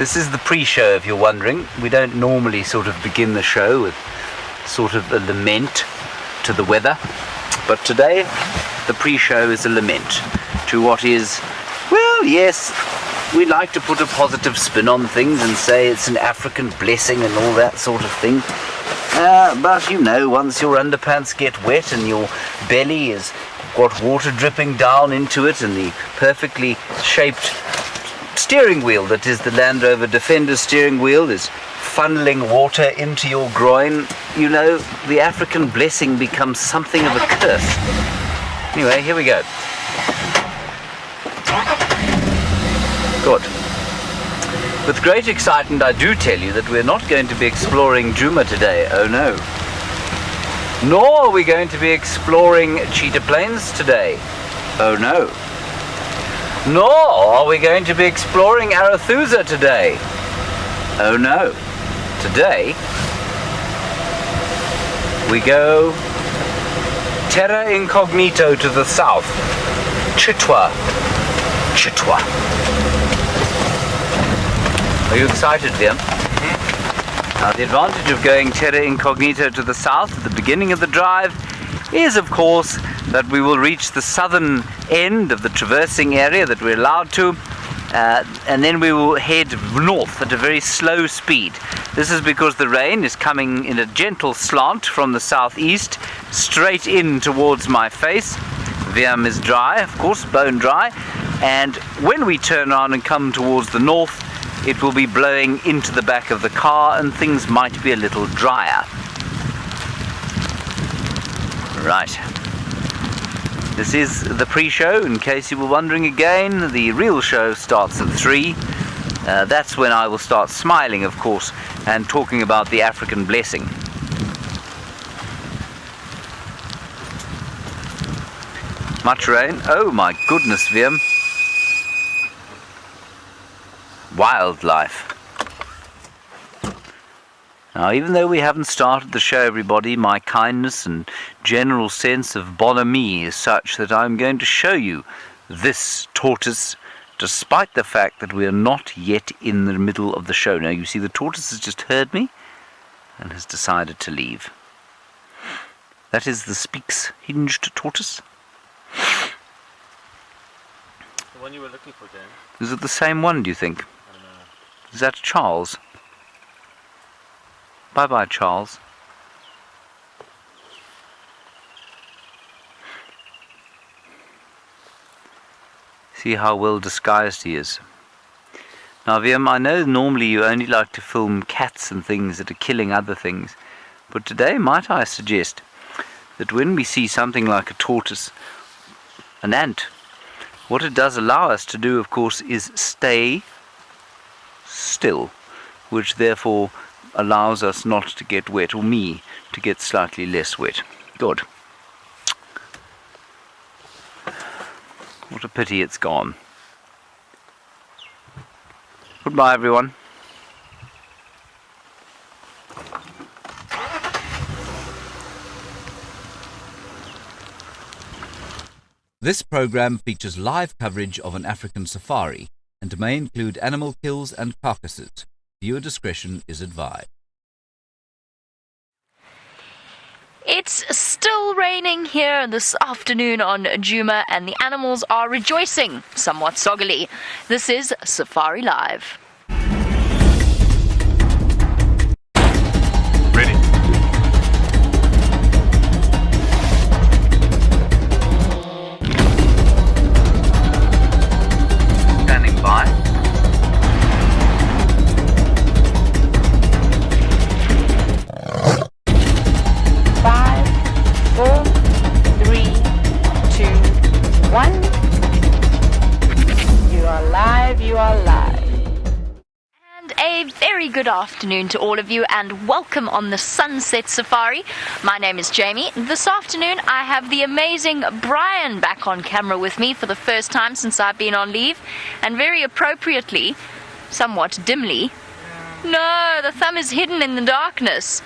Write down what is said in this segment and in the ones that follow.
This is the pre-show, if you're wondering. We don't normally sort of begin the show with sort of a lament to the weather, but today the pre-show is a lament to what is, well, yes, we like to put a positive spin on things and say it's an African blessing and all that sort of thing. But you know, once your underpants get wet and your belly has got water dripping down into it and the perfectly shaped steering wheel that is the Land Rover Defender steering wheel is funneling water into your groin, you know, the African blessing becomes something of a curse. Anyway, here we go. Good. With great excitement, I do tell you that we're not going to be exploring Djuma today, oh no. Nor are we going to be exploring Cheetah Plains today, oh no. Nor are we going to be exploring Arathusa today, oh no. Today, we go terra incognito to the south, Chitwa Chitwa. Are you excited, Liam? Now, the advantage of going terra incognito to the south at the beginning of the drive is, of course, that we will reach the southern end of the traversing area that we're allowed to, and then we will head north at a very slow speed. This is because the rain is coming in a gentle slant from the southeast, straight in towards my face. Viam is dry, of course, bone dry, and when we turn around and come towards the north, it will be blowing into the back of the car and things might be a little drier. Right. This is the pre-show, in case you were wondering again. The real show starts at 3. That's when I will start smiling, of course, and talking about the African blessing. Much rain? Oh my goodness, Viam. Wildlife. Now, even though we haven't started the show, everybody, my kindness and general sense of bonhomie is such that I'm going to show you this tortoise, despite the fact that we are not yet in the middle of the show. Now, you see, the tortoise has just heard me and has decided to leave. That is the Speaks-hinged tortoise. The one you were looking for, Dan. Is it the same one, do you think? I don't know. Is that Charles? Bye-bye, Charles. See how well disguised he is. Now, Viam, I know normally you only like to film cats and things that are killing other things, but today might I suggest that when we see something like a tortoise, an ant, what it does allow us to do, of course, is stay still, which therefore allows us not to get wet, or me to get slightly less wet. Good. What a pity it's gone. Goodbye, everyone. This program features live coverage of an African safari and may include animal kills and carcasses. Viewer discretion is advised. It's still raining here this afternoon on Djuma, and the animals are rejoicing, somewhat soggily. This is Safari Live. Ready. Standing by. Good afternoon to all of you, and welcome on the Sunset Safari. My name is Jamie. This afternoon I have the amazing Brian back on camera with me for the first time since I've been on leave, and very appropriately, somewhat dimly, no, the thumb is hidden in the darkness.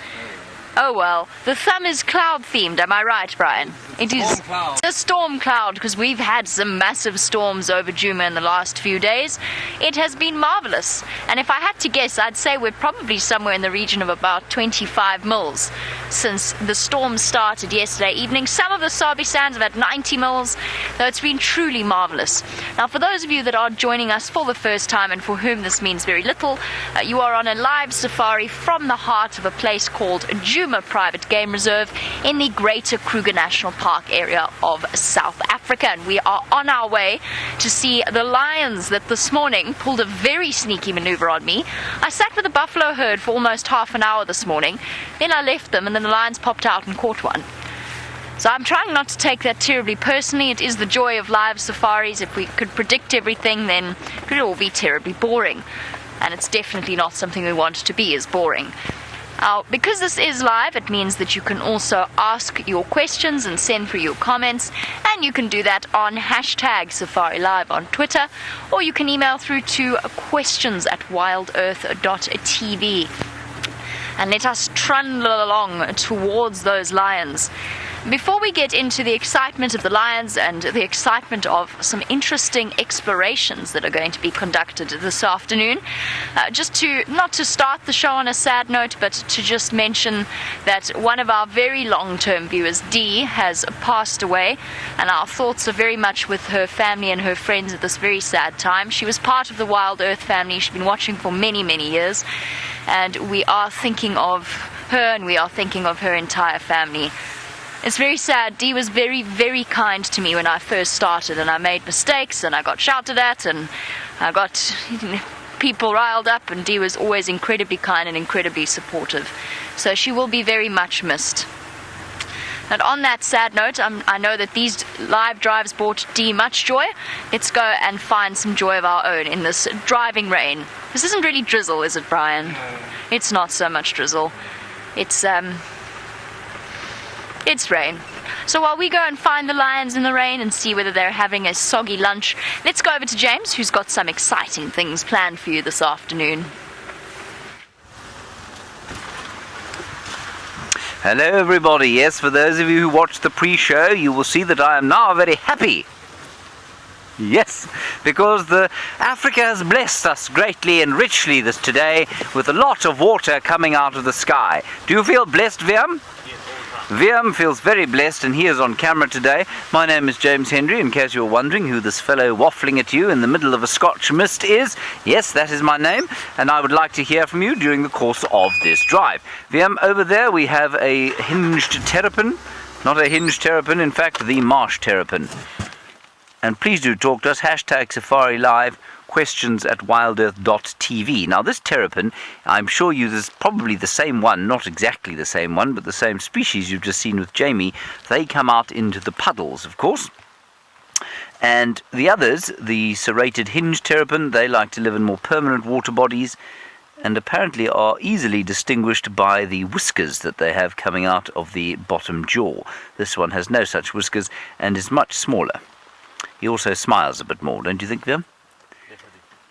Oh well, the thumb is cloud themed, am I right, Brian? It is. Storm cloud. It's a storm cloud because we've had some massive storms over Djuma in the last few days. It has been marvelous, and if I had to guess, I'd say we're probably somewhere in the region of about 25 mils since the storm started yesterday evening. Some of the Sabi Sands have had 90 mils, though it's been truly marvelous. Now, for those of you that are joining us for the first time and for whom this means very little, you are on a live safari from the heart of a place called Djuma Private Game Reserve in the Greater Kruger National Park area of South Africa, and we are on our way to see the lions that this morning pulled a very sneaky maneuver on me. I sat with a buffalo herd for almost half an hour this morning, then I left them and then the lions popped out and caught one. So I'm trying not to take that terribly personally. It is the joy of live safaris. If we could predict everything, then it would all be terribly boring, and it's definitely not something we want to be, as boring. Now, because this is live, it means that you can also ask your questions and send through your comments, and you can do that on hashtag Safari Live on Twitter, or you can email through to questions@wildearth.tv. And let us trundle along towards those lions. Before we get into the excitement of the lions and the excitement of some interesting explorations that are going to be conducted this afternoon, not to start the show on a sad note, but to just mention that one of our very long-term viewers, Dee, has passed away, and our thoughts are very much with her family and her friends at this very sad time. She was part of the Wild Earth family. She's been watching for many, many years, and we are thinking of her, and we are thinking of her entire family. It's very sad. Dee was very, very kind to me when I first started, and I made mistakes, and I got shouted at, and I got people riled up, and Dee was always incredibly kind and incredibly supportive. So she will be very much missed. And on that sad note, I know that these live drives brought Dee much joy. Let's go and find some joy of our own in this driving rain. This isn't really drizzle, is it, Brian? No. It's not so much drizzle. It's rain. So while we go and find the lions in the rain and see whether they're having a soggy lunch, let's go over to James, who's got some exciting things planned for you this afternoon. Hello everybody. Yes, for those of you who watched the pre-show, you will see that I am now very happy. Yes, because the Africa has blessed us greatly and richly today with a lot of water coming out of the sky. Do you feel blessed, Viam? Viam feels very blessed, and he is on camera today. My name is James Hendry, in case you're wondering who this fellow waffling at you in the middle of a Scotch mist is. Yes, that is my name, and I would like to hear from you during the course of this drive. Viam, over there we have a hinged terrapin. Not a hinged terrapin, in fact, the marsh terrapin. And please do talk to us, hashtag Safari Live, questions@wildearth.tv. Now this terrapin, I'm sure this is probably the same one, not exactly the same one, but the same species you've just seen with Jamie. They come out into the puddles, of course. And the others, the serrated hinged terrapin, they like to live in more permanent water bodies, and apparently are easily distinguished by the whiskers that they have coming out of the bottom jaw. This one has no such whiskers and is much smaller. He also smiles a bit more, don't you think, Viam?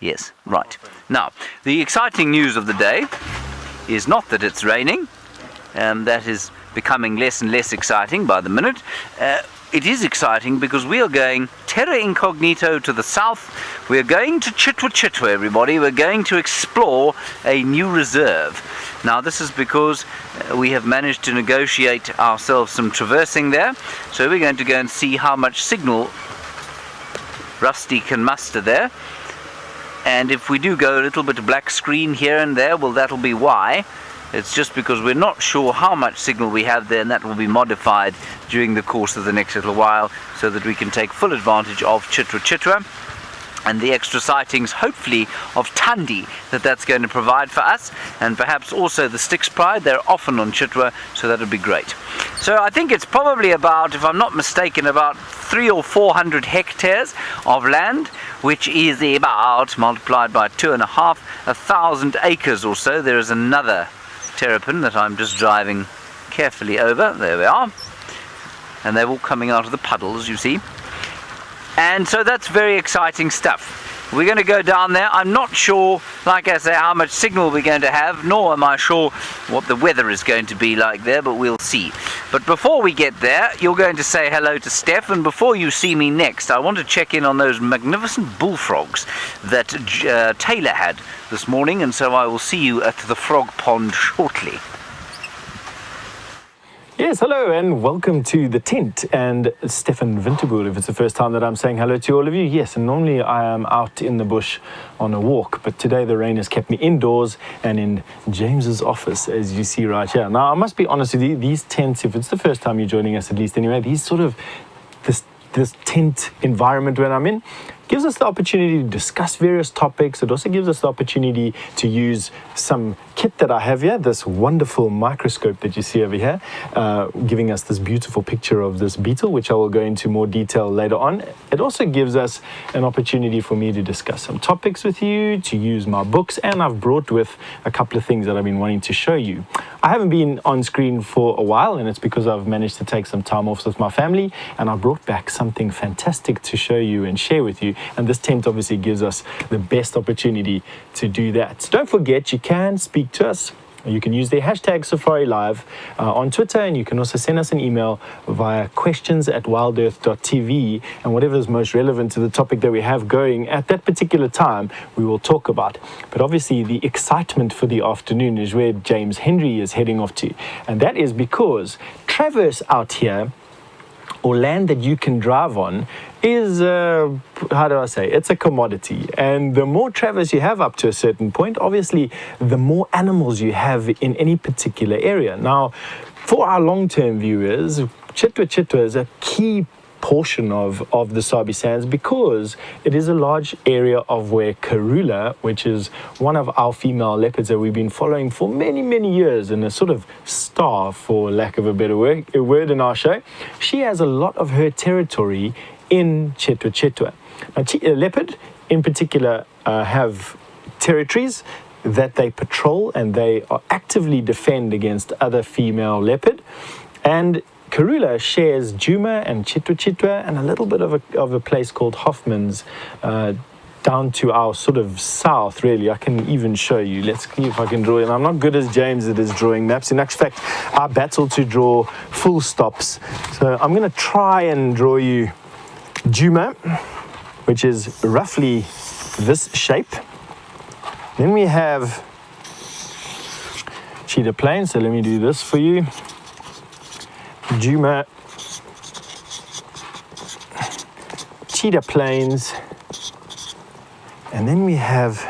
Yes, right. Now, the exciting news of the day is not that it's raining, that is becoming less and less exciting by the minute. It is exciting because we are going terra incognito to the south. We're going to Chitwa Chitwa, everybody. We're going to explore a new reserve. Now, this is because we have managed to negotiate ourselves some traversing there. So we're going to go and see how much signal Rusty can muster there. And if we do go a little bit black screen here and there, well, that'll be why. It's just because we're not sure how much signal we have there, and that will be modified during the course of the next little while so that we can take full advantage of Chitwa Chitwa and the extra sightings, hopefully, of Tandi that's going to provide for us, and perhaps also the Styx Pride. They're often on Chitwa, so that would be great. So I think it's probably about, if I'm not mistaken, about 300 or 400 hectares of land, which is about, multiplied by 2.5, 1,000 acres or so. There is another terrapin that I'm just driving carefully over. There we are. And they're all coming out of the puddles, you see. And so that's very exciting stuff. we're going to go down there. I'm not sure, like I say, how much signal we're going to have, nor am I sure what the weather is going to be like there, but we'll see. But before we get there, you're going to say hello to Steph, and before you see me next, I want to check in on those magnificent bullfrogs that Taylor had this morning, and so I will see you at the frog pond shortly. Yes, hello and welcome to the tent, and Stefan Winterboer, if it's the first time that I'm saying hello to all of you. Yes, and normally I am out in the bush on a walk, but today the rain has kept me indoors and in James's office, as you see right here. Now, I must be honest with you, these tents, if it's the first time you're joining us at least anyway, these sort of, this tent environment when I'm in, gives us the opportunity to discuss various topics. It also gives us the opportunity to use some kit that I have here, this wonderful microscope that you see over here, giving us this beautiful picture of this beetle, which I will go into more detail later on. It also gives us an opportunity for me to discuss some topics with you, to use my books, and I've brought with a couple of things that I've been wanting to show you. I haven't been on screen for a while, and it's because I've managed to take some time off with my family, and I brought back something fantastic to show you and share with you. And this tent obviously gives us the best opportunity to do that. Don't forget, you can speak to us. You can use the hashtag Safari Live on Twitter, and you can also send us an email via questions@wildearth.tv, and whatever is most relevant to the topic that we have going at that particular time, we will talk about. But obviously the excitement for the afternoon is where James Henry is heading off to, and that is because traverse out here, or land that you can drive on, is, how do I say, it's a commodity. And the more traverse you have up to a certain point, obviously, the more animals you have in any particular area. Now, for our long-term viewers, Chitwa Chitwa is a key portion of the Sabi Sands because it is a large area of where Karula, which is one of our female leopards that we've been following for many, many years, and a sort of star, for lack of a better word in our show, she has a lot of her territory in Chitwa Chitwa. Now, leopard in particular have territories that they patrol, and they are actively defend against other female leopard. And Karula shares Djuma and Chitwa Chitwa and a little bit of a place called Hoffman's down to our sort of south, really. I can even show you. Let's see if I can draw it. I'm not good as James at his drawing maps. In actual fact, I battle to draw full stops. So I'm going to try and draw you Djuma, which is roughly this shape. Then we have Cheetah Plain. So let me do this for you. Djuma, Cheetah Plains, and then we have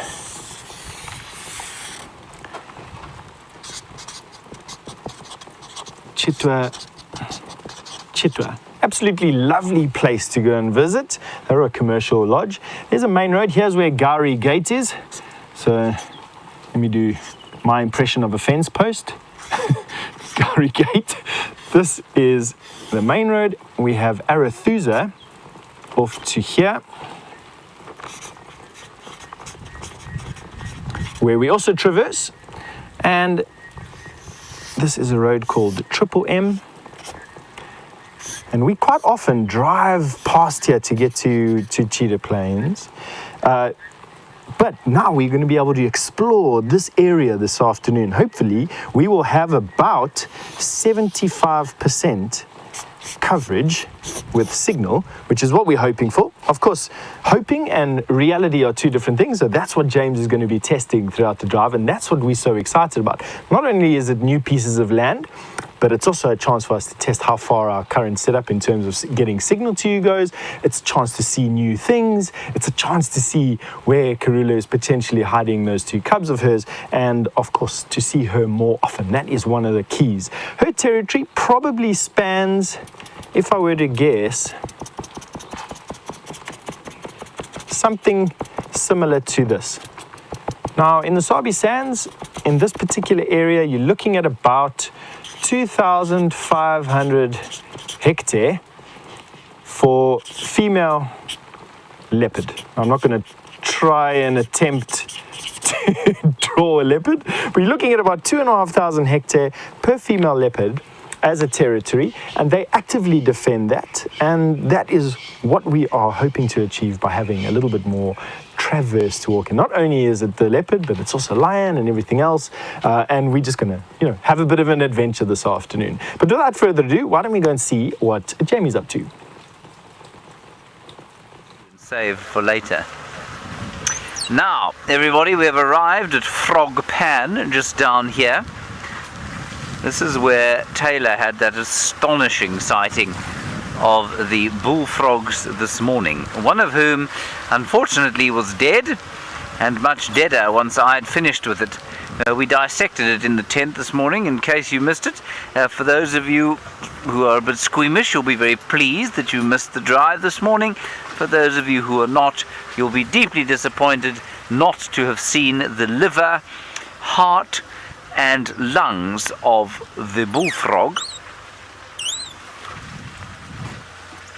Chitwa Chitwa. Absolutely lovely place to go and visit. They're a commercial lodge. There's a main road. Here's where Gari Gate is. So let me do my impression of a fence post. Gari Gate. This is the main road. We have Arathusa off to here, where we also traverse. And this is a road called Triple M. And we quite often drive past here to get to Cheetah Plains. But now we're going to be able to explore this area this afternoon. Hopefully, we will have about 75% coverage with signal, which is what we're hoping for. Of course, hoping and reality are two different things, so that's what James is going to be testing throughout the drive, and that's what we're so excited about. Not only is it new pieces of land, but it's also a chance for us to test how far our current setup in terms of getting signal to you goes. It's a chance to see new things. It's a chance to see where Karula is potentially hiding those two cubs of hers, and of course to see her more often. That is one of the keys. Her territory probably spans, if I were to guess, something similar to this. Now in the Sabi Sands, in this particular area, you're looking at about 2,500 hectare for female leopard. I'm not going to try and attempt to draw a leopard, but you're looking at about 2,500 hectare per female leopard as a territory, and they actively defend that, and that is what we are hoping to achieve by having a little bit more traverse to walk in. Not only is it the leopard, but it's also lion and everything else. And we're just going to, have a bit of an adventure this afternoon. But without further ado, why don't we go and see what Jamie's up to? Save for later. Now, everybody, we have arrived at Frog Pan, just down here. This is where Taylor had that astonishing sighting of the bullfrogs this morning, one of whom, unfortunately, was dead, and much deader once I had finished with it. We dissected it in the tent this morning, in case you missed it. For those of you who are a bit squeamish, you'll be very pleased that you missed the drive this morning. For those of you who are not, you'll be deeply disappointed not to have seen the liver, heart, and lungs of the bullfrog.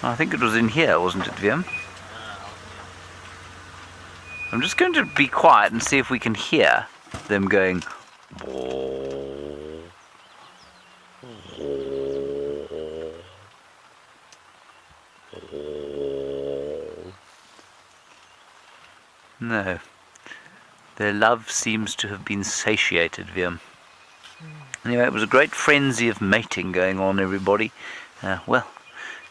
I think it was in here, wasn't it, Viam? I'm just going to be quiet and see if we can hear them going. No. Their love seems to have been satiated, Viam. Anyway, it was a great frenzy of mating going on, everybody. Well,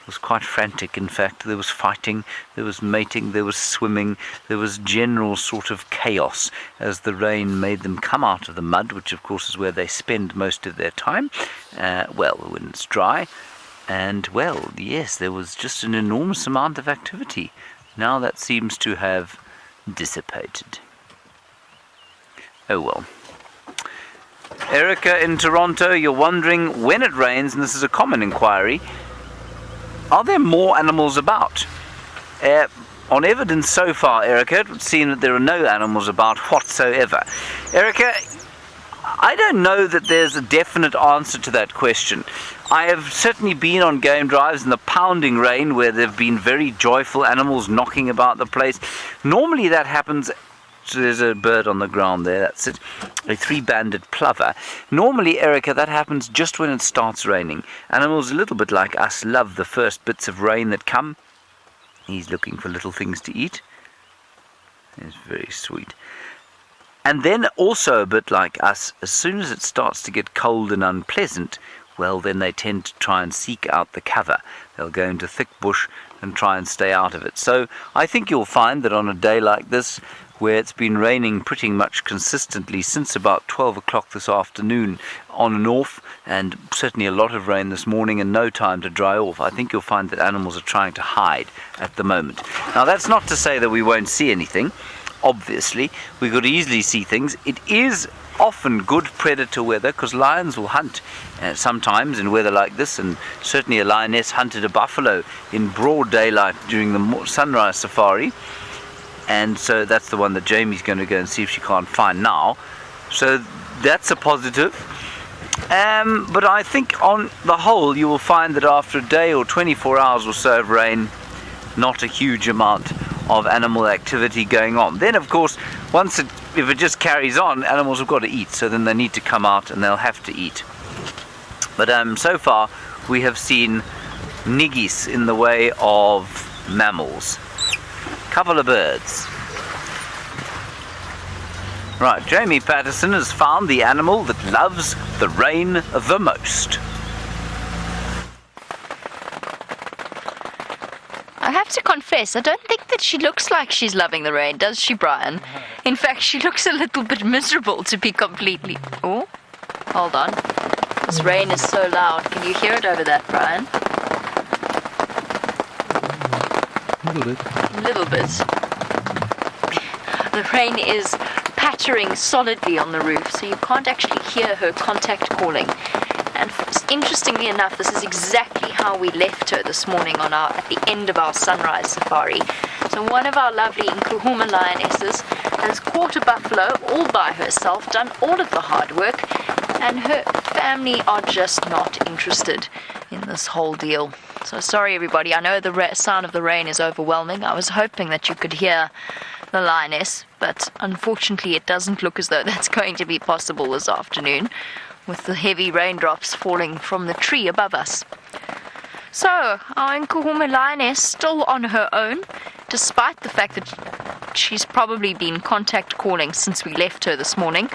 it was quite frantic, in fact. There was fighting, there was mating, there was swimming, there was general sort of chaos as the rain made them come out of the mud, which of course is where they spend most of their time, when it's dry. And, well, yes, there was just an enormous amount of activity. Now that seems to have dissipated. Oh well. Erica in Toronto, you're wondering, when it rains, and this is a common inquiry, are there more animals about? On evidence so far, Erica, it would seem that there are no animals about whatsoever. Erica, I don't know that there's a definite answer to that question. I have certainly been on game drives in the pounding rain where there have been very joyful animals knocking about the place. Normally that happens. So there's a bird on the ground there, that's it, a three-banded plover. Normally, Erica, that happens just when it starts raining. Animals, a little bit like us, love the first bits of rain that come. He's looking for little things to eat. It's very sweet. And then also a bit like us, as soon as it starts to get cold and unpleasant, well, then they tend to try and seek out the cover. They'll go into thick bush and try and stay out of it. So I think you'll find that on a day like this, where it's been raining pretty much consistently since about 12 o'clock this afternoon on and off, and certainly a lot of rain this morning and no time to dry off, I think you'll find that animals are trying to hide at the moment. Now that's not to say that we won't see anything. Obviously, we could easily see things. It is often good predator weather because lions will hunt sometimes in weather like this, and certainly a lioness hunted a buffalo in broad daylight during the sunrise safari. And so that's the one that Jamie's going to go and see if she can't find now. So that's a positive. But I think on the whole you will find that after a day or 24 hours or so of rain, not a huge amount of animal activity going on. Then of course, if it just carries on, animals have got to eat, so then they need to come out and they'll have to eat. But so far we have seen niggis in the way of mammals. Couple of birds. Right, Jamie Patterson has found the animal that loves the rain the most. I have to confess, I don't think that she looks like she's loving the rain, does she, Brian? In fact, she looks a little bit miserable, to be completely... Oh, hold on. This rain is so loud. Can you hear it over that, Brian? A little bit. The rain is pattering solidly on the roof, so you can't actually hear her contact calling. And interestingly enough, this is exactly how we left her this morning at the end of our sunrise safari. So one of our lovely Nkuhuma lionesses has caught a buffalo all by herself, done all of the hard work, and her family are just not interested in this whole deal. So sorry everybody, I know the sound of the rain is overwhelming. I was hoping that you could hear the lioness, but unfortunately it doesn't look as though that's going to be possible this afternoon, with the heavy raindrops falling from the tree above us. So, our Nkuhuma lioness still on her own, despite the fact that suspect she's probably been contact calling since we left her this morning.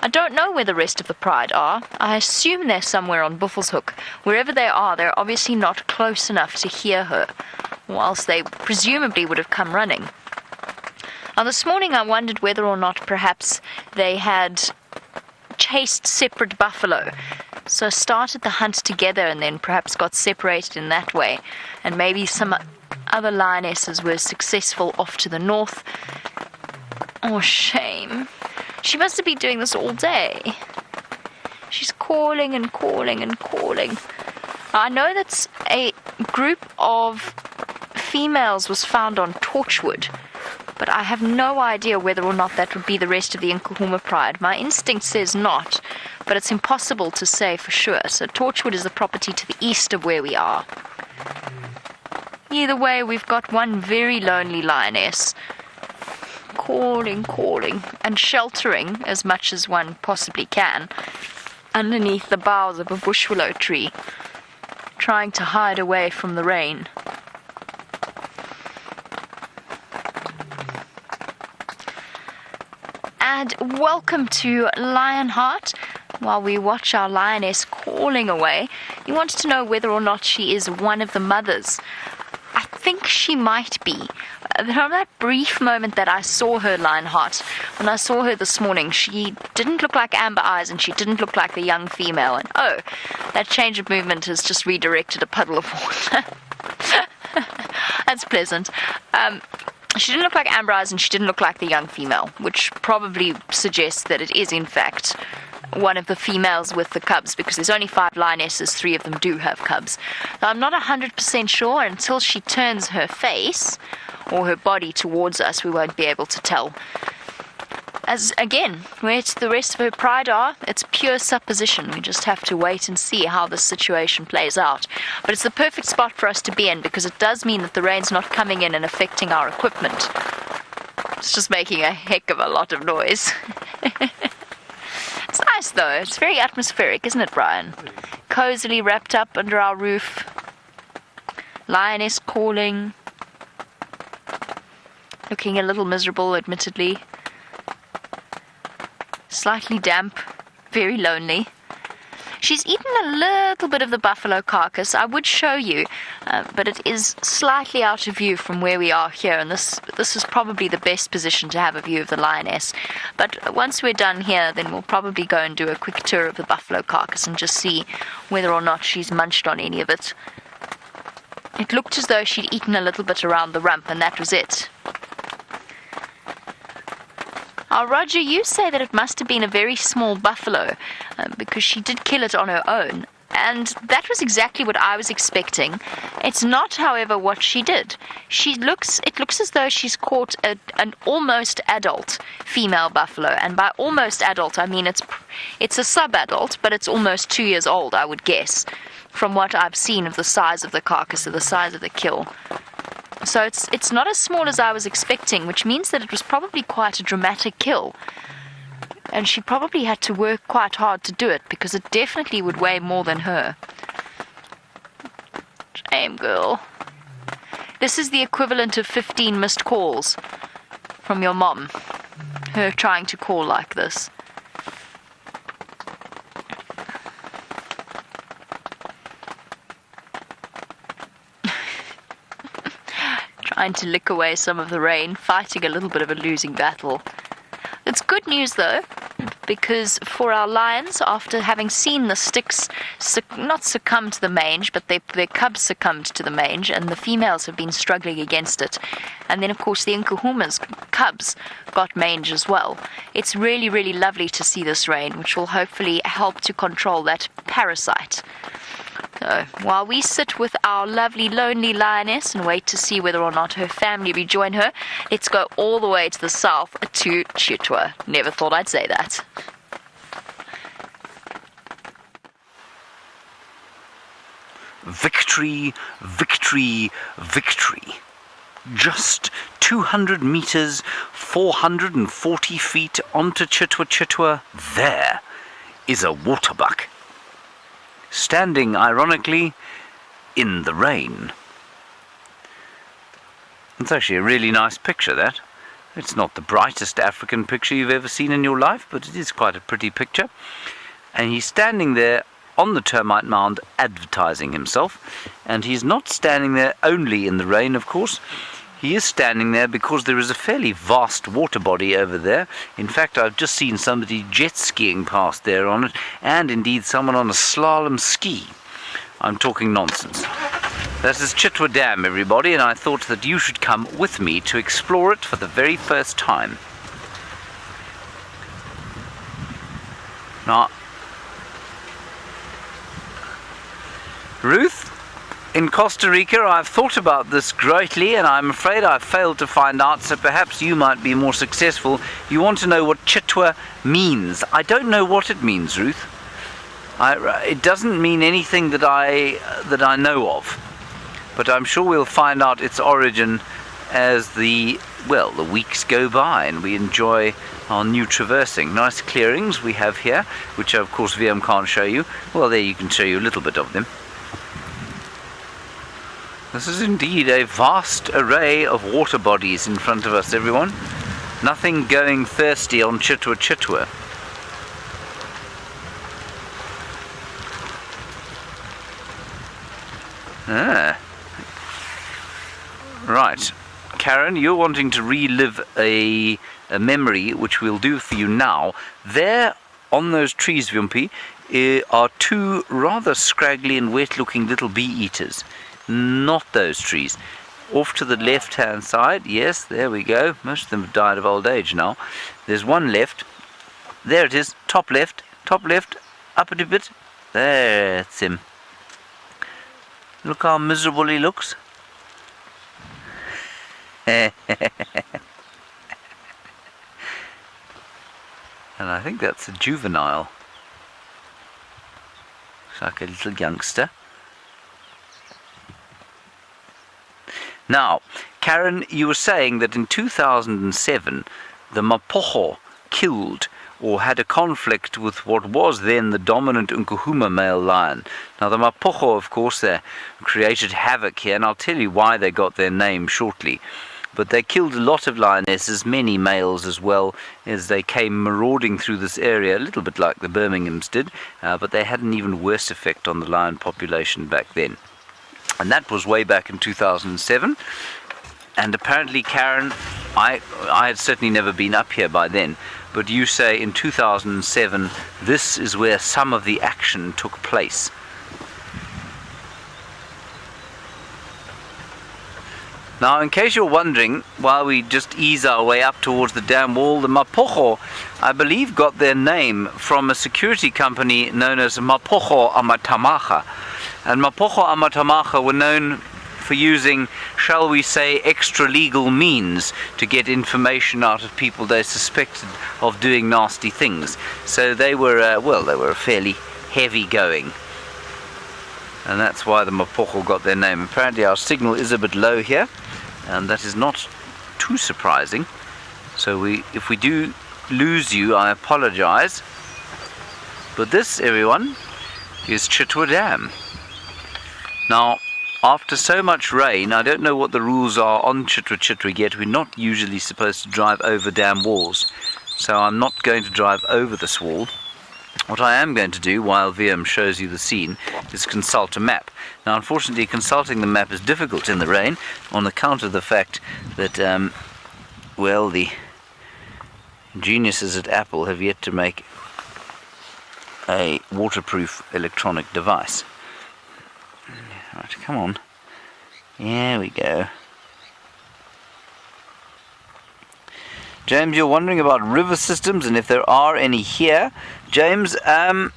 I don't know where the rest of the pride are. I assume they're somewhere on Buffelshoek. Wherever they are, they're obviously not close enough to hear her, or else they presumably would have come running. Now, this morning I wondered whether or not perhaps they had chased separate buffalo, so started the hunt together and then perhaps got separated in that way, and maybe some other lionesses were successful off to the north. Oh, shame. She must have been doing this all day. She's calling and calling and calling. Now, I know that a group of females was found on Torchwood, but I have no idea whether or not that would be the rest of the Nkahuma pride. My instinct says not, but it's impossible to say for sure. So Torchwood is the property to the east of where we are. Either way, we've got one very lonely lioness, calling, and sheltering as much as one possibly can underneath the boughs of a bush willow tree, trying to hide away from the rain. And welcome to Lionheart. While we watch our lioness calling away, you wanted to know whether or not she is one of the mothers. I think she might be. From that brief moment that I saw her, Lionheart, when I saw her this morning, she didn't look like Amber Eyes and she didn't look like the young female. And oh, that change of movement has just redirected a puddle of water. That's pleasant. She didn't look like Amber Eyes and she didn't look like the young female, which probably suggests that it is, in fact, one of the females with the cubs, because there's only 5 lionesses, 3 of them do have cubs. Now, I'm not 100% sure. Until she turns her face or her body towards us, we won't be able to tell. As, again, where the rest of her pride are, it's pure supposition. We just have to wait and see how this situation plays out. But it's the perfect spot for us to be in, because it does mean that the rain's not coming in and affecting our equipment. It's just making a heck of a lot of noise. It's nice, though. It's very atmospheric, isn't it, Brian? Cozily wrapped up under our roof. Lioness calling. Looking a little miserable, admittedly. Slightly damp. Very lonely. She's eaten a little bit of the buffalo carcass. I would show you, but it is slightly out of view from where we are here, and this is probably the best position to have a view of the lioness. But once we're done here, then we'll probably go and do a quick tour of the buffalo carcass and just see whether or not she's munched on any of it. It looked as though she'd eaten a little bit around the rump, and that was it. Roger, you say that it must have been a very small buffalo, because she did kill it on her own, and that was exactly what I was expecting. It's not, however, what she did. It looks as though she's caught an almost adult female buffalo, and by almost adult I mean it's a sub-adult, but it's almost 2 years old, I would guess, from what I've seen of the size of the carcass or the size of the kill. So it's not as small as I was expecting, which means that it was probably quite a dramatic kill. And she probably had to work quite hard to do it, because it definitely would weigh more than her. Shame, girl. This is the equivalent of 15 missed calls from your mom. Her trying to call like this. Trying to lick away some of the rain, fighting a little bit of a losing battle. It's good news, though, because for our lions, after having seen the sticks not succumb to the mange, but their cubs succumbed to the mange, and the females have been struggling against it, and then, of course, the Nkahuma's cubs got mange as well. It's really, really lovely to see this rain, which will hopefully help to control that parasite. So, while we sit with our lovely, lonely lioness and wait to see whether or not her family rejoin her, let's go all the way to the south to Chitwa. Never thought I'd say that. Victory, victory, victory. Just 200 meters, 440 feet onto Chitwa Chitwa, there is a waterbuck. Standing, ironically, in the rain. It's actually a really nice picture, that. It's not the brightest African picture you've ever seen in your life, but it is quite a pretty picture. And he's standing there on the termite mound advertising himself. And he's not standing there only in the rain, of course. He is standing there because there is a fairly vast water body over there. In fact, I've just seen somebody jet skiing past there on it, and indeed someone on a slalom ski. I'm talking nonsense. This is Chitwa Dam, everybody, and I thought that you should come with me to explore it for the very first time. Now, Ruth, in Costa Rica, I've thought about this greatly, and I'm afraid I've failed to find out, so perhaps you might be more successful. You want to know what Chitwa means. I don't know what it means, Ruth. It doesn't mean anything that I know of. But I'm sure we'll find out its origin as the weeks go by and we enjoy our new traversing. Nice clearings we have here, which of course VM can't show you. Well, there you can show you a little bit of them. This is indeed a vast array of water bodies in front of us, everyone. Nothing going thirsty on Chitwa Chitwa. Right, Karen, you're wanting to relive a memory, which we'll do for you now. There, on those trees, Vyumpi, are two rather scraggly and wet-looking little bee-eaters. Not those trees. Off to the left-hand side, yes, there we go. Most of them have died of old age now. There's one left. There it is, top left, up a bit. That's him. Look how miserable he looks. And I think that's a juvenile. Looks like a little youngster. Now, Karen, you were saying that in 2007 the Mapocho killed or had a conflict with what was then the dominant Nkuhuma male lion. Now the Mapocho, of course, they created havoc here, and I'll tell you why they got their name shortly. But they killed a lot of lionesses, many males as well, as they came marauding through this area, a little bit like the Birminghams did, but they had an even worse effect on the lion population back then. And that was way back in 2007. And apparently, Karen, I had certainly never been up here by then, but you say in 2007, this is where some of the action took place. Now, in case you're wondering, while we just ease our way up towards the dam wall, the Mapocho, I believe, got their name from a security company known as Mapocho Amatamaha. And Mapocho Amatamaha were known for using, shall we say, extra-legal means to get information out of people they suspected of doing nasty things. So they were, they were fairly heavy-going. And that's why the Mapocho got their name. Apparently our signal is a bit low here, and that is not too surprising. So if we do lose you, I apologize. But this, everyone, is Chitwa Dam. Now, after so much rain, I don't know what the rules are on Chitwa Chitwa yet. We're not usually supposed to drive over dam walls, so I'm not going to drive over this wall. What I am going to do, while VM shows you the scene, is consult a map. Now, unfortunately, consulting the map is difficult in the rain on account of the fact that, the geniuses at Apple have yet to make a waterproof electronic device. Right, come on. There we go. James, you're wondering about river systems and if there are any here. James, the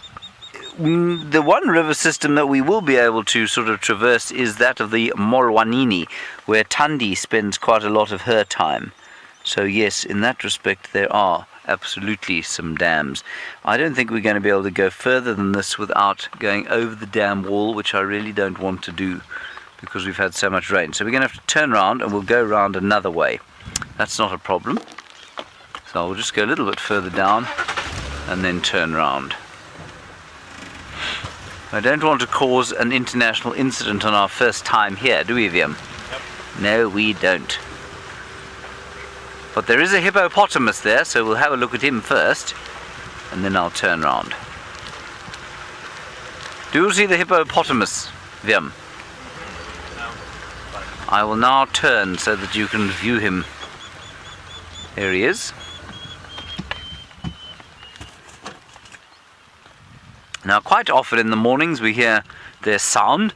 one river system that we will be able to sort of traverse is that of the Molwanini, where Tandi spends quite a lot of her time. So yes, in that respect there are absolutely some dams. I don't think we're going to be able to go further than this without going over the dam wall, which I really don't want to do because we've had so much rain. So we're going to have to turn around and we'll go around another way. That's not a problem. So we'll just go a little bit further down and then turn around. I don't want to cause an international incident on our first time here, do we, VM? Yep. No, we don't. But there is a hippopotamus there, so we'll have a look at him first, and then I'll turn around. Do you see the hippopotamus, Wiem? I will now turn so that you can view him. There he is. Now, quite often in the mornings we hear their sound.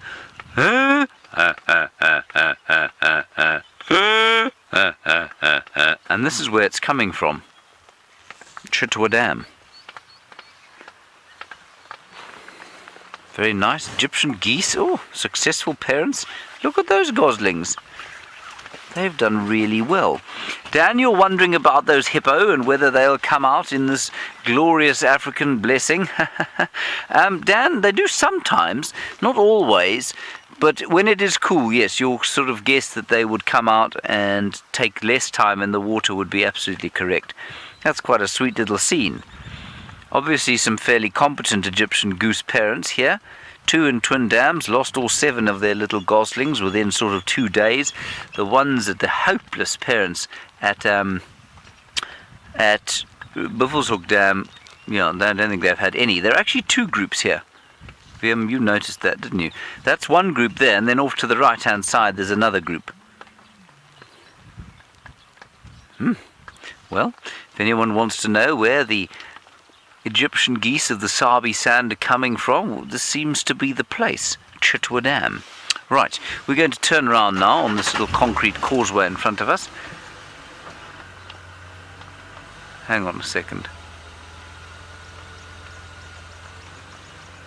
And this is where it's coming from. Chitwa Dam. Very nice. Egyptian geese. Oh, successful parents. Look at those goslings. They've done really well. Dan, you're wondering about those hippo and whether they'll come out in this glorious African blessing. Dan, they do sometimes, not always, but when it is cool, yes, you'll sort of guess that they would come out and take less time and the water would be absolutely correct. That's quite a sweet little scene. Obviously some fairly competent Egyptian goose parents here. 2 in Twin Dams lost all 7 of their little goslings within sort of 2 days. The ones at the hopeless parents at Buffelshoek Dam, I don't think they've had any. There are actually 2 groups here. You noticed that, didn't you? That's one group there, and then off to the right-hand side there's another group. Well, if anyone wants to know where the Egyptian geese of the Sabi Sand are coming from, this seems to be the place, Chitwa Dam. Right, we're going to turn around now on this little concrete causeway in front of us. Hang on a second.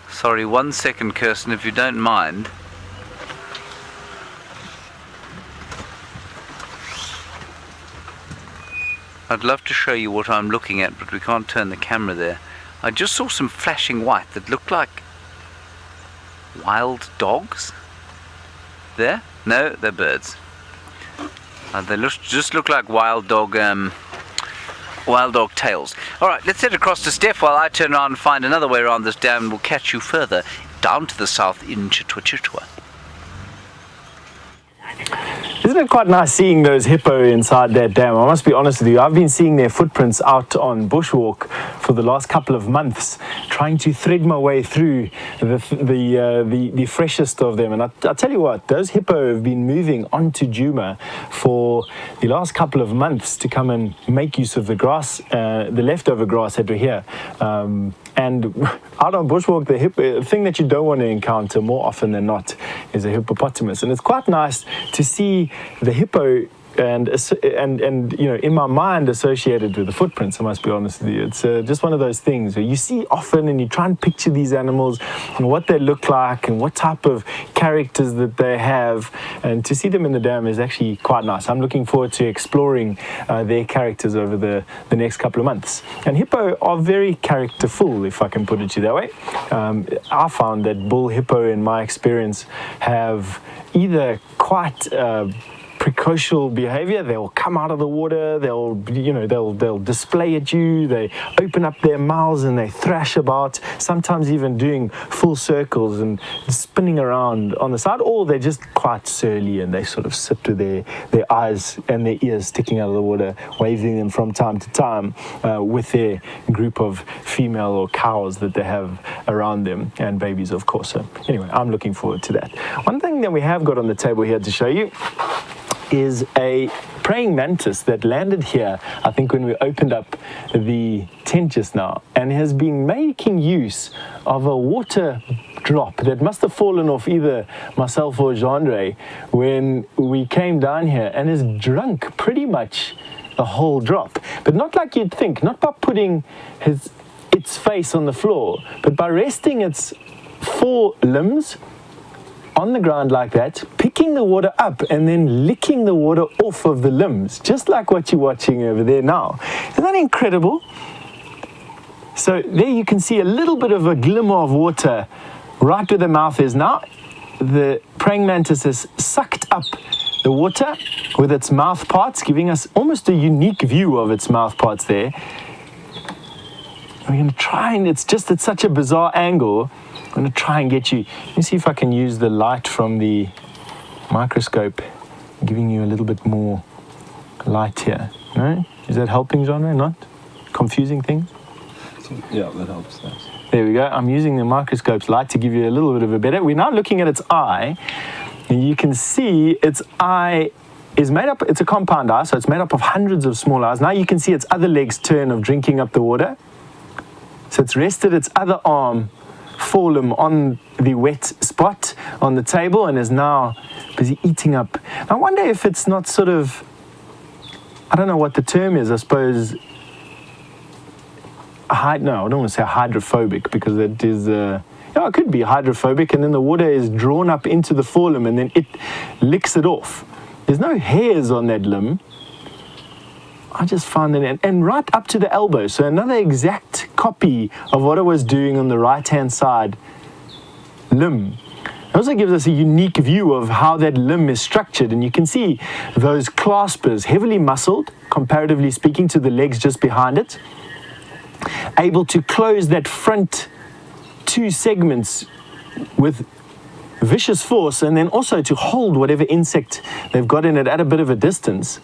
Sorry, 1 second, Kirsten, if you don't mind. I'd love to show you what I'm looking at, but we can't turn the camera there. I just saw some flashing white that looked like wild dogs. There? No, they're birds. They just look like wild dog tails. Alright, let's head across to Steph while I turn around and find another way around this dam, and we'll catch you further down to the south in Chitwa Chitwa. Isn't it quite nice seeing those hippo inside that dam? I must be honest with you, I've been seeing their footprints out on bushwalk for the last couple of months, trying to thread my way through the freshest of them. And I'll tell you what, those hippo have been moving onto Djuma for the last couple of months to come and make use of the grass, the leftover grass that we're here. And out on bushwalk, the thing that you don't want to encounter more often than not is a hippopotamus. And it's quite nice to see the hippo and in my mind associated with the footprints, I must be honest with you. It's just one of those things where you see often and you try and picture these animals and what they look like and what type of characters that they have, and to see them in the dam is actually quite nice. I'm looking forward to exploring their characters over the next couple of months. And hippo are very characterful, if I can put it to you that way. I found that bull hippo, in my experience, have either quite precocial behavior. They'll come out of the water, they'll display at you, they open up their mouths and they thrash about, sometimes even doing full circles and spinning around on the side, or they're just quite surly and they sort of sit with their eyes and their ears sticking out of the water, waving them from time to time with their group of female or cows that they have around them, and babies, of course. So anyway, I'm looking forward to that. One thing that we have got on the table here to show you is a praying mantis that landed here, I think, when we opened up the tent just now, and has been making use of a water drop that must have fallen off either myself or Jean-Ray when we came down here, and has drunk pretty much the whole drop. But not like you'd think, not by putting its face on the floor, but by resting its 4 limbs on the ground like that, picking the water up and then licking the water off of the limbs, just like what you're watching over there now. Isn't that incredible? So there you can see a little bit of a glimmer of water right where the mouth is now. The praying mantis has sucked up the water with its mouth parts, giving us almost a unique view of its mouth parts there. We're going to try, and it's just at such a bizarre angle. I'm going to try and get you. Let me see if I can use the light from the microscope, giving you a little bit more light here. No? Is that helping, genre? Not? Confusing things? Yeah, that helps. Yes. There we go. I'm using the microscope's light to give you a little bit of a better. We're now looking at its eye, and you can see its eye is made up, it's a compound eye, so it's made up of hundreds of small eyes. Now you can see its other leg's turn of drinking up the water. So it's rested its other arm, forelimb, on the wet spot on the table and is now busy eating up. I wonder if it's not sort of, I don't know what the term is, I suppose, no, I don't want to say hydrophobic, because that is, it could be hydrophobic, and then the water is drawn up into the forelimb and then it licks it off. There's no hairs on that limb. I just found that, and right up to the elbow. So another exact copy of what I was doing on the right-hand side limb. It also gives us a unique view of how that limb is structured, and you can see those claspers, heavily muscled, comparatively speaking, to the legs just behind it, able to close that front two segments with vicious force, and then also to hold whatever insect they've got in it at a bit of a distance.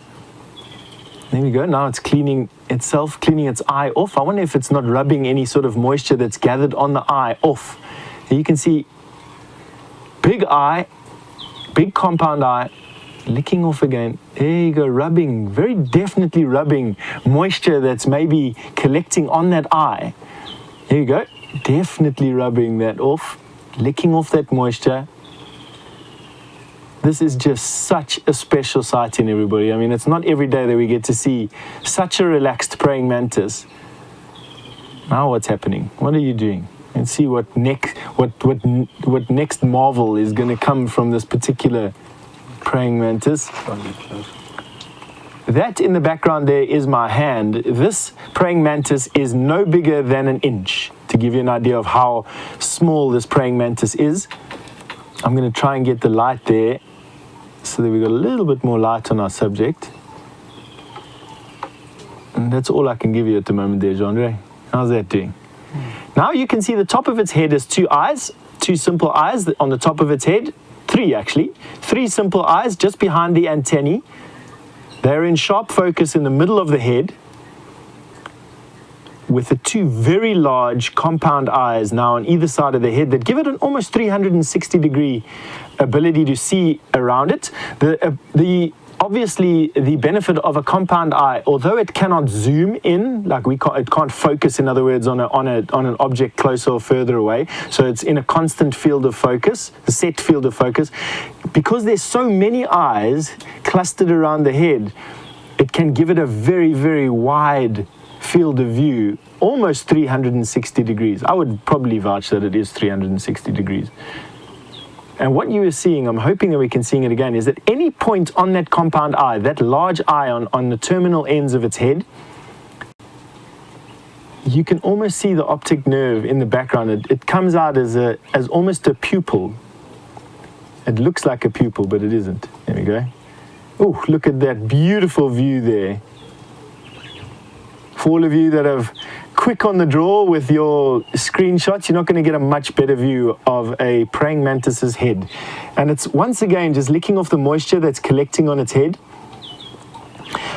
There we go. Now it's cleaning itself, cleaning its eye off. I wonder if it's not rubbing any sort of moisture that's gathered on the eye off. And you can see big eye, big compound eye, licking off again. There you go, rubbing, very definitely rubbing moisture that's maybe collecting on that eye. There you go, definitely rubbing that off, licking off that moisture. This is just such a special sighting, everybody. I mean, it's not every day that we get to see such a relaxed praying mantis. Now what's happening? What are you doing? And see what next marvel is going to come from this particular praying mantis. That in the background there is my hand. This praying mantis is no bigger than an inch, to give you an idea of how small this praying mantis is. I'm going to try and get the light there so that we've got a little bit more light on our subject. And that's all I can give you at the moment there, Jean-Andre. How's that doing? Now you can see the top of its head has two eyes, two simple eyes on the top of its head. Three, actually. Three simple eyes just behind the antennae. They're in sharp focus in the middle of the head, with the two very large compound eyes now on either side of the head that give it an almost 360-degree ability to see around it. Obviously, the benefit of a compound eye, although it cannot zoom in, like it can't focus, in other words, on an object closer or further away. So it's in a constant field of focus, a set field of focus. Because there's so many eyes clustered around the head, it can give it a very, very wide field of view, almost 360 degrees. I would probably vouch that it is 360 degrees. And what you are seeing, I'm hoping that we can see it again, is that any point on that compound eye, that large eye on the terminal ends of its head, you can almost see the optic nerve in the background. It comes out as almost a pupil. It looks like a pupil, but it isn't. There we go. Oh, look at that beautiful view there. For all of you that have quick on the draw with your screenshots, you're not going to get a much better view of a praying mantis's head. And it's once again just licking off the moisture that's collecting on its head.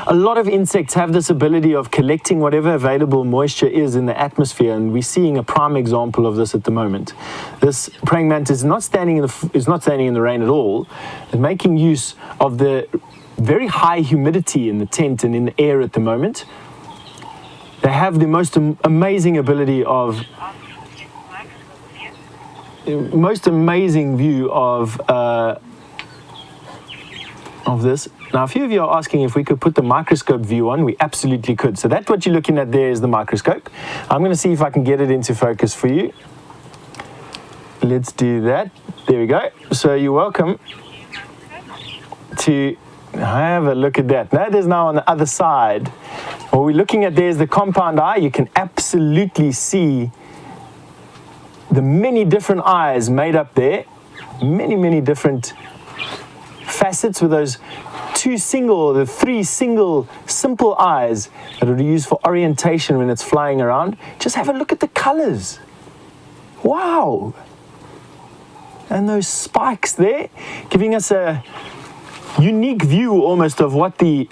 A lot of insects have this ability of collecting whatever available moisture is in the atmosphere, and we're seeing a prime example of this at the moment. This praying mantis is not standing in the rain at all. It's making use of the very high humidity in the tent and in the air at the moment. They have the most amazing ability of, most amazing view of this. Now, a few of you are asking if we could put the microscope view on. We absolutely could. So that's what you're looking at there is the microscope. I'm going to see if I can get it into focus for you. Let's do that. There we go. So you're welcome to have a look at that. That is now on the other side. What we're looking at there is the compound eye. You can absolutely see the many different eyes made up there. Many, many different facets with those the three single simple eyes that are used for orientation when it's flying around. Just have a look at the colors. Wow. And those spikes there, giving us a unique view almost of what the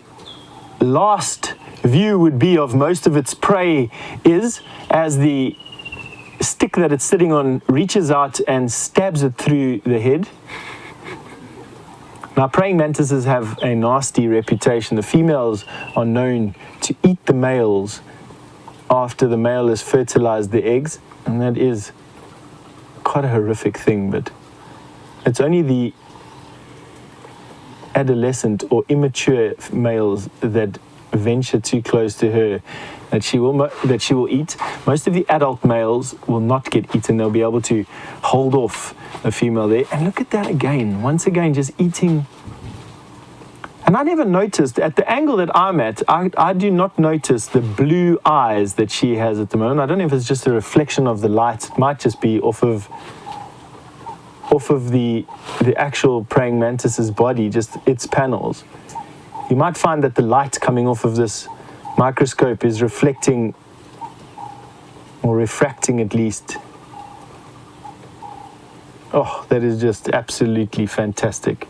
last view would be of most of its prey is as the stick that it's sitting on reaches out and stabs it through the head. Now, praying mantises have a nasty reputation. The females are known to eat the males after the male has fertilized the eggs, and that is quite a horrific thing, but it's only the adolescent or immature males that venture too close to her that she will eat. Most of the adult males will not get eaten. They'll be able to hold off a female there. And look at that again. Once again, just eating. And I never noticed, at the angle that I'm at, I do not notice the blue eyes that she has at the moment. I don't know if it's just a reflection of the light. It might just be off of the actual praying mantis's body, just its panels. You might find that the light coming off of this microscope is reflecting, or refracting at least. Oh, that is just absolutely fantastic.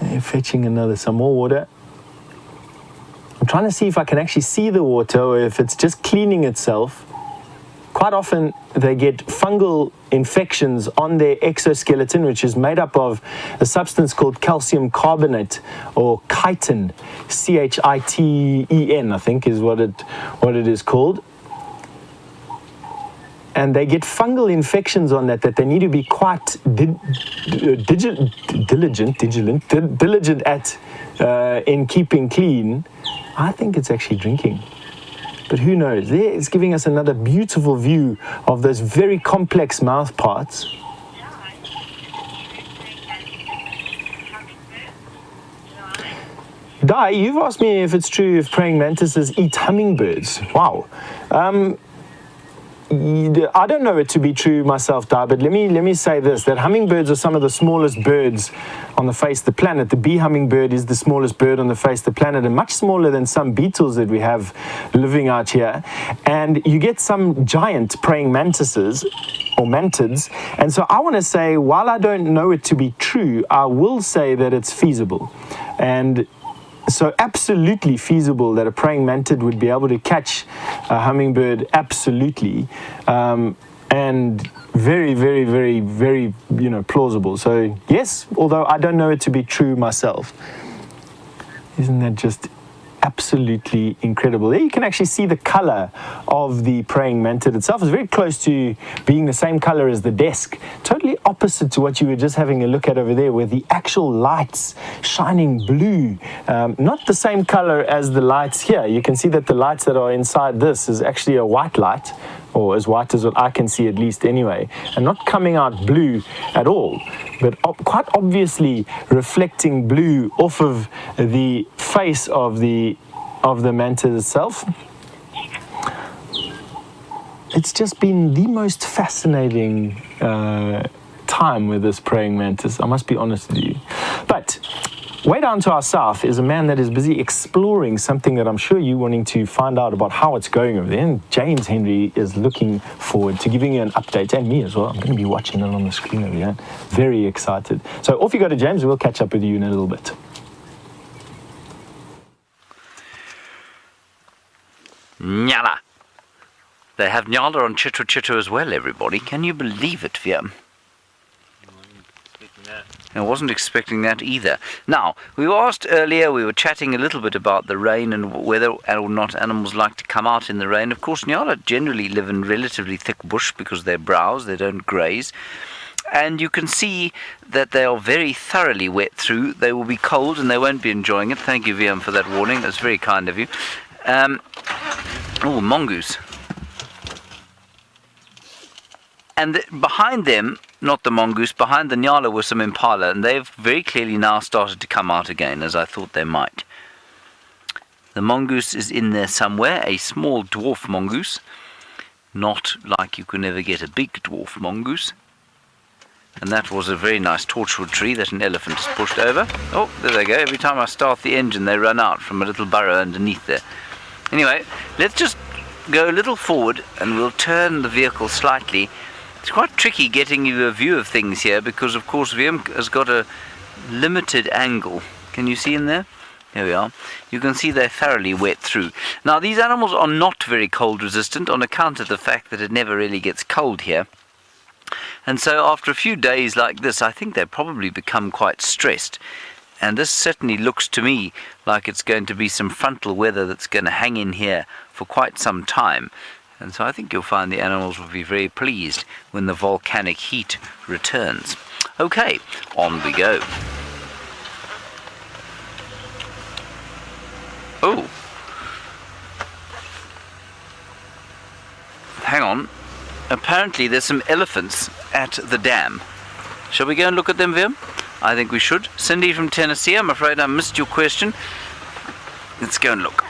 And fetching some more water. I'm trying to see if I can actually see the water or if it's just cleaning itself. Quite often they get fungal infections on their exoskeleton, which is made up of a substance called calcium carbonate, or chitin, C-H-I-T-E-N, I think is what it is called. And they get fungal infections on that they need to be quite diligent at in keeping clean. I think it's actually drinking. But who knows? There it's giving us another beautiful view of those very complex mouth parts. Di, you've asked me if it's true if praying mantises eat hummingbirds. Wow. I don't know it to be true myself, Di, but let me say this, that hummingbirds are some of the smallest birds on the face of the planet. The bee hummingbird is the smallest bird on the face of the planet, and much smaller than some beetles that we have living out here. And you get some giant praying mantises, or mantids. And so I want to say, while I don't know it to be true, I will say that it's feasible. And so absolutely feasible that a praying mantid would be able to catch a hummingbird, absolutely. And very, very, very, very, plausible. So yes, although I don't know it to be true myself. Isn't that just absolutely incredible? There you can actually see the color of the praying mantid itself. It's very close to being the same color as the desk. Totally opposite to what you were just having a look at over there, where the actual lights shining blue. Not the same color as the lights here. You can see that the lights that are inside this is actually a white light, or as white as what I can see at least anyway, and not coming out blue at all, but quite obviously reflecting blue off of the face of the mantid itself. It's just been the most fascinating time with this praying mantis, I must be honest with you. But way down to our south is a man that is busy exploring something that I'm sure you're wanting to find out about how it's going over there. And James Henry is looking forward to giving you an update, and me as well. I'm going to be watching it on the screen over here. Very excited. So off you go to James, we'll catch up with you in a little bit. Nyala. They have Nyala on Chitwa Chitwa as well, everybody. Can you believe it, Viam? I wasn't expecting that either. Now, we were asked earlier, we were chatting a little bit about the rain and whether or not animals like to come out in the rain. Of course, Nyala generally live in relatively thick bush because they browse, they don't graze. And you can see that they are very thoroughly wet through. They will be cold and they won't be enjoying it. Thank you, Viam, for that warning. That's very kind of you. Mongoose. And behind them, not the mongoose, behind the Nyala were some impala, and they've very clearly now started to come out again, as I thought they might. The mongoose is in there somewhere, a small dwarf mongoose, not like you could never get a big dwarf mongoose. And that was a very nice torchwood tree that an elephant has pushed over. Oh, there they go. Every time I start the engine, they run out from a little burrow underneath there. Anyway, let's just go a little forward, and we'll turn the vehicle slightly. It's quite tricky getting you a view of things here because, of course, Viam has got a limited angle. Can you see in there? There we are. You can see they're thoroughly wet through. Now, these animals are not very cold resistant on account of the fact that it never really gets cold here. And so after a few days like this, I think they probably become quite stressed. And this certainly looks to me like it's going to be some frontal weather that's going to hang in here for quite some time. And so I think you'll find the animals will be very pleased when the volcanic heat returns. Okay, on we go. Oh. Hang on. Apparently there's some elephants at the dam. Shall we go and look at them, Vim? I think we should. Cindy from Tennessee, I'm afraid I missed your question. Let's go and look.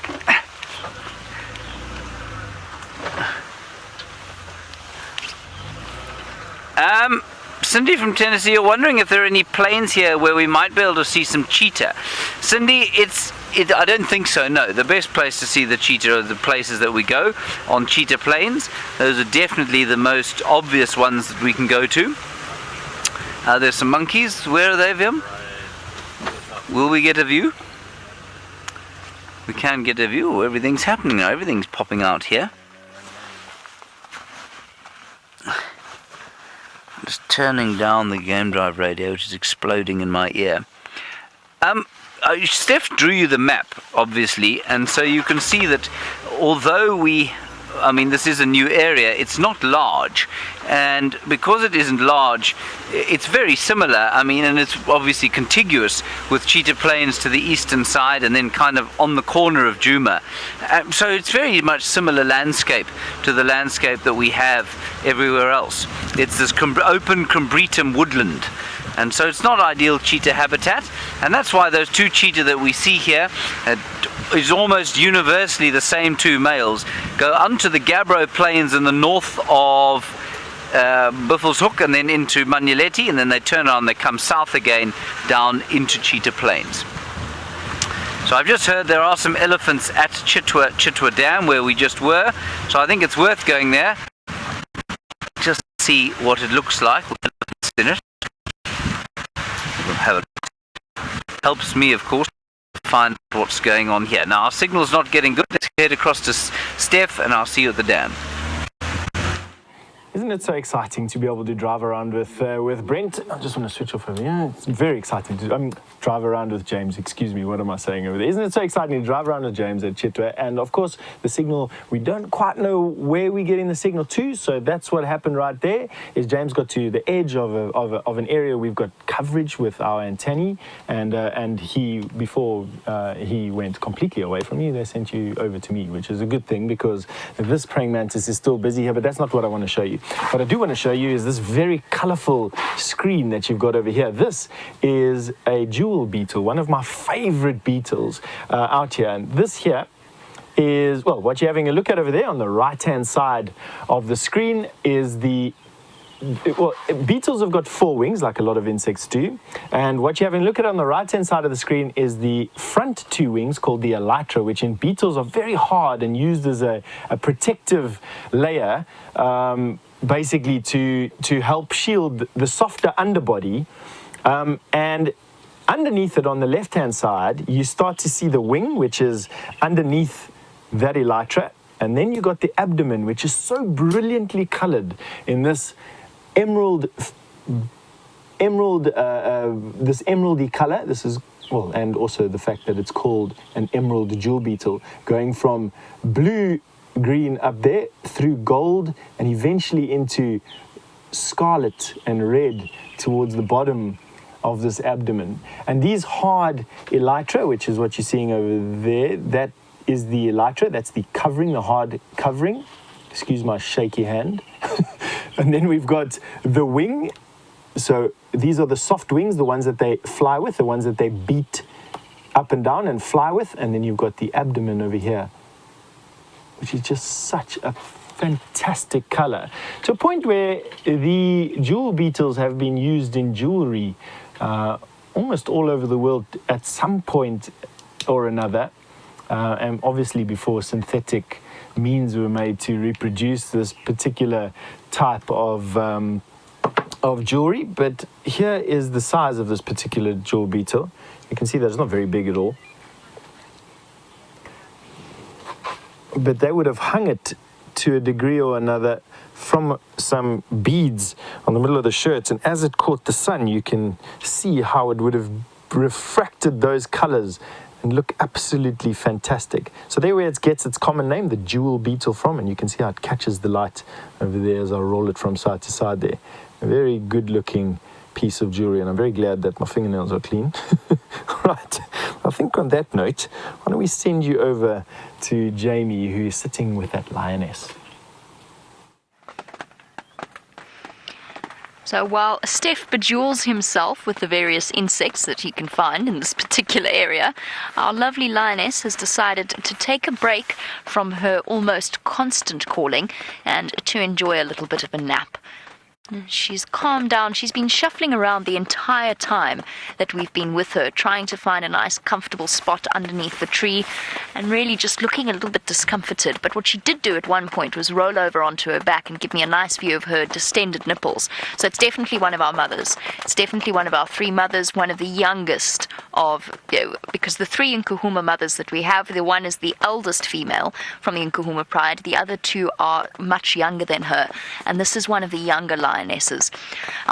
Cindy from Tennessee, you're wondering if there are any plains here where we might be able to see some cheetah. Cindy, I don't think so, no. The best place to see the cheetah are the places that we go on cheetah plains. Those are definitely the most obvious ones that we can go to. There's some monkeys. Where are they, Vim? Will we get a view? We can get a view. Everything's happening now. Everything's popping out here. I'm just turning down the game drive radio, which is exploding in my ear. Steph drew you the map, obviously, and so you can see that although this is a new area, it's not large, and because it isn't large, it's very similar, and it's obviously contiguous with Cheetah Plains to the eastern side and then kind of on the corner of Djuma. So it's very much similar landscape to the landscape that we have everywhere else. It's this open Combretum woodland. And so it's not ideal cheetah habitat, and that's why those two cheetah that we see here is almost universally the same two males go onto the Gabbro Plains in the north of Buffelshoek and then into Manyeleti, and then they turn around, they come south again down into Cheetah Plains. So I've just heard there are some elephants at Chitwa Chitwa Dam where we just were, so I think it's worth going there just to see what it looks like with elephants in it. Helps me, of course, to find what's going on here. Now, our signal's not getting good. Let's head across to Steph, and I'll see you at the dam. Isn't it so exciting to be able to drive around with Brent? I just want to switch off over here. It's very exciting to drive around with James. Excuse me, what am I saying over there? Isn't it so exciting to drive around with James at Chitwa? And of course, the signal, we don't quite know where we're getting the signal to, so that's what happened right there, is James got to the edge of an area we've got coverage with our antennae, and before he went completely away from you, they sent you over to me, which is a good thing, because this praying mantis is still busy here, but that's not what I want to show you. What I do want to show you is this very colorful screen that you've got over here. This is a jewel beetle, one of my favorite beetles out here. And this here is, well, what you're having a look at over there on the right-hand side of the screen is beetles have got 4 wings, like a lot of insects do. And what you're having a look at on the right-hand side of the screen is the front 2 wings, called the elytra, which in beetles are very hard and used as a protective layer, basically to help shield the softer underbody. And underneath it on the left-hand side, you start to see the wing, which is underneath that elytra. And then you got the abdomen, which is so brilliantly colored in this emeraldy color. This is, well, and also the fact that it's called an emerald jewel beetle, going from blue-green up there through gold and eventually into scarlet and red towards the bottom of this abdomen. And these hard elytra, which is what you're seeing over there, that is the elytra, that's the covering, the hard covering. Excuse my shaky hand. And then we've got the wing. So these are the soft wings, the ones that they fly with, the ones that they beat up and down and fly with. And then you've got the abdomen over here, which is just such a fantastic color, to a point where the jewel beetles have been used in jewelry almost all over the world at some point or another. And obviously before synthetic means were made to reproduce this particular type of jewelry. But here is the size of this particular jewel beetle. You can see that it's not very big at all. But they would have hung it to a degree or another from some beads on the middle of the shirts, and as it caught the sun, you can see how it would have refracted those colors and look absolutely fantastic. So there where it gets its common name, the jewel beetle, from, and you can see how it catches the light over there as I roll it from side to side there. A very good looking piece of jewelry, and I'm very glad that my fingernails are clean. Right, I think on that note, why don't we send you over to Jamie, who is sitting with that lioness. So while Steph bejewels himself with the various insects that he can find in this particular area, our lovely lioness has decided to take a break from her almost constant calling and to enjoy a little bit of a nap. She's calmed down. She's been shuffling around the entire time that we've been with her, trying to find a nice comfortable spot underneath the tree and really just looking a little bit discomforted. But what she did do at one point was roll over onto her back and give me a nice view of her distended nipples. So it's definitely one of our mothers. It's definitely one of our three mothers, one of the youngest of, because the three Nkuhuma mothers that we have, the one is the eldest female from the Nkuhuma pride, the other two are much younger than her, and this is one of the younger lionesses.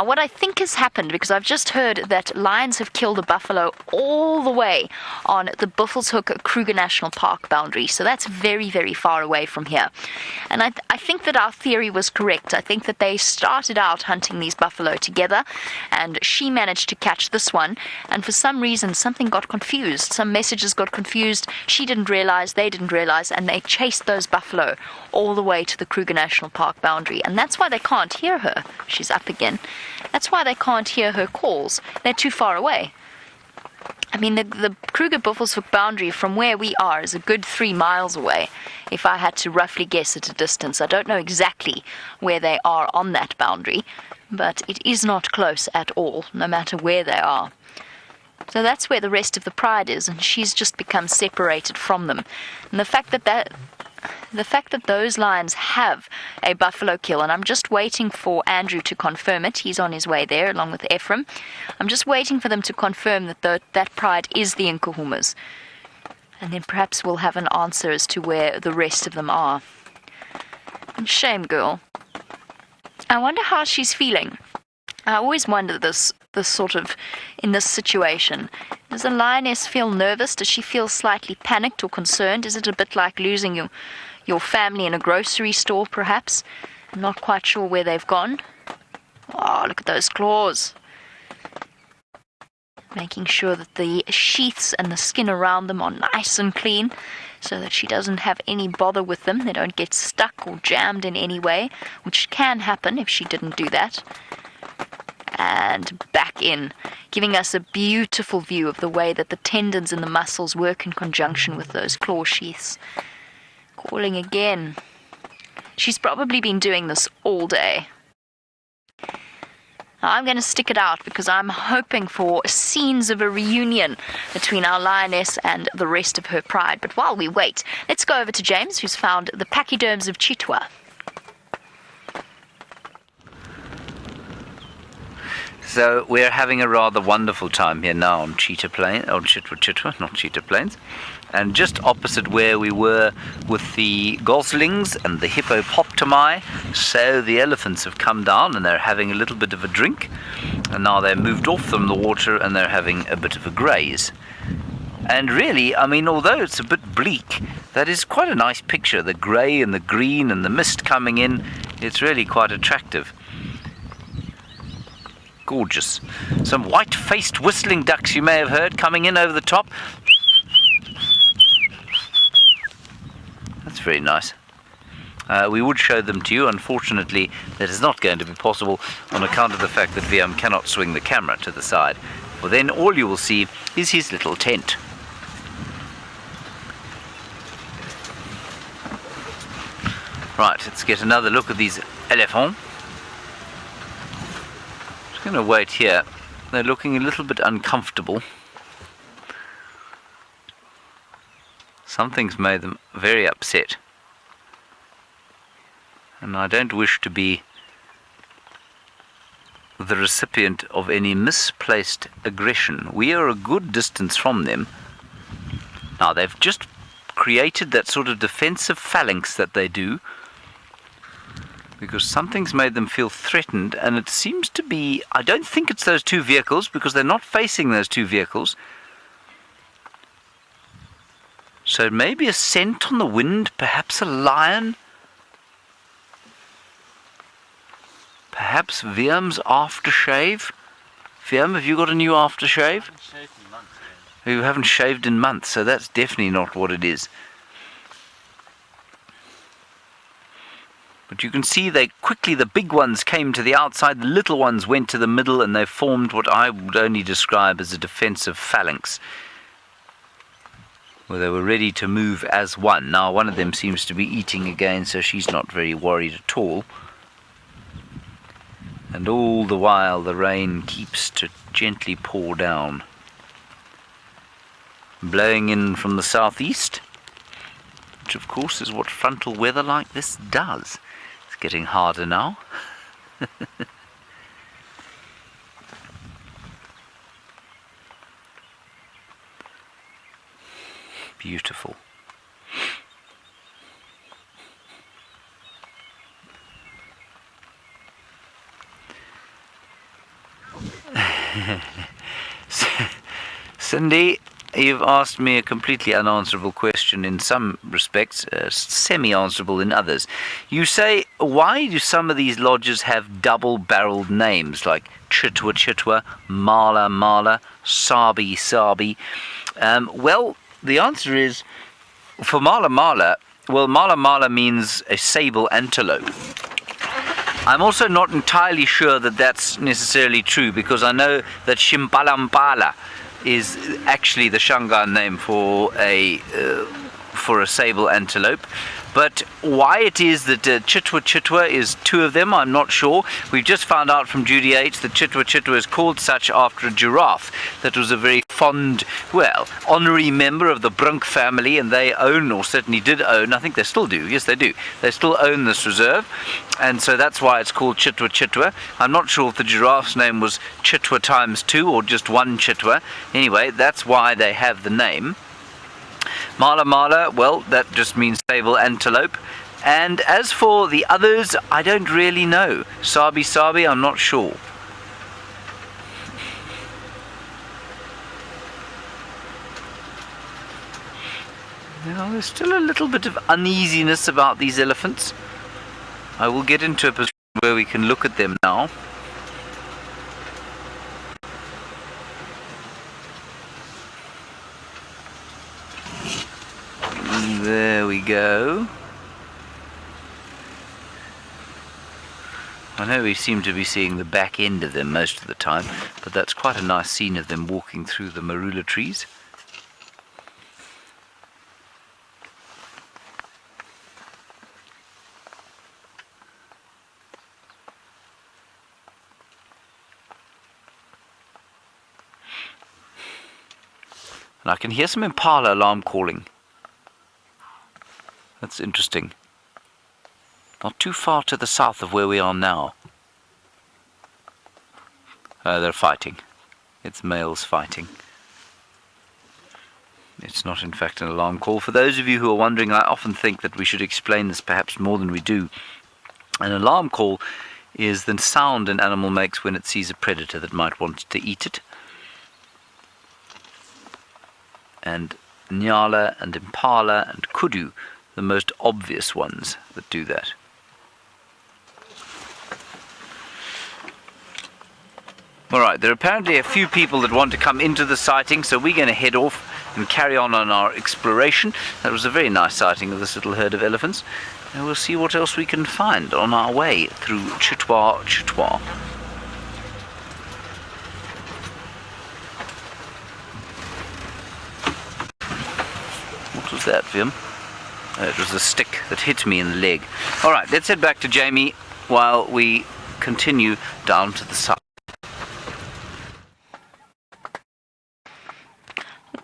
What I think has happened, because I've just heard that lions have killed a buffalo all the way on the Buffelshoek Kruger National Park boundary, so that's very, very far away from here. And I think that our theory was correct. I think that they started out hunting these buffalo together, and she managed to catch this one, and for some reason something got confused. Some messages got confused. She didn't realize, they didn't realize, and they chased those buffalo all the way to the Kruger National Park boundary, and that's why they can't hear her. She's up again. That's why they can't hear her calls. They're too far away. I mean, the Kruger Buffelshoek boundary from where we are is a good 3 miles away, if I had to roughly guess at a distance. I don't know exactly where they are on that boundary, but it is not close at all, no matter where they are. So that's where the rest of the pride is, and she's just become separated from them. And the fact that those lions have a buffalo kill, and I'm just waiting for Andrew to confirm it. He's on his way there along with Ephraim. I'm just waiting for them to confirm that that pride is the Nkuhumas. And then perhaps we'll have an answer as to where the rest of them are. And shame, girl. I wonder how she's feeling. I always wonder this sort of, in this situation. Does a lioness feel nervous? Does she feel slightly panicked or concerned? Is it a bit like losing your family in a grocery store, perhaps? I'm not quite sure where they've gone. Oh, look at those claws. Making sure that the sheaths and the skin around them are nice and clean so that she doesn't have any bother with them. They don't get stuck or jammed in any way, which can happen if she didn't do that. And back in, giving us a beautiful view of the way that the tendons and the muscles work in conjunction with those claw sheaths. Calling again. She's probably been doing this all day. Now, I'm going to stick it out because I'm hoping for scenes of a reunion between our lioness and the rest of her pride. But while we wait, let's go over to James, who's found the pachyderms of Chitwa. So we're having a rather wonderful time here now on Chitwa Chitwa, not Cheetah Plains. And just opposite where we were with the goslings and the hippopotami, so the elephants have come down and they're having a little bit of a drink. And now they're moved off from the water and they're having a bit of a graze. And really, I mean, although it's a bit bleak, that is quite a nice picture. The grey and the green and the mist coming in, it's really quite attractive. Gorgeous. Some white-faced whistling ducks you may have heard coming in over the top. That's very nice. We would show them to you. Unfortunately, that is not going to be possible on account of the fact that VM cannot swing the camera to the side. For then all you will see is his little tent. Right, let's get another look at these elephants. Going to wait here. They're looking a little bit uncomfortable. Something's made them very upset. And I don't wish to be the recipient of any misplaced aggression. We are a good distance from them. Now, they've just created that sort of defensive phalanx that they do because something's made them feel threatened, and it seems to be, I don't think it's those two vehicles because they're not facing those two vehicles. So maybe a scent on the wind, perhaps a lion, perhaps Viam's aftershave. Viam, have you got a new aftershave? You haven't shaved in months, so that's definitely not what it is. But you can see they quickly, the big ones came to the outside, the little ones went to the middle, and they formed what I would only describe as a defensive phalanx, where they were ready to move as one. Now, one of them seems to be eating again, so she's not very worried at all. And all the while, the rain keeps to gently pour down, blowing in from the southeast, which of course is what frontal weather like this does. It's getting harder now. Beautiful. Cindy, you've asked me a completely unanswerable question in some respects, semi-answerable in others. You say, why do some of these lodges have double-barreled names like Chitwa Chitwa, Mala Mala, Sabi Sabi? Well, the answer is, for Mala Mala, well, Mala Mala means a sable antelope. I'm also not entirely sure that that's necessarily true, because I know that Shimpalampala is actually the Shangaan name for a sable antelope. But why it is that Chitwa Chitwa is two of them, I'm not sure. We've just found out from Judy H. that Chitwa Chitwa is called such after a giraffe that was a very fond, well, honorary member of the Brunk family, and they own, or certainly did own, I think they still do, yes they do, they still own this reserve, and so that's why it's called Chitwa Chitwa. I'm not sure if the giraffe's name was Chitwa times 2 or just one Chitwa. Anyway, that's why they have the name. Mala Mala, well, that just means sable antelope. And as for the others, I don't really know. Sabi Sabi, I'm not sure. Now, there's still a little bit of uneasiness about these elephants. I will get into a position where we can look at them now. There we go. I know we seem to be seeing the back end of them most of the time, but that's quite a nice scene of them walking through the marula trees. And I can hear some impala alarm calling. That's interesting. Not too far to the south of where we are now. They're fighting. It's males fighting. It's not in fact an alarm call. For those of you who are wondering, I often think that we should explain this perhaps more than we do. An alarm call is the sound an animal makes when it sees a predator that might want to eat it. And nyala and impala and kudu, the most obvious ones that do that. Alright, there are apparently a few people that want to come into the sighting, so we're going to head off and carry on our exploration. That was a very nice sighting of this little herd of elephants, and we'll see what else we can find on our way through Chitwa Chitwa. What was that, Vim? It was a stick that hit me in the leg. Alright, let's head back to Jamie while we continue down to the south.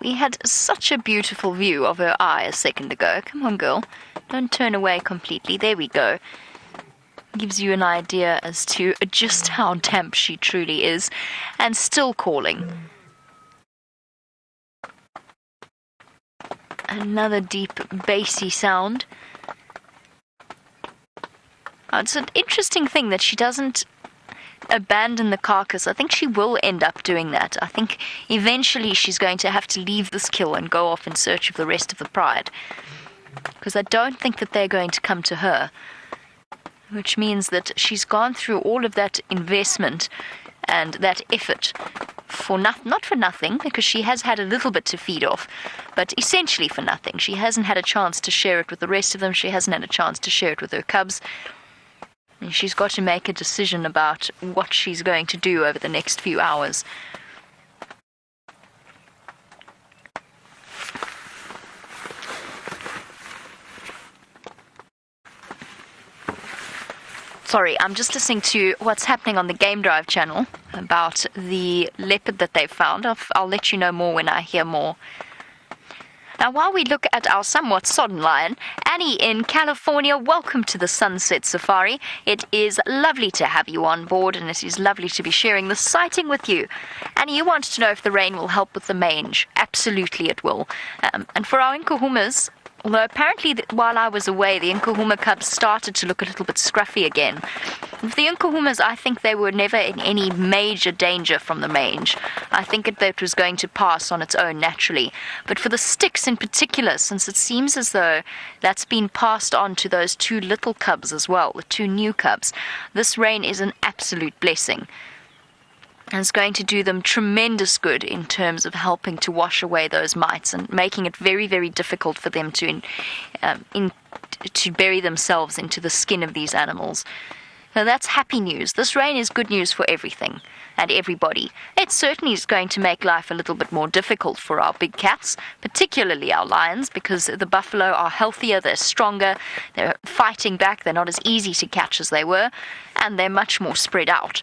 We had such a beautiful view of her eye a second ago. Come on, girl. Don't turn away completely. There we go. gives you an idea as to just how damp she truly is, and still calling. Another deep, bassy sound. It's an interesting thing that she doesn't abandon the carcass. I think she will end up doing that. I think eventually she's going to have to leave this kill and go off in search of the rest of the pride, because I don't think that they're going to come to her, which means that she's gone through all of that investment and that effort for not for nothing, because she has had a little bit to feed off, but essentially for nothing. She hasn't had a chance to share it with the rest of them. She hasn't had a chance to share it with her cubs. And she's got to make a decision about what she's going to do over the next few hours. Sorry, I'm just listening to what's happening on the Game Drive channel about the leopard that they've found. I'll let you know more when I hear more. Now, while we look at our somewhat sodden lion, Annie in California, welcome to the Sunset Safari. It is lovely to have you on board, and it is lovely to be sharing the sighting with you. Annie, you wanted to know if the rain will help with the mange. Absolutely it will. And for our Nkuhumas, although apparently while I was away, the Nkuhuma cubs started to look a little bit scruffy again. With the Nkuhumas, I think they were never in any major danger from the mange. I think it was going to pass on its own naturally. But for the sticks in particular, since it seems as though that's been passed on to those two little cubs as well, the two new cubs, this rain is an absolute blessing. And it's going to do them tremendous good in terms of helping to wash away those mites and making it very, very difficult for them to bury themselves into the skin of these animals. Now that's happy news. This rain is good news for everything and everybody. It certainly is going to make life a little bit more difficult for our big cats, particularly our lions, because the buffalo are healthier, they're stronger, they're fighting back, they're not as easy to catch as they were, and they're much more spread out.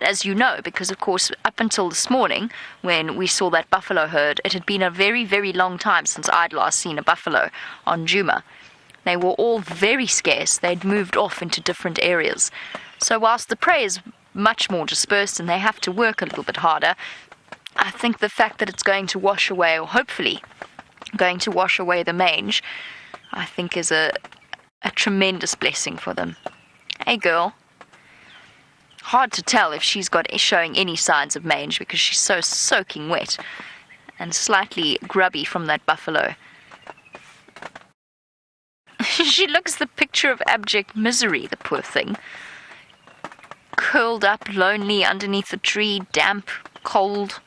As you know, because of course up until this morning when we saw that buffalo herd, it had been a very, very long time since I'd last seen a buffalo on Djuma. They were all very scarce. They'd moved off into different areas. So whilst the prey is much more dispersed and they have to work a little bit harder, I think the fact that it's going to wash away, or hopefully going to wash away the mange, I think is a tremendous blessing for them. Hey girl. Hard to tell if she's showing any signs of mange because she's so soaking wet and slightly grubby from that buffalo. She looks the picture of abject misery, the poor thing. Curled up, lonely, underneath a tree, damp, cold.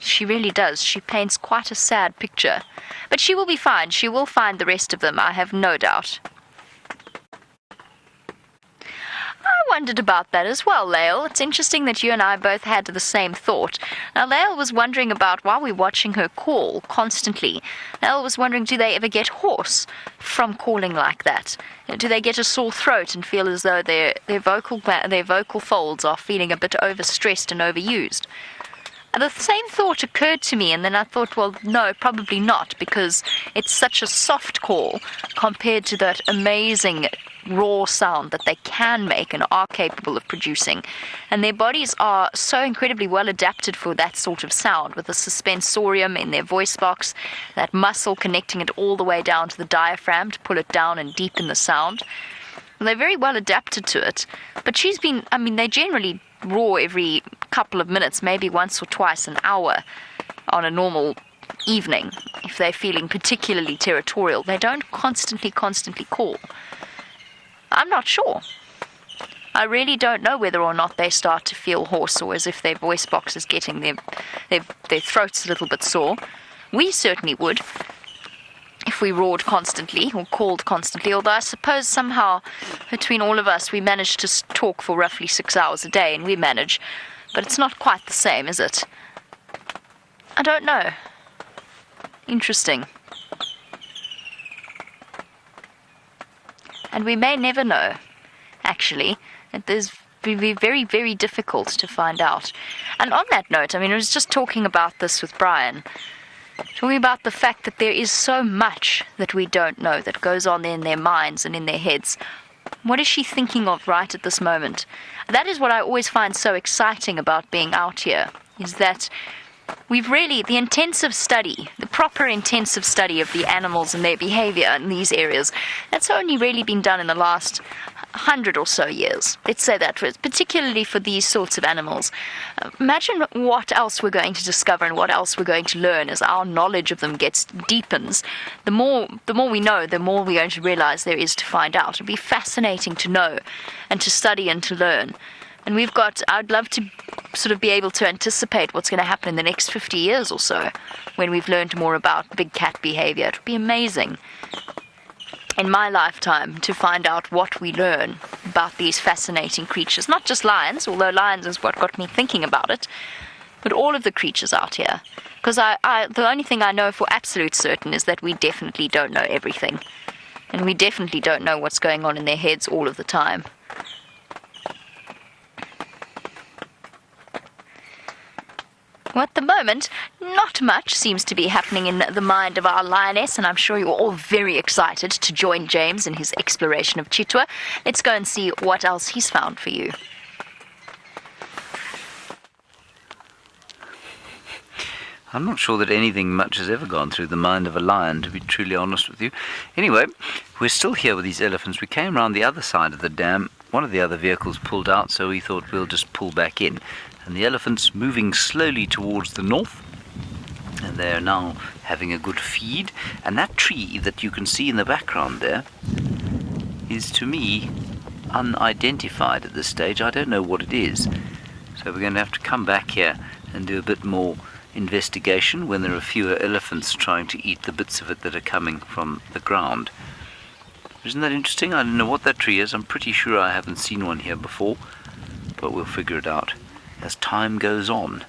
She really does. She paints quite a sad picture. But she will be fine. She will find the rest of them, I have no doubt. I wondered about that as well, Lael. It's interesting that you and I both had the same thought. Now, Lael was wondering about, while we're watching her call constantly, Lael was wondering, do they ever get hoarse from calling like that? Do they get a sore throat and feel as though their vocal folds are feeling a bit overstressed and overused? And the same thought occurred to me, and then I thought, well, no, probably not, because it's such a soft call compared to that amazing raw sound that they can make and are capable of producing. And their bodies are so incredibly well adapted for that sort of sound, with the suspensorium in their voice box, that muscle connecting it all the way down to the diaphragm to pull it down and deepen the sound. And they're very well adapted to it. But they generally roar every couple of minutes, maybe once or twice an hour on a normal evening. If they're feeling particularly territorial, they don't constantly call. I'm not sure. I really don't know whether or not they start to feel hoarse or as if their voice box is getting their throats a little bit sore. We certainly would if we roared constantly or called constantly, although I suppose somehow between all of us we manage to talk for roughly 6 hours a day, and we manage, but it's not quite the same, is it? I don't know. Interesting. And we may never know, actually. It is very, very, very difficult to find out. And on that note, I was just talking about this with Brian. talking about the fact that there is so much that we don't know that goes on in their minds and in their heads. What is she thinking of right at this moment? That is what I always find so exciting about being out here, is that we've really, the intensive study, the proper intensive study of the animals and their behavior in these areas, that's only really been done in the last 100 or so years. Let's say that, particularly for these sorts of animals. Imagine what else we're going to discover and what else we're going to learn as our knowledge of them deepens. The more we know, the more we're going to realize there is to find out. It'll be fascinating to know and to study and to learn. And I'd love to sort of be able to anticipate what's going to happen in the next 50 years or so when we've learned more about big cat behavior. It would be amazing in my lifetime to find out what we learn about these fascinating creatures. Not just lions, although lions is what got me thinking about it, but all of the creatures out here. Because the only thing I know for absolute certain is that we definitely don't know everything. And we definitely don't know what's going on in their heads all of the time. Well, at the moment, not much seems to be happening in the mind of our lioness, and I'm sure you're all very excited to join James in his exploration of Chitwa. Let's go and see what else he's found for you. I'm not sure that anything much has ever gone through the mind of a lion, to be truly honest with you. Anyway, we're still here with these elephants. We came around the other side of the dam. One of the other vehicles pulled out, so we thought we'll just pull back in. And the elephants moving slowly towards the north, and they're now having a good feed. And that tree that you can see in the background there is, to me, unidentified at this stage. I don't know what it is, so we're going to have to come back here and do a bit more investigation when there are fewer elephants trying to eat the bits of it that are coming from the ground. Isn't that interesting? I don't know what that tree is. I'm pretty sure I haven't seen one here before, but we'll figure it out as time goes on.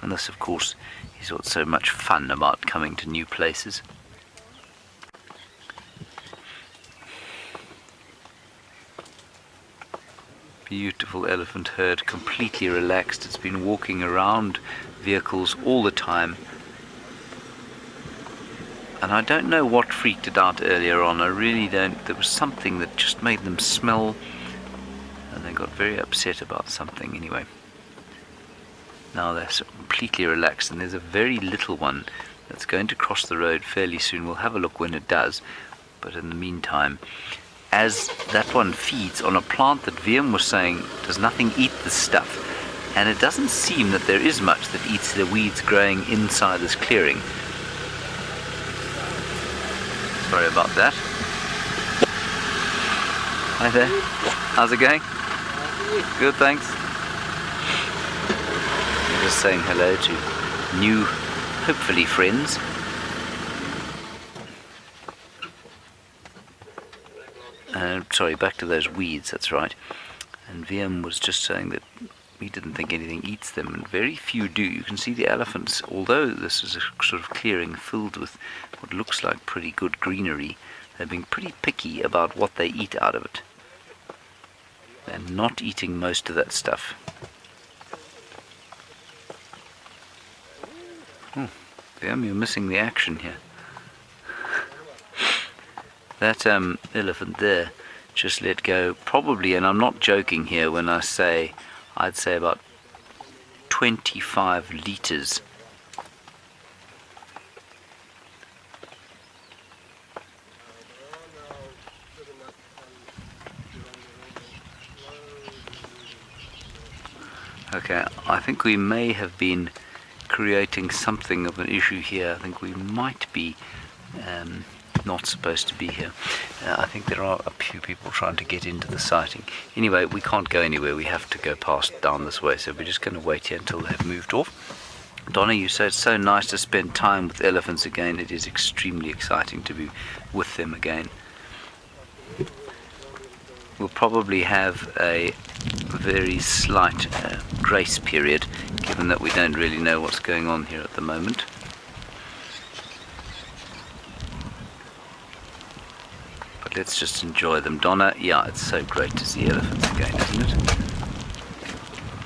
And this, of course, is what's so much fun about coming to new places. Beautiful elephant herd, completely relaxed. It's been walking around vehicles all the time. And I don't know what freaked it out earlier on. I really don't. There was something that just made them smell, and they got very upset about something anyway. Now they're completely relaxed, and there's a very little one that's going to cross the road fairly soon. We'll have a look when it does, but in the meantime, as that one feeds on a plant that Viam was saying does nothing eat this stuff, and it doesn't seem that there is much that eats the weeds growing inside this clearing. Sorry about that. Hi there. How's it going? Good, thanks. Just saying hello to new, hopefully, friends. Sorry, back to those weeds, that's right. And VM was just saying that he didn't think anything eats them, and very few do. You can see the elephants, although this is a sort of clearing filled with what looks like pretty good greenery, they're being pretty picky about what they eat out of it. They're not eating most of that stuff. Oh, VM, you're missing the action here. That elephant there just let go, probably, and I'm not joking here when I say, I'd say about 25 litres. Okay, I think we may have been creating something of an issue here. I think we might be not supposed to be here. I think there are a few people trying to get into the sighting. Anyway, we can't go anywhere. We have to go past down this way, so we're just going to wait here until they've moved off. Donna, you say it's so nice to spend time with elephants again. It is extremely exciting to be with them again. We'll probably have a very slight grace period, given that we don't really know what's going on here at the moment. But let's just enjoy them. Donna, yeah, it's so great to see elephants again, isn't it?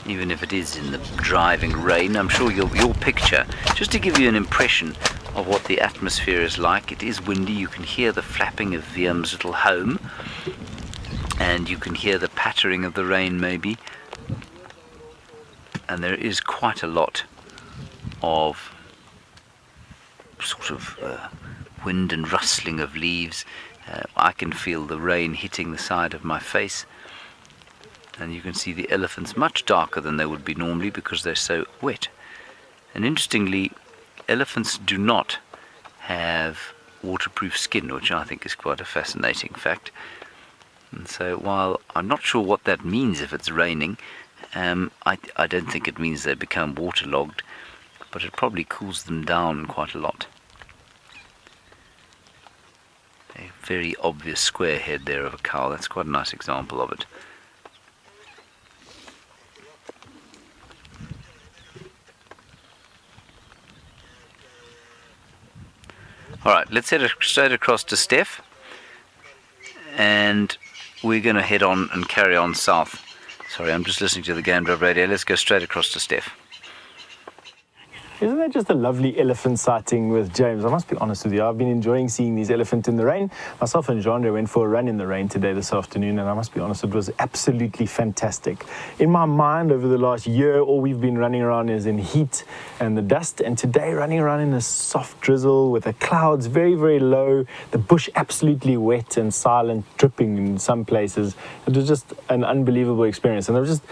Even if it is in the driving rain, I'm sure your picture, just to give you an impression of what the atmosphere is like. It is windy. You can hear the flapping of Wiem's little home, and you can hear the pattering of the rain maybe, and there is quite a lot of sort of wind and rustling of leaves. I can feel the rain hitting the side of my face, and you can see the elephants much darker than they would be normally because they're so wet. And interestingly, elephants do not have waterproof skin, which I think is quite a fascinating fact. And so while I'm not sure what that means if it's raining, I don't think it means they become waterlogged, but it probably cools them down quite a lot. A very obvious square head there of a cow. That's quite a nice example of it. Alright, let's head straight across to Steph, and we're going to head on and carry on south. Sorry, I'm just listening to the Game Drive radio. Let's go straight across to Steph. Isn't that just a lovely elephant sighting with James? I must be honest with you, I've been enjoying seeing these elephants in the rain. Myself and Jean went for a run in the rain this afternoon, and I must be honest, it was absolutely fantastic. In my mind, over the last year, all we've been running around is in heat and the dust, and today running around in a soft drizzle with the clouds very, very low, the bush absolutely wet and silent, dripping in some places. It was just an unbelievable experience, and I was just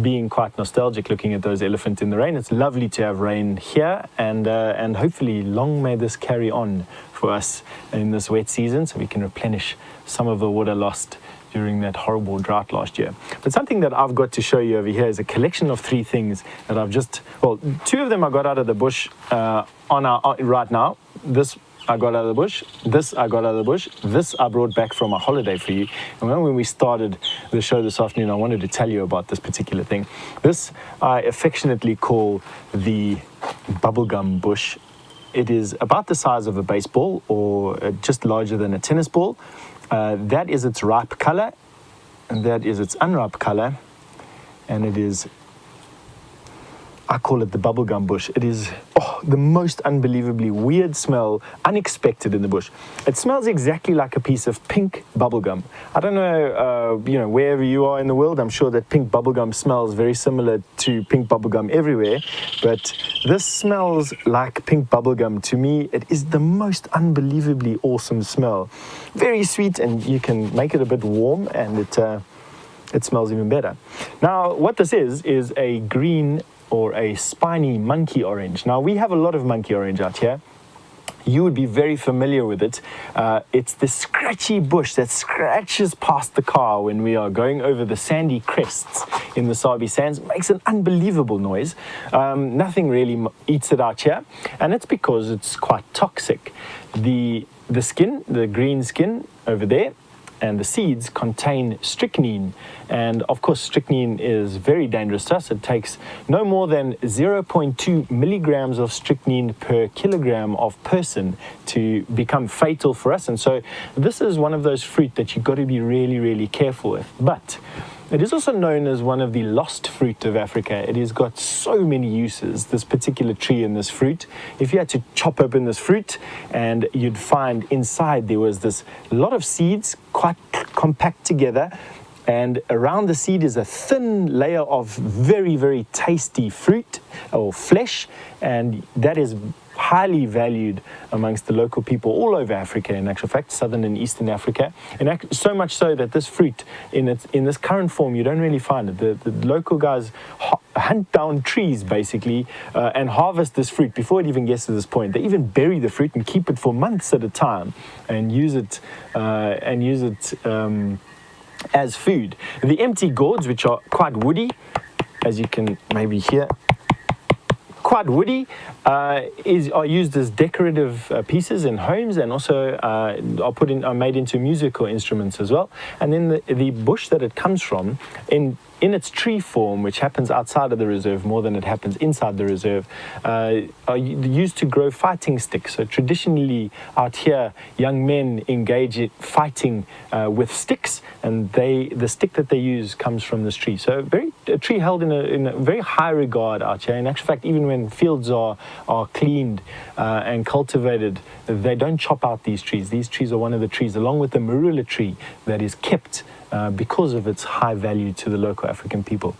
being quite nostalgic looking at those elephants in the rain. It's lovely to have rain here, and hopefully long may this carry on for us in this wet season, so we can replenish some of the water lost during that horrible drought last year. But something that I've got to show you over here is a collection of 3 things that I've just, well, 2 of them I got out of the bush right now. This I got out of the bush, this I got out of the bush, this I brought back from a holiday for you. And when we started the show this afternoon, I wanted to tell you about this particular thing. This I affectionately call the bubblegum bush. It is about the size of a baseball, or just larger than a tennis ball. That is its ripe color, and that is its unripe color, and it is, I call it the bubblegum bush. It is the most unbelievably weird smell, unexpected in the bush. It smells exactly like a piece of pink bubblegum. I don't know, wherever you are in the world, I'm sure that pink bubblegum smells very similar to pink bubblegum everywhere, but this smells like pink bubblegum. To me, it is the most unbelievably awesome smell. Very sweet, and you can make it a bit warm, and it smells even better. Now, what this is a green or a spiny monkey orange. Now, we have a lot of monkey orange out here. You would be very familiar with it. It's the scratchy bush that scratches past the car when we are going over the sandy crests in the Sabi Sands. It makes an unbelievable noise. Nothing really eats it out here, and it's because it's quite toxic. The skin, the green skin over there, and the seeds contain strychnine, and of course strychnine is very dangerous to us. It takes no more than 0.2 milligrams of strychnine per kilogram of person to become fatal for us, and so this is one of those fruit that you've got to be really, really careful with. But it is also known as one of the lost fruit of Africa. It has got so many uses, this particular tree and this fruit. If you had to chop open this fruit, and you'd find inside there was this lot of seeds, quite compact together, and around the seed is a thin layer of very, very tasty fruit or flesh, and that is highly valued amongst the local people all over Africa, in actual fact, southern and eastern Africa, and so much so that this fruit in this current form, you don't really find it. The local guys hunt down trees basically and harvest this fruit before it even gets to this point. They even bury the fruit and keep it for months at a time and use it as food. The empty gourds, which are quite woody, as you can maybe hear, quite woody, are used as decorative pieces in homes, and also are made into musical instruments as well. And then the bush that it comes from, in its tree form, which happens outside of the reserve more than it happens inside the reserve, are used to grow fighting sticks. So traditionally out here, young men engage in fighting with sticks, and the stick that they use comes from this tree. So very a tree held in a very high regard out here. In actual fact, even when fields are cleaned and cultivated, they don't chop out these trees. These trees are one of the trees, along with the marula tree, that is kept because of its high value to the local African people.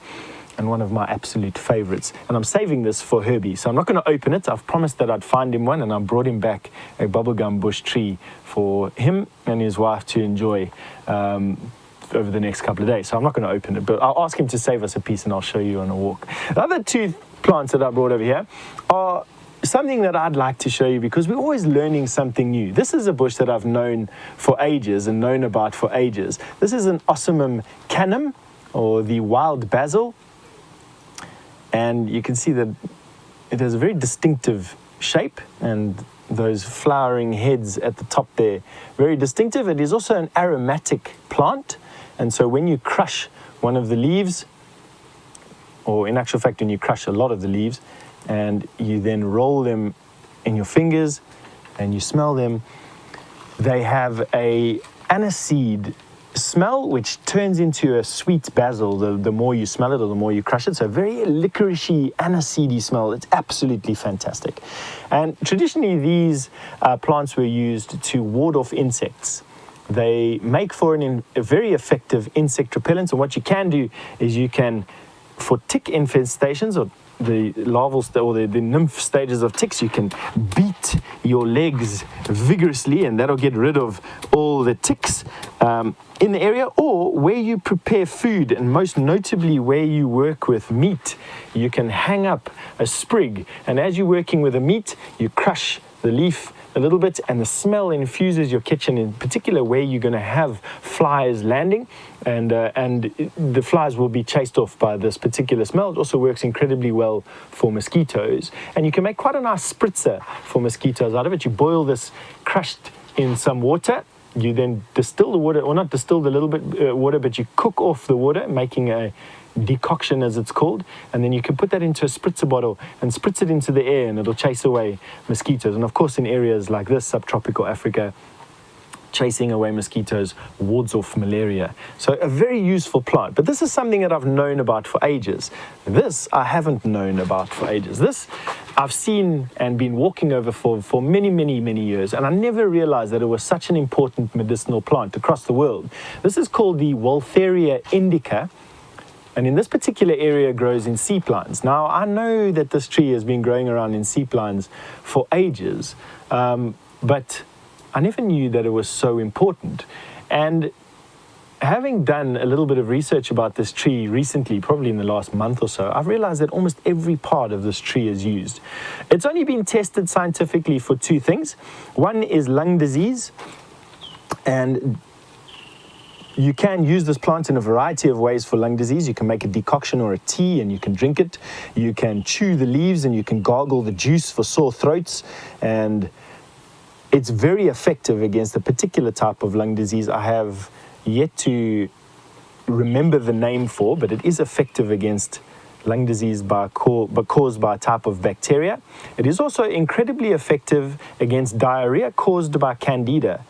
And one of my absolute favorites. And I'm saving this for Herbie, so I'm not going to open it. I've promised that I'd find him one, and I brought him back a bubblegum bush tree for him and his wife to enjoy over the next couple of days. So I'm not going to open it, but I'll ask him to save us a piece and I'll show you on a walk. The other two plants that I brought over here are something that I'd like to show you, because we're always learning something new. This is a bush that I've known for ages and known about for ages. This is an Ocimum canum, or the wild basil. And you can see that it has a very distinctive shape, and those flowering heads at the top there, very distinctive. It is also an aromatic plant, and so when you crush one of the leaves, or in actual fact when you crush a lot of the leaves, and you then roll them in your fingers and you smell them, they have a aniseed smell, which turns into a sweet basil the more you smell it or the more you crush it. So very licoricey, aniseedy smell. It's absolutely fantastic. And traditionally these plants were used to ward off insects. They make for a very effective insect repellent. And what you can do is you can, for tick infestations or the larval or the nymph stages of ticks, you can beat your legs vigorously, and that'll get rid of all the ticks in the area. Or where you prepare food, and most notably where you work with meat, you can hang up a sprig, and as you're working with the meat, you crush the leaf a little bit, and the smell infuses your kitchen, in particular where you're going to have flies landing, and the flies will be chased off by this particular smell. It also works incredibly well for mosquitoes, and you can make quite a nice spritzer for mosquitoes out of it. You boil this crushed in some water. You then distill the water, or not distilled a little bit water, but you cook off the water, making a decoction, as it's called, and then you can put that into a spritzer bottle and spritz it into the air, and it'll chase away mosquitoes. And of course, in areas like this, subtropical Africa, chasing away mosquitoes wards off malaria. So a very useful plant. But this is something that I've known about for ages. This I haven't known about for ages. This I've seen and been walking over for many, many, many years, and I never realized that it was such an important medicinal plant across the world. This is called the Waltheria indica, and in this particular area grows in sea plants. Now, I know that this tree has been growing around in sea plants for ages, but I never knew that it was so important. And having done a little bit of research about this tree recently, probably in the last month or so, I've realized that almost every part of this tree is used. It's only been tested scientifically for two things. One is lung disease, and you can use this plant in a variety of ways for lung disease. You can make a decoction or a tea and you can drink it. You can chew the leaves and you can gargle the juice for sore throats. And it's very effective against a particular type of lung disease I have yet to remember the name for, but it is effective against lung disease caused by a type of bacteria. It is also incredibly effective against diarrhea caused by candida.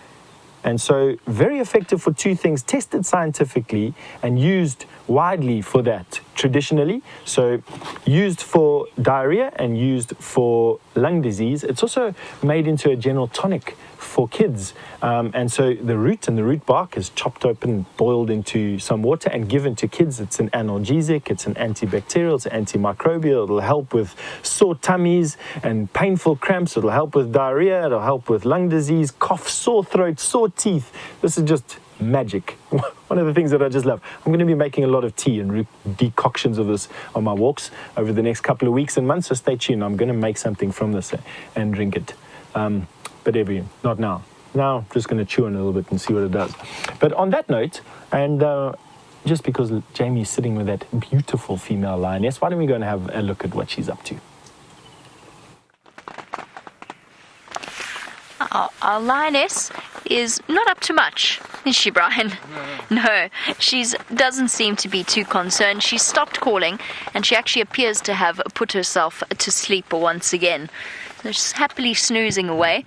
And so very effective for two things, tested scientifically and used widely for that traditionally. So used for diarrhea and used for lung disease. It's also made into a general tonic for kids. And so the root and the root bark is chopped open, boiled into some water and given to kids. It's an analgesic, it's an antibacterial, it's antimicrobial. It'll help with sore tummies and painful cramps. It'll help with diarrhea. It'll help with lung disease, cough, sore throat, sore teeth. This is just magic. One of the things that I just love. I'm going to be making a lot of tea and decoctions of this on my walks over the next couple of weeks and months, so stay tuned. I'm going to make something from this and drink it. But not now. Now I'm just going to chew on it a little bit and see what it does. But on that note, and just because Jamie's sitting with that beautiful female lioness, why don't we go and have a look at what she's up to? Our lioness is not up to much, is she, Brian? No, she doesn't seem to be too concerned. She's stopped calling, and she actually appears to have put herself to sleep once again. So she's happily snoozing away.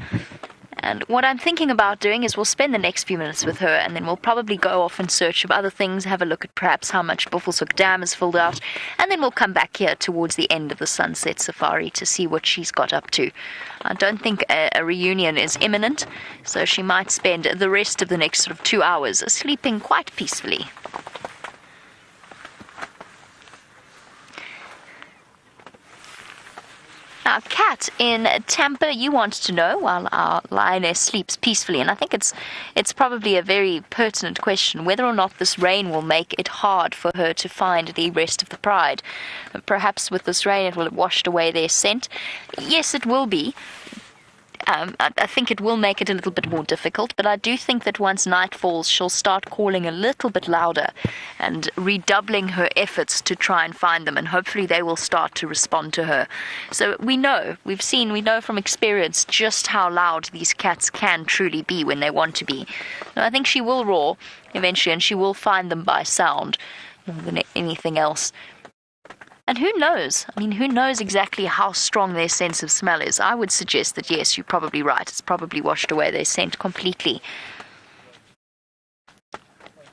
And what I'm thinking about doing is we'll spend the next few minutes with her, and then we'll probably go off in search of other things, have a look at perhaps how much Buffelshoek Dam is filled out, and then we'll come back here towards the end of the sunset safari to see what she's got up to. I don't think a reunion is imminent, so she might spend the rest of the next sort of 2 hours sleeping quite peacefully. Now, Kat in Tampa, you want to know while our lioness sleeps peacefully, and I think it's probably a very pertinent question, whether or not this rain will make it hard for her to find the rest of the pride. Perhaps with this rain it will have washed away their scent. Yes, it will be. I think it will make it a little bit more difficult, but I do think that once night falls, she'll start calling a little bit louder and redoubling her efforts to try and find them, and hopefully they will start to respond to her. So we know from experience just how loud these cats can truly be when they want to be. So I think she will roar eventually, and she will find them by sound more than anything else. And who knows? I mean, who knows exactly how strong their sense of smell is? I would suggest that, yes, you're probably right. It's probably washed away their scent completely.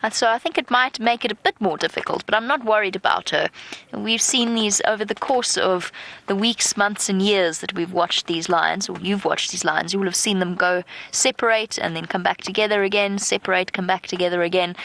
And so I think it might make it a bit more difficult, but I'm not worried about her. We've seen these over the course of the weeks, months, and years that we've watched these lions, or you've watched these lions. You will have seen them go separate and then come back together again, separate, come back together again.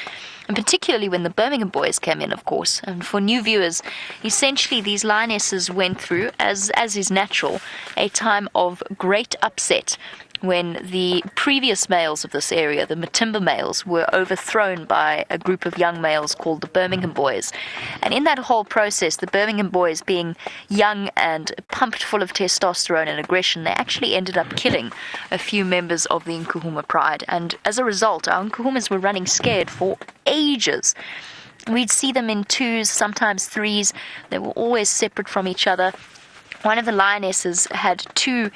And particularly when the Birmingham boys came in, of course. And for new viewers, essentially these lionesses went through, as is natural, a time of great upset when the previous males of this area, the Matimba males, were overthrown by a group of young males called the Birmingham boys. And in that whole process, the Birmingham boys, being young and pumped full of testosterone and aggression, they actually ended up killing a few members of the Nkuhuma pride. And as a result, our Nkuhumas were running scared for ages. We'd see them in twos, sometimes threes. They were always separate from each other. One of the lionesses had two,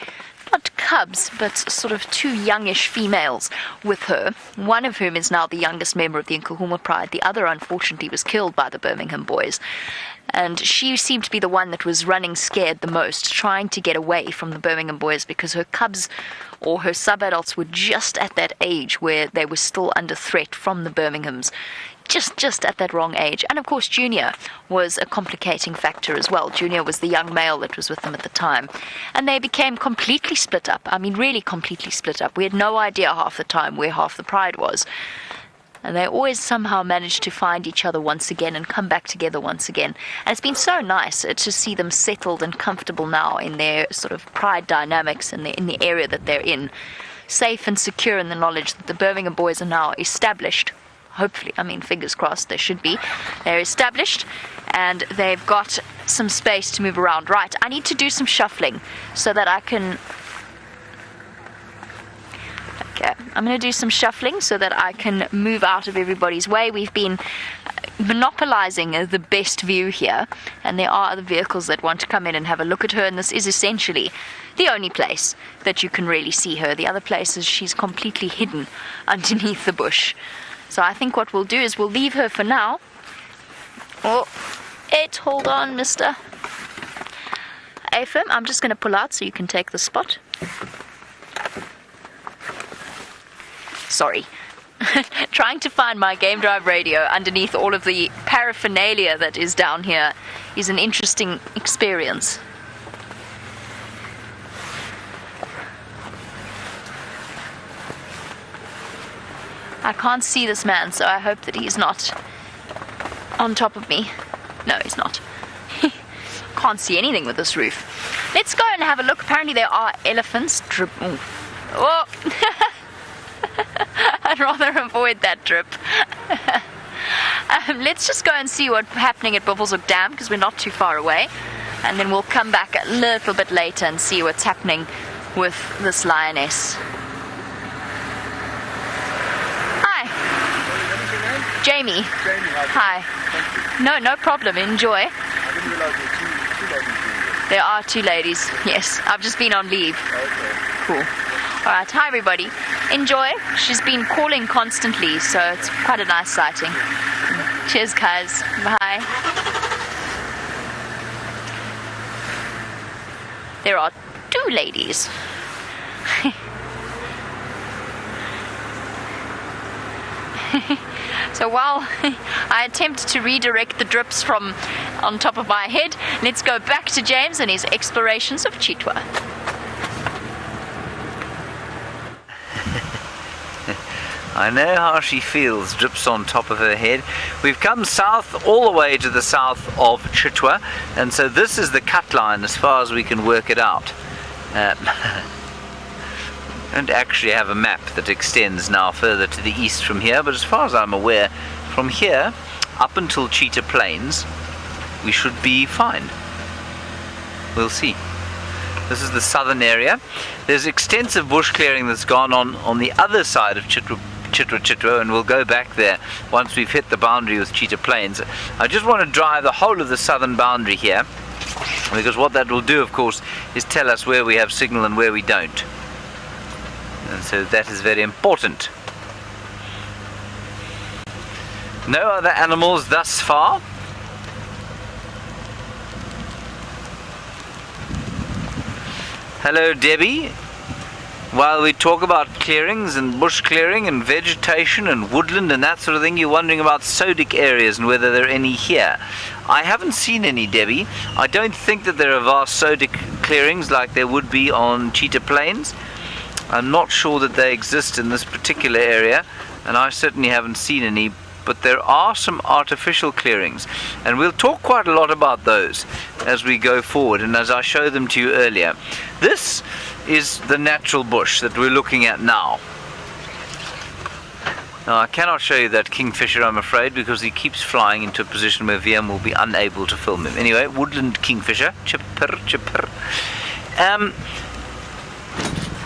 not cubs, but sort of two youngish females with her, one of whom is now the youngest member of the Nkuhuma pride. The other, unfortunately, was killed by the Birmingham boys. And she seemed to be the one that was running scared the most, trying to get away from the Birmingham boys, because her cubs or her sub-adults were just at that age where they were still under threat from the Birminghams. Just at that wrong age. And of course Junior was a complicating factor as well. Junior was the young male that was with them at the time. And they became completely split up. I mean, really completely split up. We had no idea half the time where half the pride was. And they always somehow managed to find each other once again and come back together once again. And it's been so nice to see them settled and comfortable now in their sort of pride dynamics and in the area that they're in. Safe and secure in the knowledge that the Birmingham boys are now established. Hopefully, I mean, fingers crossed, they should be. They're established, and they've got some space to move around. Right, I need to do some shuffling so that I can... Okay, I'm going to do some shuffling so that I can move out of everybody's way. We've been monopolizing the best view here, and there are other vehicles that want to come in and have a look at her, and this is essentially the only place that you can really see her. The other places, she's completely hidden underneath the bush. So I think what we'll do is we'll leave her for now. Oh, hold on, Mr. Ephraim. I'm just going to pull out so you can take the spot. Sorry. Trying to find my Game Drive radio underneath all of the paraphernalia that is down here is an interesting experience. I can't see this man, so I hope that he's not on top of me. No, he's not. Can't see anything with this roof. Let's go and have a look. Apparently there are elephants. Oh! I'd rather avoid that drip. Let's just go and see what's happening at Buffelshoek Dam, because we're not too far away. And then we'll come back a little bit later and see what's happening with this lioness. Jamie. Hi. No problem. Enjoy. I didn't realize there were two ladies. There are two ladies. Yes. I've just been on leave. Okay. Cool. All right. Hi, everybody. Enjoy. She's been calling constantly, so it's quite a nice sighting. Cheers, guys. Bye. There are two ladies. So while I attempt to redirect the drips from on top of my head, let's go back to James and his explorations of Chitwa. I know how she feels, drips on top of her head. We've come south, all the way to the south of Chitwa, and so this is the cut line as far as we can work it out. Don't actually have a map that extends now further to the east from here, but as far as I'm aware, from here up until Cheetah Plains, we should be fine. We'll see. This is the southern area. There's extensive bush clearing that's gone on the other side of Chitwa, and we'll go back there once we've hit the boundary with Cheetah Plains. I just want to drive the whole of the southern boundary here, because what that will do, of course, is tell us where we have signal and where we don't. And so that is very important. No other animals thus far. Hello, Debbie. While we talk about clearings and bush clearing and vegetation and woodland and that sort of thing, you're wondering about sodic areas and whether there are any here. I haven't seen any, Debbie. I don't think that there are vast sodic clearings like there would be on Cheetah Plains. I'm not sure that they exist in this particular area, and I certainly haven't seen any, but there are some artificial clearings, and we'll talk quite a lot about those as we go forward and as I show them to you earlier. This is the natural bush that we're looking at now. Now, I cannot show you that kingfisher, I'm afraid, because he keeps flying into a position where VM will be unable to film him. Anyway, woodland kingfisher, chipper, chipper.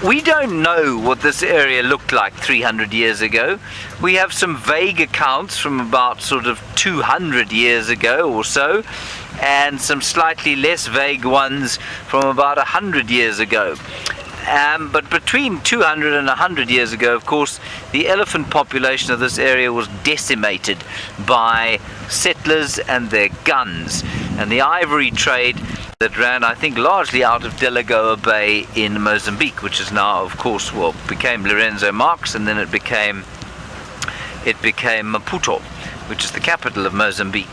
We don't know what this area looked like 300 years ago. We have some vague accounts from about sort of 200 years ago or so, and some slightly less vague ones from about 100 years ago. But between 200 and 100 years ago, of course, the elephant population of this area was decimated by settlers and their guns, and the ivory trade that ran, I think, largely out of Delagoa Bay in Mozambique, which is now, of course, well, became Lorenzo Marques, and then it became Maputo, which is the capital of Mozambique.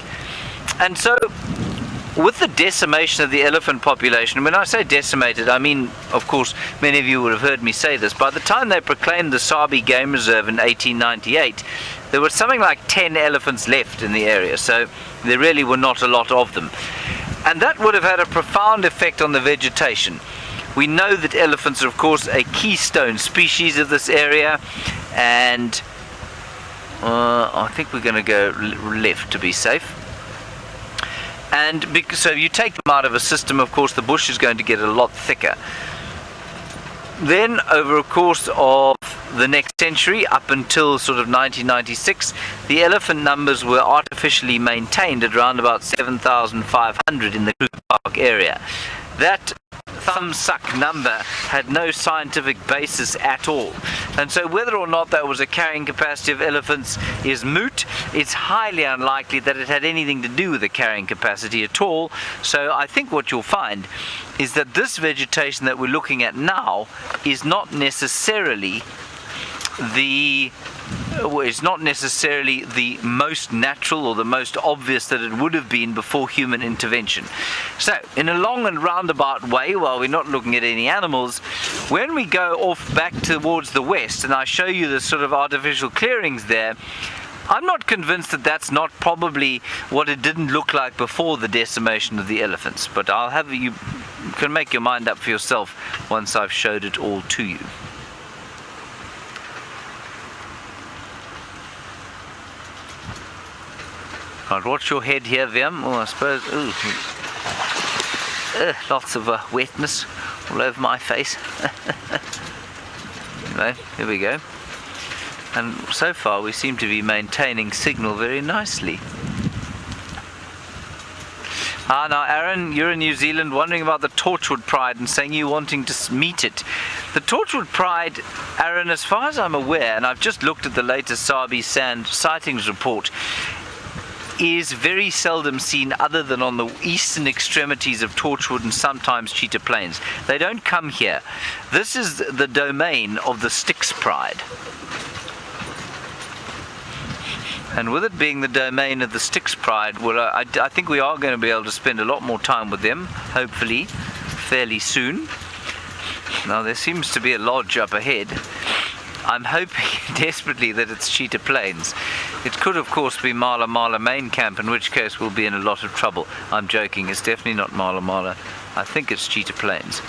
And so, with the decimation of the elephant population, when I say decimated, I mean, of course, many of you would have heard me say this, by the time they proclaimed the Sabi Game Reserve in 1898, there were something like 10 elephants left in the area, so there really were not a lot of them. And that would have had a profound effect on the vegetation. We know that elephants are, of course, a keystone species of this area, and I think we're going to go left to be safe. And so you take them out of a system, of course, the bush is going to get a lot thicker. Then, over a course of the next century, up until sort of 1996, the elephant numbers were artificially maintained at around about 7,500 in the Kruger Park area. That thumbsuck number had no scientific basis at all, and so whether or not that was a carrying capacity of elephants is moot. It's highly unlikely that it had anything to do with the carrying capacity at all. So I think what you'll find is that this vegetation that we're looking at now is not necessarily the most natural or the most obvious that it would have been before human intervention. So, in a long and roundabout way, while we're not looking at any animals, when we go off back towards the west, and I show you the sort of artificial clearings there, I'm not convinced that that's not probably what it didn't look like before the decimation of the elephants, but you can make your mind up for yourself once I've showed it all to you. Right, watch your head here, Viam. Oh, I suppose. Lots of wetness all over my face. Anyway, here we go. And so far, we seem to be maintaining signal very nicely. Now, Aaron, you're in New Zealand, wondering about the Torchwood Pride and saying you're wanting to meet it. The Torchwood Pride, Aaron, as far as I'm aware, and I've just looked at the latest Sabi Sand sightings report, is very seldom seen other than on the eastern extremities of Torchwood and sometimes Cheetah Plains. They don't come here. This is the domain of the Styx Pride. And with it being the domain of the Styx Pride, well, I think we are going to be able to spend a lot more time with them, hopefully, fairly soon. Now, there seems to be a lodge up ahead. I'm hoping desperately that it's Cheetah Plains. It could, of course, be Mala Mala main camp, in which case we'll be in a lot of trouble. I'm joking, it's definitely not Mala Mala. I think it's Cheetah Plains.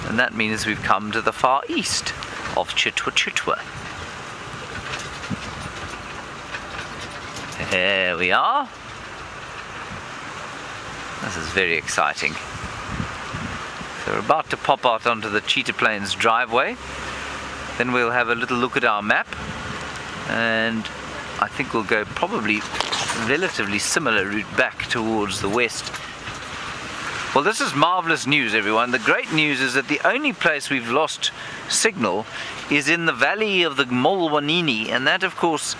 And that means we've come to the far east of Chitwa Chitwa. There we are. This is very exciting. So we're about to pop out onto the Cheetah Plains driveway. Then we'll have a little look at our map. And I think we'll go probably relatively similar route back towards the west. Well, this is marvelous news, everyone. The great news is that the only place we've lost signal is in the valley of the Molwanini, and that, of course,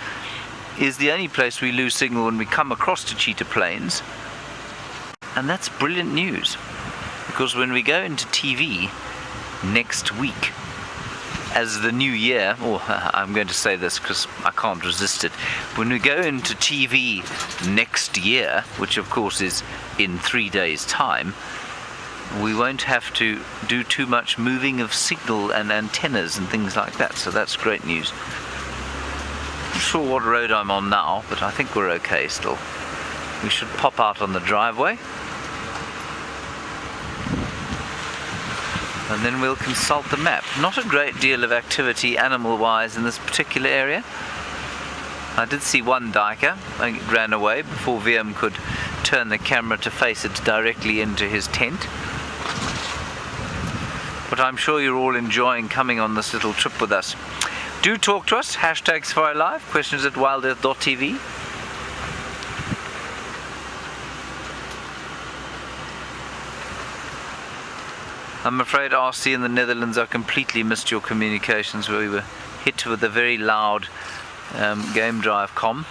is the only place we lose signal when we come across to Cheetah Plains. And that's brilliant news, because when we go into TV next week as the new year, or I'm going to say this because I can't resist it, when we go into TV next year, which of course is in 3 days' time, we won't have to do too much moving of signal and antennas and things like that, so that's great news. I'm not sure what road I'm on now, but I think we're okay still. We should pop out on the driveway, and then we'll consult the map. Not a great deal of activity animal-wise in this particular area. I did see one duiker. It ran away before VM could turn the camera to face it directly into his tent. But I'm sure you're all enjoying coming on this little trip with us. Do talk to us, #SafariLive, questions@wildearth.tv. I'm afraid RC in the Netherlands, I completely missed your communications, where we were hit with a very loud game drive comm.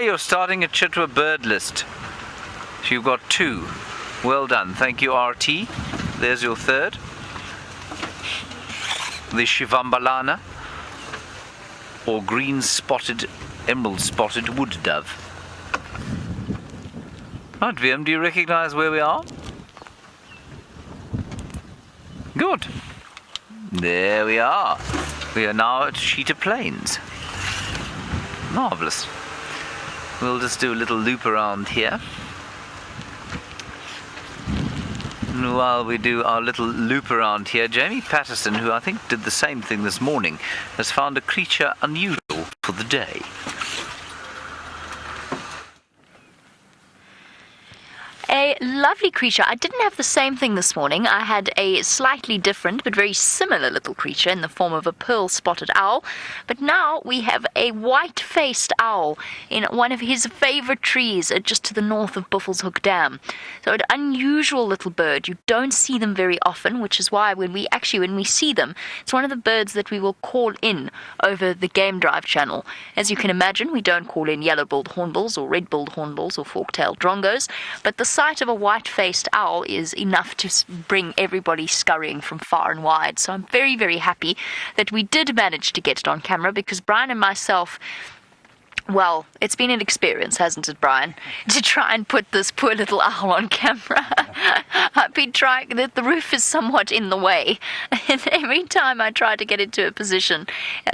You're starting a Chitwa bird list. So you've got 2. Well done. Thank you, RT. There's your 3rd. The Shivambalana, or green-spotted, emerald-spotted wood dove. Right, VM, do you recognize where we are? Good. There we are. We are now at Cheetah Plains. Marvellous. We'll just do a little loop around here. And while we do our little loop around here, Jamie Patterson, who I think did the same thing this morning, has found a creature unusual for the day. A lovely creature. I didn't have the same thing this morning. I had a slightly different but very similar little creature in the form of a pearl-spotted owl. But now we have a white-faced owl in one of his favorite trees just to the north of Buffelshoek Dam. So an unusual little bird. You don't see them very often, which is why when we see them, it's one of the birds that we will call in over the Game Drive channel. As you can imagine, we don't call in yellow-billed hornbills or red-billed hornbills or fork-tailed drongos, but the sight of a white-faced owl is enough to bring everybody scurrying from far and wide. So I'm very, very happy that we did manage to get it on camera, because Brian and myself, well, it's been an experience, hasn't it, Brian, to try and put this poor little owl on camera. I've been trying, the roof is somewhat in the way, and every time I try to get it to a position,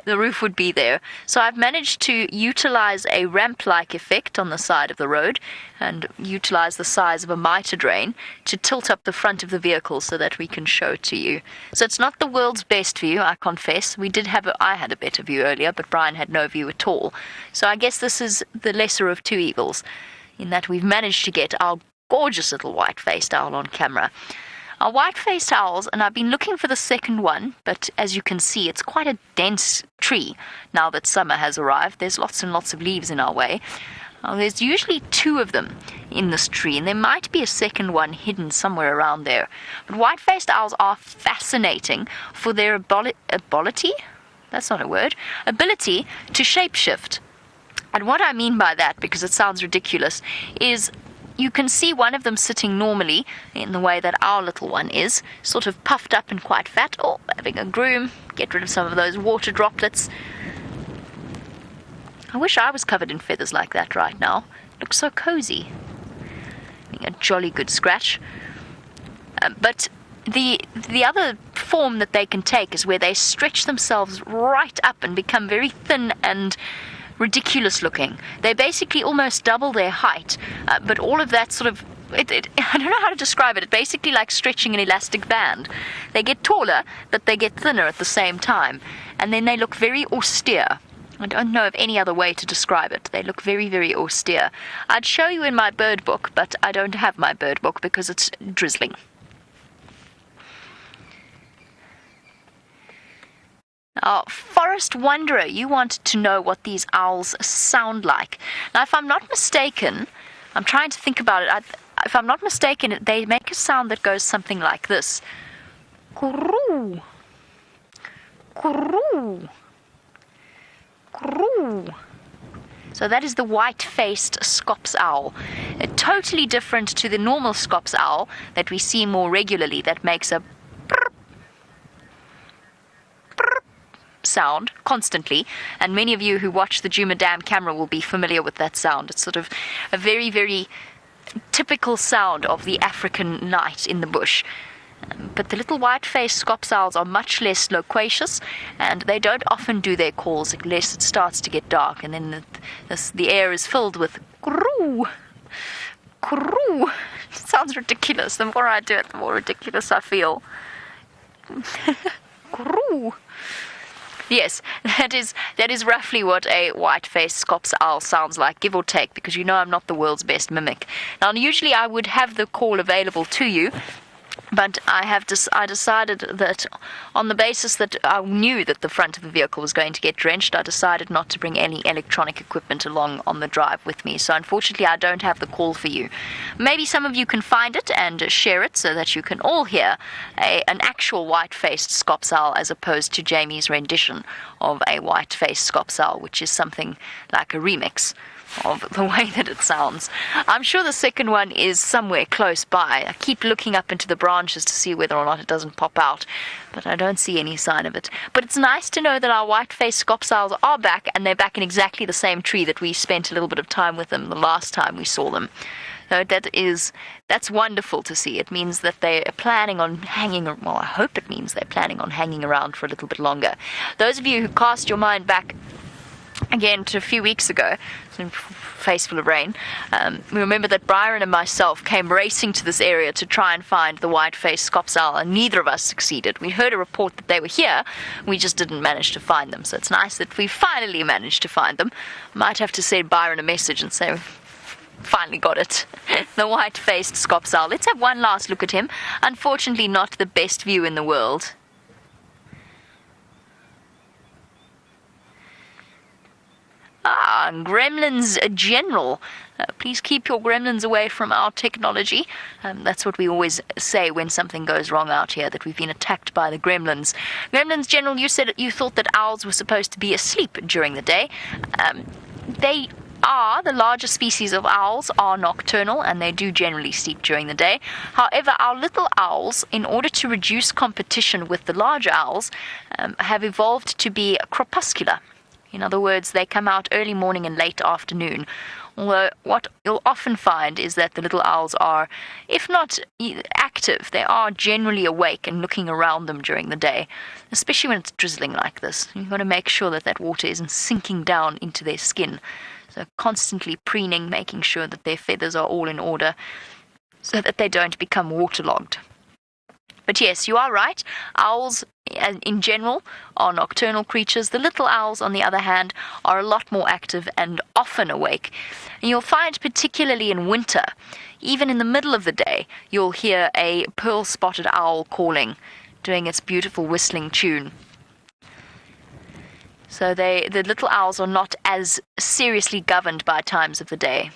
the roof would be there. So I've managed to utilize a ramp-like effect on the side of the road, and utilize the size of a mitre drain to tilt up the front of the vehicle so that we can show it to you. So it's not the world's best view, I confess. I had a better view earlier, but Brian had no view at all. So I guess this is the lesser of two evils, in that we've managed to get our gorgeous little white-faced owl on camera. Our white-faced owls, and I've been looking for the second one, but as you can see, it's quite a dense tree now that summer has arrived. There's lots and lots of leaves in our way. There's usually 2 of them in this tree, and there might be a second one hidden somewhere around there. But white-faced owls are fascinating for their ability? That's not a word. Ability to shapeshift. And what I mean by that, because it sounds ridiculous, is you can see one of them sitting normally in the way that our little one is, sort of puffed up and quite fat. Oh, having a groom, get rid of some of those water droplets. I wish I was covered in feathers like that right now. Looks so cozy. Being a jolly good scratch. But the other form that they can take is where they stretch themselves right up and become very thin and ridiculous looking. They basically almost double their height, but all of that sort of, I don't know how to describe it. It's basically like stretching an elastic band. They get taller, but they get thinner at the same time, and then they look very austere. I don't know of any other way to describe it. They look very, very austere. I'd show you in my bird book, but I don't have my bird book because it's drizzling. Now, Forest Wanderer, you want to know what these owls sound like. Now, if I'm not mistaken, I'm trying to think about it. If I'm not mistaken, they make a sound that goes something like this. Kuroo. Kuroo. Kuroo. So that is the white-faced Scops owl. Totally different to the normal Scops owl that we see more regularly, that makes a sound constantly, and many of you who watch the Djuma Dam camera will be familiar with that sound. It's sort of a very, very typical sound of the African night in the bush. But the little white-faced Scops owls are much less loquacious, and they don't often do their calls unless it starts to get dark, and then the air is filled with kuroo, kuroo. It sounds ridiculous. The more I do it, the more ridiculous I feel. Kuroo. Yes, that is roughly what a white-faced Scops owl sounds like, give or take, because you know I'm not the world's best mimic. Now, usually I would have the call available to you, but I decided that on the basis that I knew that the front of the vehicle was going to get drenched, I decided not to bring any electronic equipment along on the drive with me. So unfortunately, I don't have the call for you. Maybe some of you can find it and share it so that you can all hear an actual white-faced Scops owl as opposed to Jamie's rendition of a white-faced Scops owl, which is something like a remix of the way that it sounds. I'm sure the second one is somewhere close by. I keep looking up into the branches to see whether or not it doesn't pop out, but I don't see any sign of it. But it's nice to know that our white-faced Scops owls are back, and they're back in exactly the same tree that we spent a little bit of time with them the last time we saw them. So that's wonderful to see. It means that they are planning on hanging, well, I hope it means they're planning on hanging around for a little bit longer. Those of you who cast your mind back again to a few weeks ago, face full of rain, we remember that Byron and myself came racing to this area to try and find the white-faced Scops owl, and neither of us succeeded. We heard a report that they were here, we just didn't manage to find them. So it's nice that we finally managed to find them. Might have to send Byron a message and say, finally got it. The white-faced Scops owl. Let's have one last look at him. Unfortunately, not the best view in the world. Gremlins General. Please keep your gremlins away from our technology. That's what we always say when something goes wrong out here, that we've been attacked by the gremlins. Gremlins General, you said you thought that owls were supposed to be asleep during the day. They are, the larger species of owls are nocturnal, and they do generally sleep during the day. However, our little owls, in order to reduce competition with the larger owls, have evolved to be crepuscular. In other words, they come out early morning and late afternoon. Although what you'll often find is that the little owls are, if not active, they are generally awake and looking around them during the day, especially when it's drizzling like this. You've got to make sure that that water isn't sinking down into their skin. So constantly preening, making sure that their feathers are all in order so that they don't become waterlogged. But yes, you are right. Owls, in general, are nocturnal creatures. The little owls, on the other hand, are a lot more active and often awake. And you'll find, particularly in winter, even in the middle of the day, you'll hear a pearl-spotted owl calling, doing its beautiful whistling tune. So the little owls are not as seriously governed by times of the day.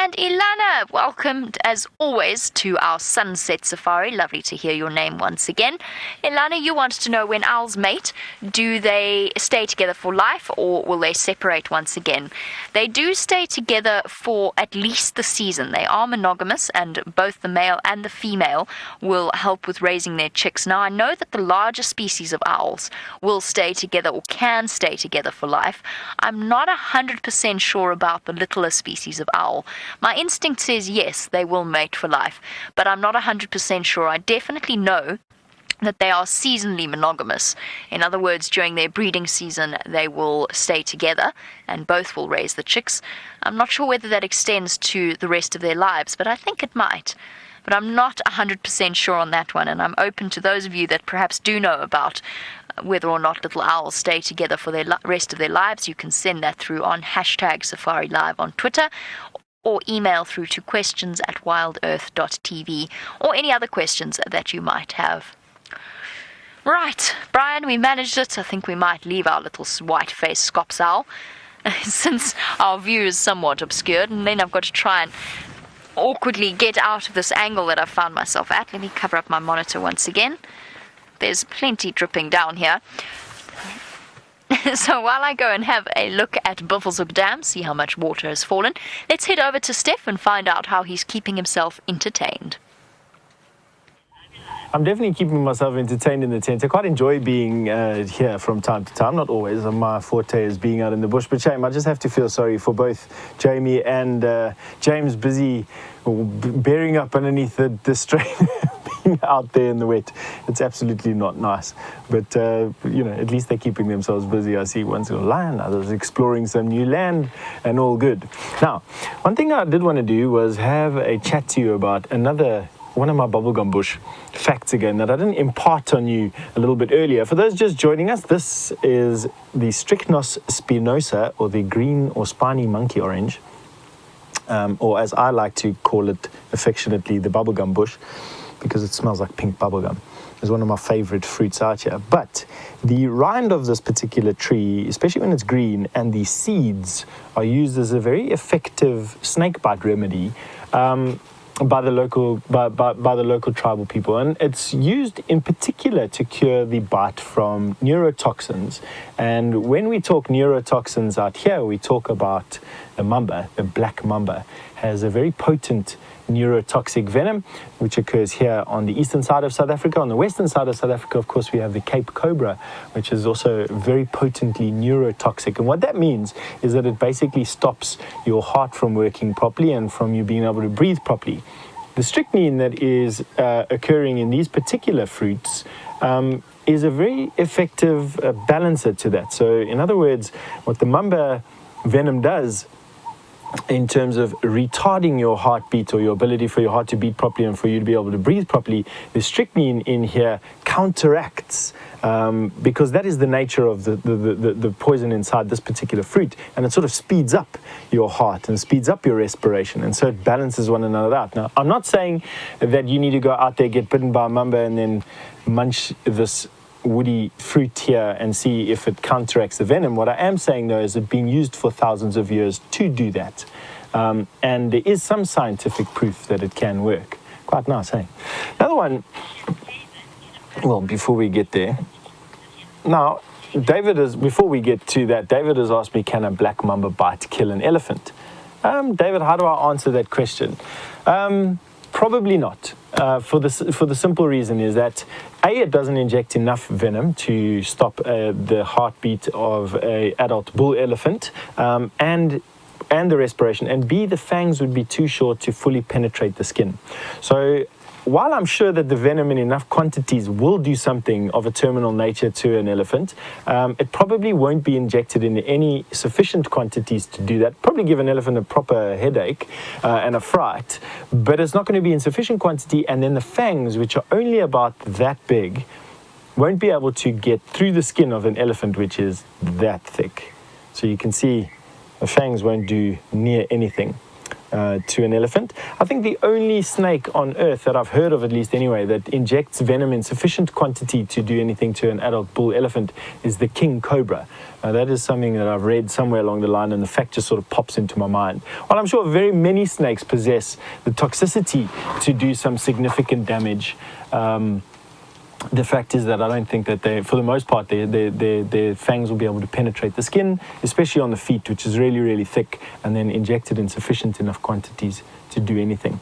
And Ilana, welcome as always to our Sunset Safari. Lovely to hear your name once again. Ilana, you wanted to know, when owls mate, do they stay together for life or will they separate once again? They do stay together for at least the season. They are monogamous, and both the male and the female will help with raising their chicks. Now, I know that the larger species of owls will stay together or can stay together for life. I'm not 100% sure about the littler species of owl. My instinct says yes, they will mate for life, but I'm not 100% sure. I definitely know that they are seasonally monogamous. In other words, during their breeding season, they will stay together and both will raise the chicks. I'm not sure whether that extends to the rest of their lives, but I think it might. But I'm not 100% sure on that one, and I'm open to those of you that perhaps do know about whether or not little owls stay together for the rest of their lives. You can send that through on #SafariLive on Twitter, or email through to questions@wildearth.tv, or any other questions that you might have. Right, Brian, we managed it. I think we might leave our little white-faced scops owl since our view is somewhat obscured, and then I've got to try and awkwardly get out of this angle that I've found myself at. Let me cover up my monitor once again. There's plenty dripping down here. So while I go and have a look at Buffelshoek Dam, see how much water has fallen, let's head over to Steph and find out how he's keeping himself entertained. I'm definitely keeping myself entertained in the tent. I quite enjoy being here from time to time. Not always. My forte is being out in the bush. But shame, I just have to feel sorry for both Jamie and James, busy bearing up underneath the strain being out there in the wet. It's absolutely not nice. But, at least they're keeping themselves busy. I see one's got a lion, others exploring some new land, and all good. Now, one thing I did want to do was have a chat to you about one of my bubblegum bush facts again that I didn't impart on you a little bit earlier. For those just joining us, this is the Strychnos spinosa, or the green or spiny monkey orange, or as I like to call it affectionately, the bubblegum bush, because it smells like pink bubblegum. It's one of my favorite fruits out here. But the rind of this particular tree, especially when it's green, and the seeds are used as a very effective snakebite remedy by the local tribal people, and it's used in particular to cure the bite from neurotoxins. And when we talk neurotoxins out here, we talk about the mamba. The black mamba has a very potent neurotoxic venom, which occurs here on the eastern side of South Africa. On the western side of South Africa, of course, we have the Cape Cobra, which is also very potently neurotoxic. And what that means is that it basically stops your heart from working properly and from you being able to breathe properly. The strychnine that is occurring in these particular fruits is a very effective balancer to that. So in other words, what the mamba venom does in terms of retarding your heartbeat, or your ability for your heart to beat properly and for you to be able to breathe properly, the strychnine in here counteracts, because that is the nature of the poison inside this particular fruit, and it sort of speeds up your heart and speeds up your respiration, and so it balances one another out. Now, I'm not saying that you need to go out there, get bitten by a mamba, and then munch this woody fruit here and see if it counteracts the venom. What I am saying, though, is it's been used for thousands of years to do that. And there is some scientific proof that it can work. Quite nice, hey? Another one, well, before we get there. Now, before we get to that, David has asked me, can a black mamba bite kill an elephant? David, how do I answer that question? Probably not. For the simple reason is that it doesn't inject enough venom to stop the heartbeat of an adult bull elephant, and the respiration, and B, the fangs would be too short to fully penetrate the skin. So while I'm sure that the venom in enough quantities will do something of a terminal nature to an elephant, it probably won't be injected in any sufficient quantities to do that. Probably give an elephant a proper headache and a fright, but it's not going to be in sufficient quantity, and then the fangs, which are only about that big, won't be able to get through the skin of an elephant, which is that thick. So you can see the fangs won't do near anything. to an elephant. I think the only snake on earth that I've heard of, at least anyway, that injects venom in sufficient quantity to do anything to an adult bull elephant is the king cobra. That is something that I've read somewhere along the line, and the fact just sort of pops into my mind. While I'm sure very many snakes possess the toxicity to do some significant damage, the fact is that I don't think that they, for the most part, their fangs will be able to penetrate the skin, especially on the feet, which is really, really thick, and then injected in sufficient enough quantities to do anything.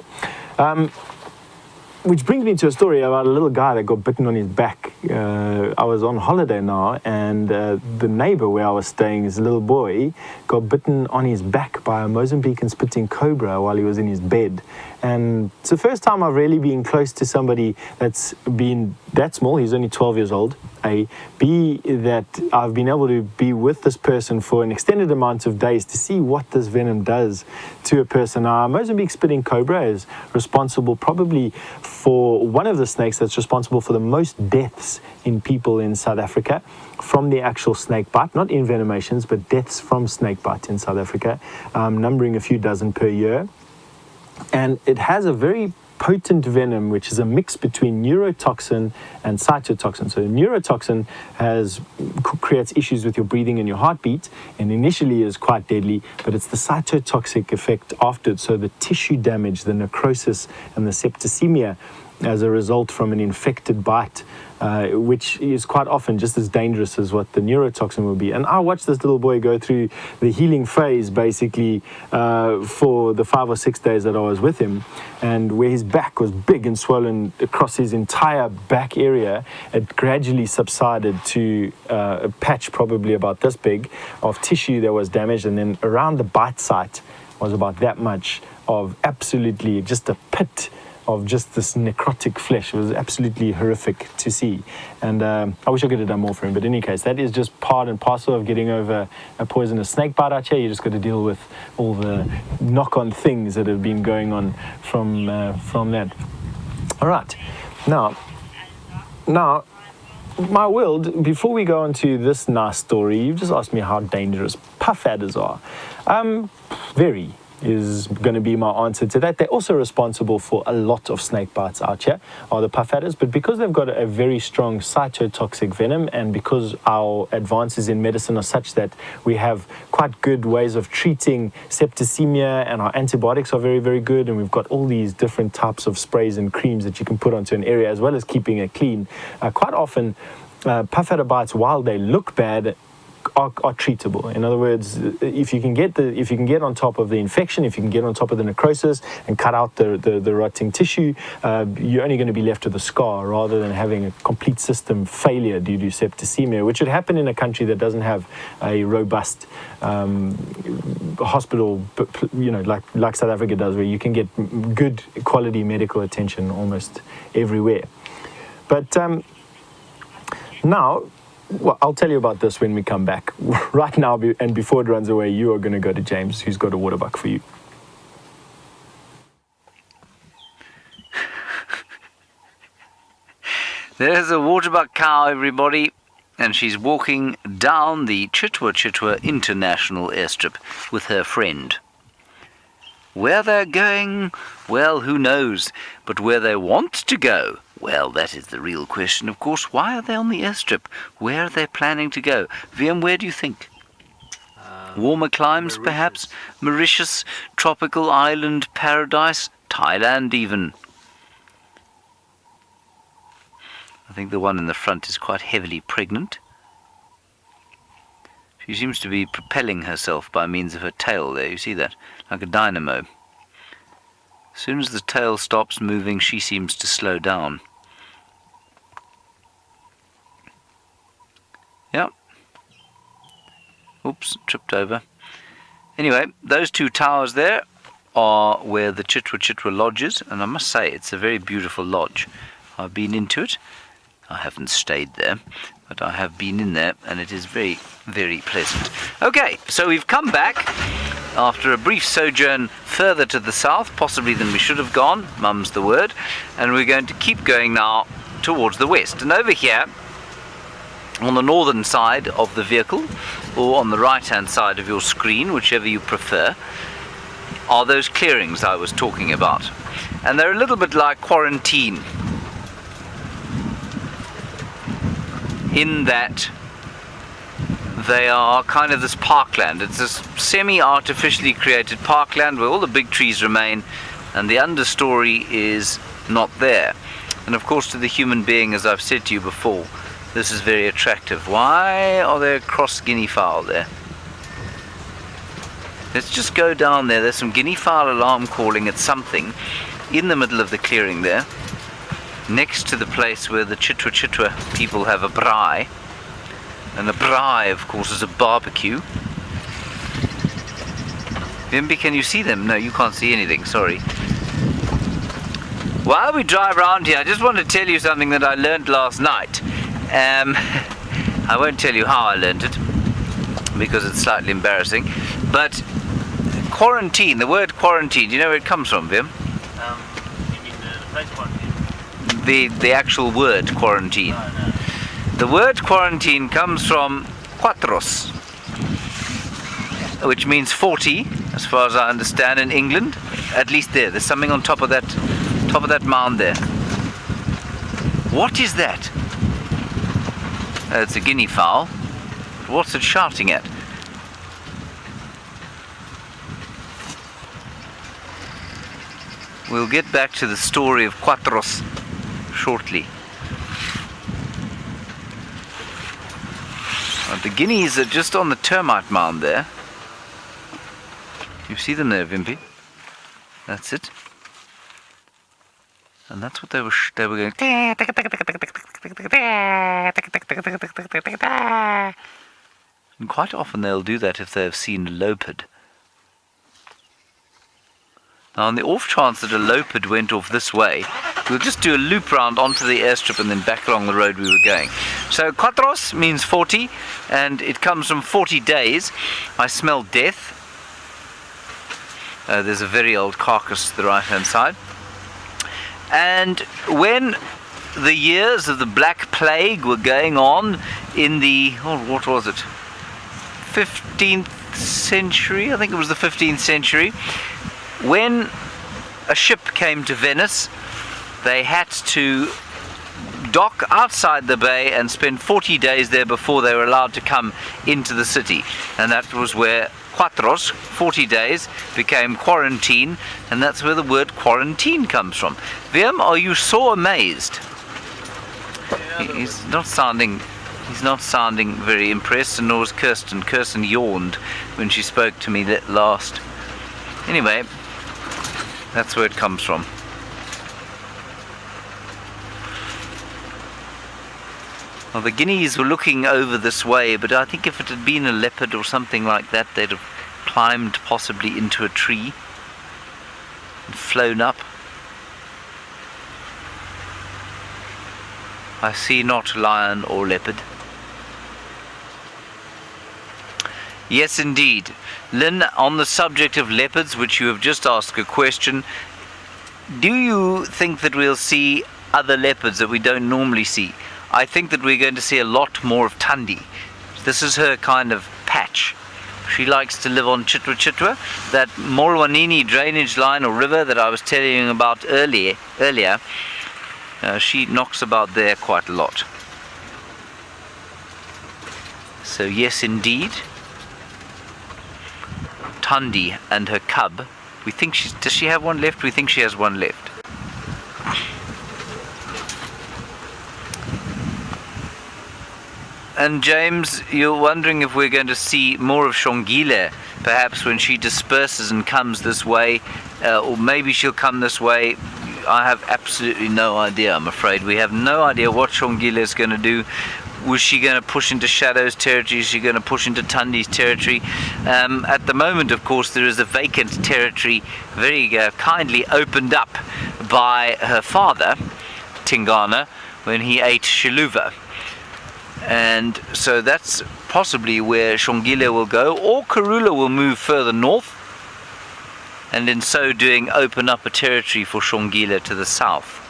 Which brings me to a story about a little guy that got bitten on his back. I was on holiday now, and the neighbor where I was staying, his little boy, got bitten on his back by a Mozambican spitting cobra while he was in his bed. And it's the first time I've really been close to somebody that's been that small. He's only 12 years old. A. B, that I've been able to be with this person for an extended amount of days to see what this venom does to a person. Now, Mozambique spitting cobra is responsible probably for one of the snakes that's responsible for the most deaths in people in South Africa from the actual snake bite, not envenomations, but deaths from snake bite in South Africa, numbering a few dozen per year. And it has a very potent venom, which is a mix between neurotoxin and cytotoxin. So neurotoxin creates issues with your breathing and your heartbeat, and initially is quite deadly, but it's the cytotoxic effect afterwards. So the tissue damage, the necrosis, and the septicemia as a result from an infected bite, which is quite often just as dangerous as what the neurotoxin will be. And I watched this little boy go through the healing phase, basically, for the 5 or 6 days that I was with him, and where his back was big and swollen across his entire back area, it gradually subsided to a patch probably about this big of tissue that was damaged, and then around the bite site was about that much of absolutely just a pit of just this necrotic flesh. It was absolutely horrific to see, and I wish I could have done more for him, but in any case, that is just part and parcel of getting over a poisonous snake bite out here. You just got to deal with all the knock-on things that have been going on from that. All right, now my world, before we go on to this nice story, you've just asked me how dangerous puff adders are. Very is going to be my answer to that. They're also responsible for a lot of snake bites out here, are the puff adders, but because they've got a very strong cytotoxic venom, and because our advances in medicine are such that we have quite good ways of treating septicemia, and our antibiotics are very, very good, and we've got all these different types of sprays and creams that you can put onto an area, as well as keeping it clean, quite often puff adder bites, while they look bad, are treatable. In other words, if you can get on top of the infection, if you can get on top of the necrosis and cut out the rotting tissue, you're only going to be left with a scar rather than having a complete system failure due to septicemia, which would happen in a country that doesn't have a robust hospital, like South Africa does, where you can get good quality medical attention almost everywhere. But now, well, I'll tell you about this when we come back. Right now, and before it runs away, you are going to go to James, who's got a water buck for you. There's a waterbuck cow, everybody, and she's walking down the Chitwa Chitwa International Airstrip with her friend. Where they're going, well, who knows? But where they want to go, well, that is the real question, of course. Why are they on the airstrip? Where are they planning to go? VM, where do you think? Warmer climes, Mauritius. perhaps? Mauritius, tropical island paradise, Thailand even. I think the one in the front is quite heavily pregnant. She seems to be propelling herself by means of her tail there, you see that? Like a dynamo. As soon as the tail stops moving, she seems to slow down. Yep. Oops, tripped over. Anyway, those two towers there are where the Chitwa Chitwa Lodge is, and I must say it's a very beautiful lodge. I've been into it. I haven't stayed there, but I have been in there, and it is very, very pleasant. Okay, so we've come back after a brief sojourn further to the south, possibly than we should have gone, mum's the word, and we're going to keep going now towards the west. And over here, on the northern side of the vehicle, or on the right-hand side of your screen, whichever you prefer, are those clearings I was talking about. And they're a little bit like quarantine, in that they are kind of this parkland. It's this semi-artificially created parkland where all the big trees remain and the understory is not there. And of course, to the human being, as I've said to you before, this is very attractive. Why are there cross guinea fowl there? Let's just go down there. There's some guinea fowl alarm calling at something in the middle of the clearing there, next to the place where the Chitwa Chitwa people have a braai. And a braai, of course, is a barbecue. Vimbi, can you see them? No, you can't see anything, sorry. While we drive around here, I just want to tell you something that I learned last night. I won't tell you how I learned it, because it's slightly embarrassing. But quarantine, the word quarantine, do you know where it comes from, Vim? You mean the place quarantine? The actual word quarantine. No. The word quarantine comes from quatros, which means 40, as far as I understand, in England. At least there's something on top of that mound there. What is that? It's a guinea fowl. What's it shouting at? We'll get back to the story of quatros shortly. The guineas are just on the termite mound there. You see them there, Vimpy? That's it. And that's what they were going. And quite often they'll do that if they have seen a leopard. Now, on the off chance that a leopard went off this way, we'll just do a loop round onto the airstrip and then back along the road we were going. So, quatros means 40, and it comes from 40 days. I smell death. There's a very old carcass to the right-hand side. And when the years of the Black Plague were going on in the, what was it? 15th century? I think it was the 15th century. When a ship came to Venice, they had to dock outside the bay and spend 40 days there before they were allowed to come into the city. And that was where quatros, 40 days, became quarantine, and that's where the word quarantine comes from. Wiem, are you so amazed? He's not sounding very impressed, and nor was Kirsten. Kirsten yawned when she spoke to me last. Anyway, that's where it comes from. Well, the guineas were looking over this way, but I think if it had been a leopard or something like that, they'd have climbed possibly into a tree and flown up. I see not lion or leopard. Yes, indeed. Lynn, on the subject of leopards, which you have just asked a question, do you think that we'll see other leopards that we don't normally see? I think that we're going to see a lot more of Tandi. This is her kind of patch. She likes to live on Chitwa Chitwa, that Molwanini drainage line or river that I was telling you about earlier. She knocks about there quite a lot. So yes, indeed, Tandi and her cub. We think does she have one left? We think she has one left. And James, you're wondering if we're going to see more of Shongile, perhaps when she disperses and comes this way, or maybe she'll come this way. I have absolutely no idea, I'm afraid. We have no idea what Shongile is going to do. Was she going to push into Shadow's territory? Is she going to push into Tandi's territory? At the moment, of course, there is a vacant territory, very kindly opened up by her father, Tingana, when he ate Shiluva. And so that's possibly where Shongile will go, or Karula will move further north, and in so doing open up a territory for Shongile to the south.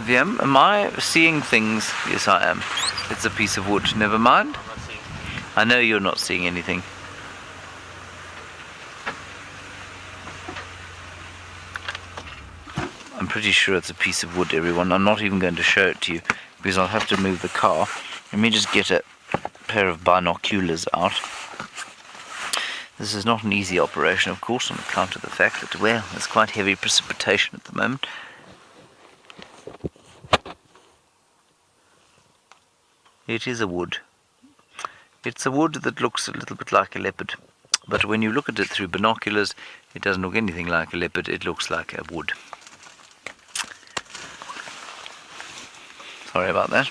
Wiem, am I seeing things? Yes, I am. It's a piece of wood. Never mind. I know you're not seeing anything. I'm pretty sure it's a piece of wood, everyone. I'm not even going to show it to you because I'll have to move the car. Let me just get a pair of binoculars out. This is not an easy operation, of course, on account of the fact that, well, there's quite heavy precipitation at the moment. It is a wood. It's a wood that looks a little bit like a leopard. But when you look at it through binoculars, it doesn't look anything like a leopard. It looks like a wood. Sorry about that.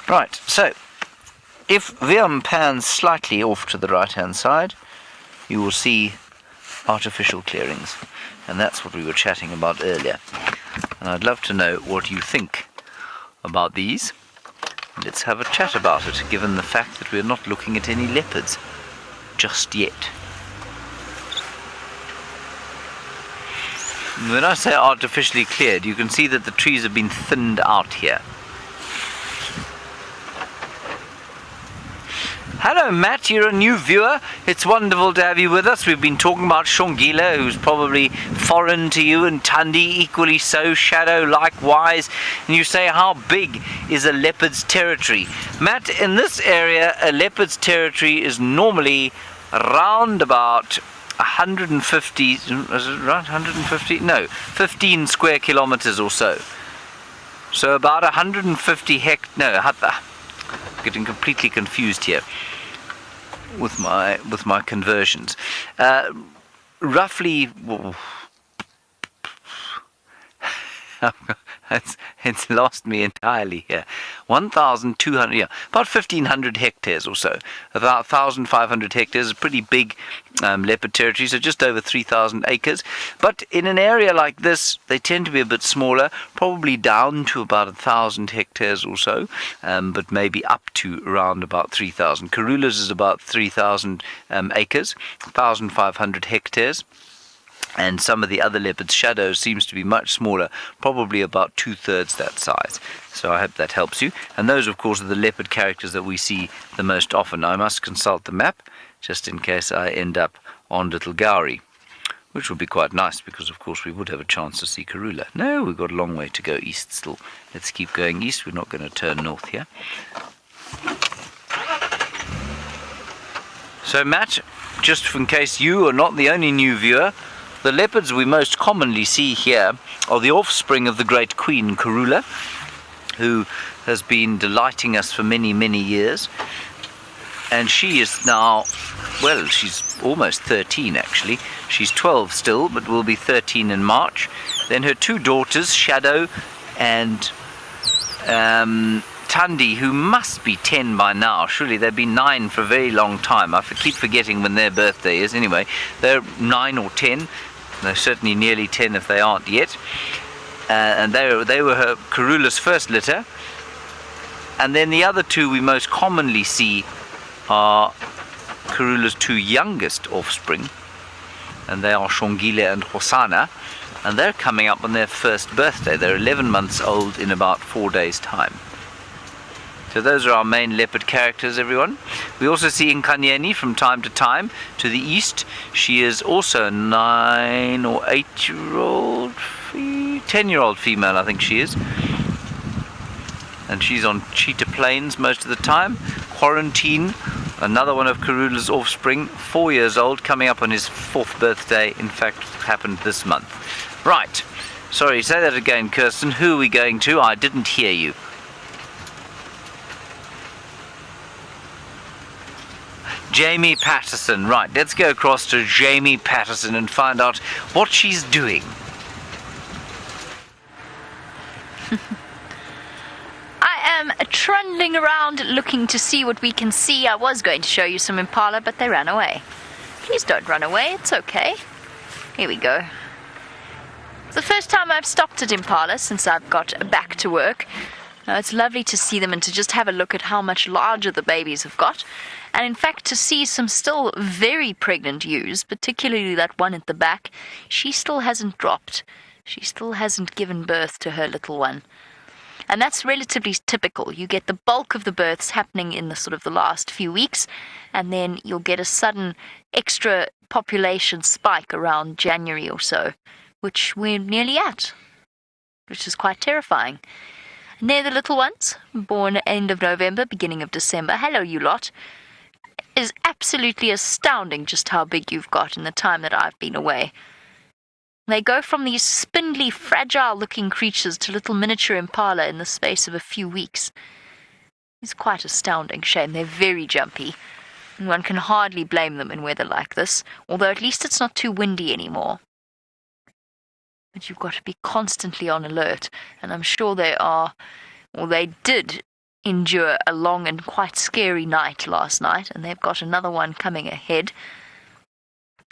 Right, so if Viam pans slightly off to the right-hand side, you will see artificial clearings. And that's what we were chatting about earlier. And I'd love to know what you think about these. Let's have a chat about it, given the fact that we're not looking at any leopards just yet. When I say artificially cleared, you can see that the trees have been thinned out here. Hello Matt, you're a new viewer. It's wonderful to have you with us. We've been talking about Shongila, who's probably foreign to you, and Tandi equally so, Shadow likewise. And you say, how big is a leopard's territory? Matt, in this area, a leopard's territory is normally around about 150, is it right, 150? No, 15 square kilometers or so. So about 150 getting completely confused here with my conversions. Roughly, it's lost me entirely here. 1,200, yeah, about 1,500 hectares or so. About 1,500 hectares is a pretty big leopard territory, so just over 3,000 acres. But in an area like this, they tend to be a bit smaller, probably down to about 1,000 hectares or so, but maybe up to around about 3,000. Karula's is about 3,000 acres, 1,500 hectares. And some of the other leopards' shadows seems to be much smaller, probably about 2/3 that size. So I hope that helps you. And those, of course, are the leopard characters that we see the most often. I must consult the map, just in case I end up on Little Gowrie, which would be quite nice, because, of course, we would have a chance to see Karula. No, we've got a long way to go east still. Let's keep going east. We're not going to turn north here. So, Matt, just in case you are not the only new viewer, the leopards we most commonly see here are the offspring of the great queen Karula, who has been delighting us for many, many years. And she is now, well, she's almost 13 actually. She's 12 still, but will be 13 in March. Then her two daughters, Shadow and Tandi, who must be 10 by now. Surely they've been 9 for a very long time. I keep forgetting when their birthday is. Anyway, they're 9 or 10. They're certainly nearly 10 if they aren't yet. And they were her Karula's first litter. And then the other two we most commonly see are Karula's two youngest offspring. And they are Shongile and Hosana. And they're coming up on their first birthday. They're 11 months old in about 4 days' time. So those are our main leopard characters, everyone. We also see Nkanyeni from time to time to the east. She is also a 9 or 8-year-old, 10-year-old female, I think she is. And she's on Cheetah Plains most of the time. Quarantine, another one of Karula's offspring, 4 years old, coming up on his 4th birthday. In fact, happened this month. Right. Sorry, say that again, Kirsten. Who are we going to? I didn't hear you. Jamie Patterson. Right, let's go across to Jamie Patterson and find out what she's doing. I am trundling around looking to see what we can see. I was going to show you some impala, but they ran away. Please don't run away, it's okay. Here we go. It's the first time I've stopped at impala since I've got back to work. It's lovely to see them and to just have a look at how much larger the babies have got. And in fact, to see some still very pregnant ewes, particularly that one at the back, she still hasn't dropped. She still hasn't given birth to her little one. And that's relatively typical. You get the bulk of the births happening in the sort of the last few weeks, and then you'll get a sudden extra population spike around January or so, which we're nearly at, which is quite terrifying. And they're the little ones, born end of November, beginning of December. Hello, you lot. It is absolutely astounding just how big you've got in the time that I've been away. They go from these spindly, fragile-looking creatures to little miniature impala in the space of a few weeks. It's quite astounding. Shame. They're very jumpy. And one can hardly blame them in weather like this, although at least it's not too windy anymore. But you've got to be constantly on alert, and I'm sure they did endure a long and quite scary night last night, and they've got another one coming ahead.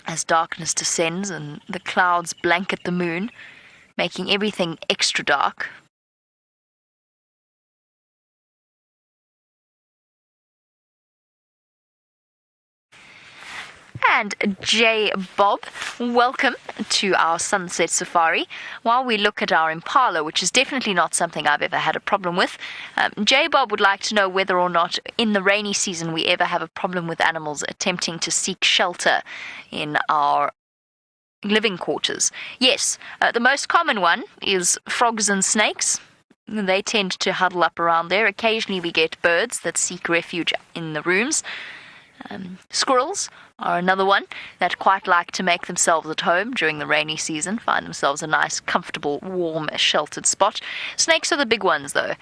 As darkness descends and the clouds blanket the moon, making everything extra dark. And J. Bob, welcome to our sunset safari. While we look at our impala, which is definitely not something I've ever had a problem with, J. Bob would like to know whether or not in the rainy season we ever have a problem with animals attempting to seek shelter in our living quarters. Yes, the most common one is frogs and snakes. They tend to huddle up around there. Occasionally we get birds that seek refuge in the rooms. Squirrels are another one that quite like to make themselves at home during the rainy season, find themselves a nice, comfortable, warm, sheltered spot. Snakes are the big ones, though.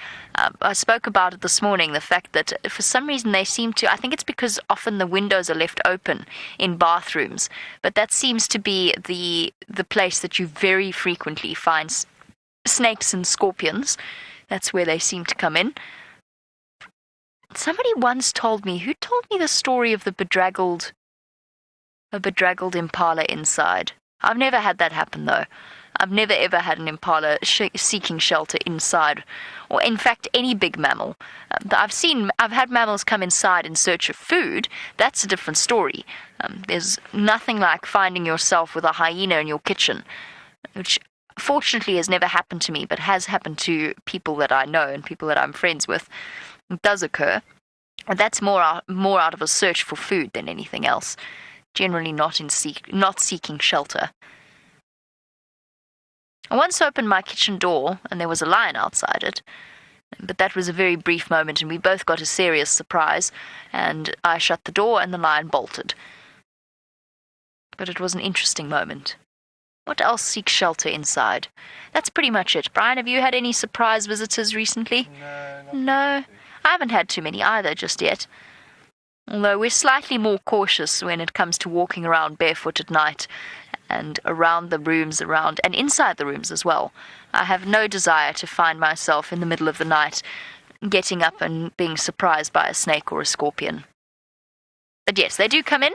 I spoke about it this morning, the fact that for some reason they seem to, I think it's because often the windows are left open in bathrooms, but that seems to be the place that you very frequently find snakes and scorpions. That's where they seem to come in. Somebody once told me the story of a bedraggled impala inside. I've never had that happen, though. I've never ever had an impala seeking shelter inside, or in fact any big mammal. I've had mammals come inside in search of food. That's a different story. There's nothing like finding yourself with a hyena in your kitchen, which fortunately has never happened to me, but has happened to people that I know and people that I'm friends with. It does occur, and that's more out of a search for food than anything else. Generally not seeking shelter. I once opened my kitchen door, and there was a lion outside it, but that was a very brief moment, and we both got a serious surprise, and I shut the door, and the lion bolted. But it was an interesting moment. What else seeks shelter inside? That's pretty much it. Brian, have you had any surprise visitors recently? No. I haven't had too many either just yet. Although we're slightly more cautious when it comes to walking around barefoot at night and around the rooms and inside the rooms as well. I have no desire to find myself in the middle of the night getting up and being surprised by a snake or a scorpion. But yes, they do come in.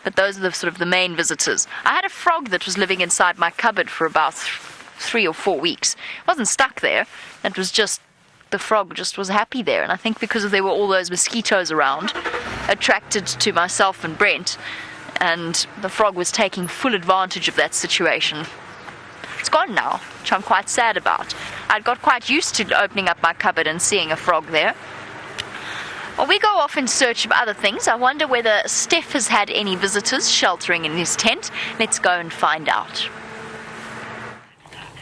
But those are the main visitors. I had a frog that was living inside my cupboard for about 3 or 4 weeks. It wasn't stuck there. It was just, the frog just was happy there. And I think because there were all those mosquitoes around, attracted to myself and Brent, and the frog was taking full advantage of that situation. It's gone now, which I'm quite sad about. I'd got quite used to opening up my cupboard and seeing a frog there. Well, we go off in search of other things. I wonder whether Steph has had any visitors sheltering in his tent. Let's go and find out.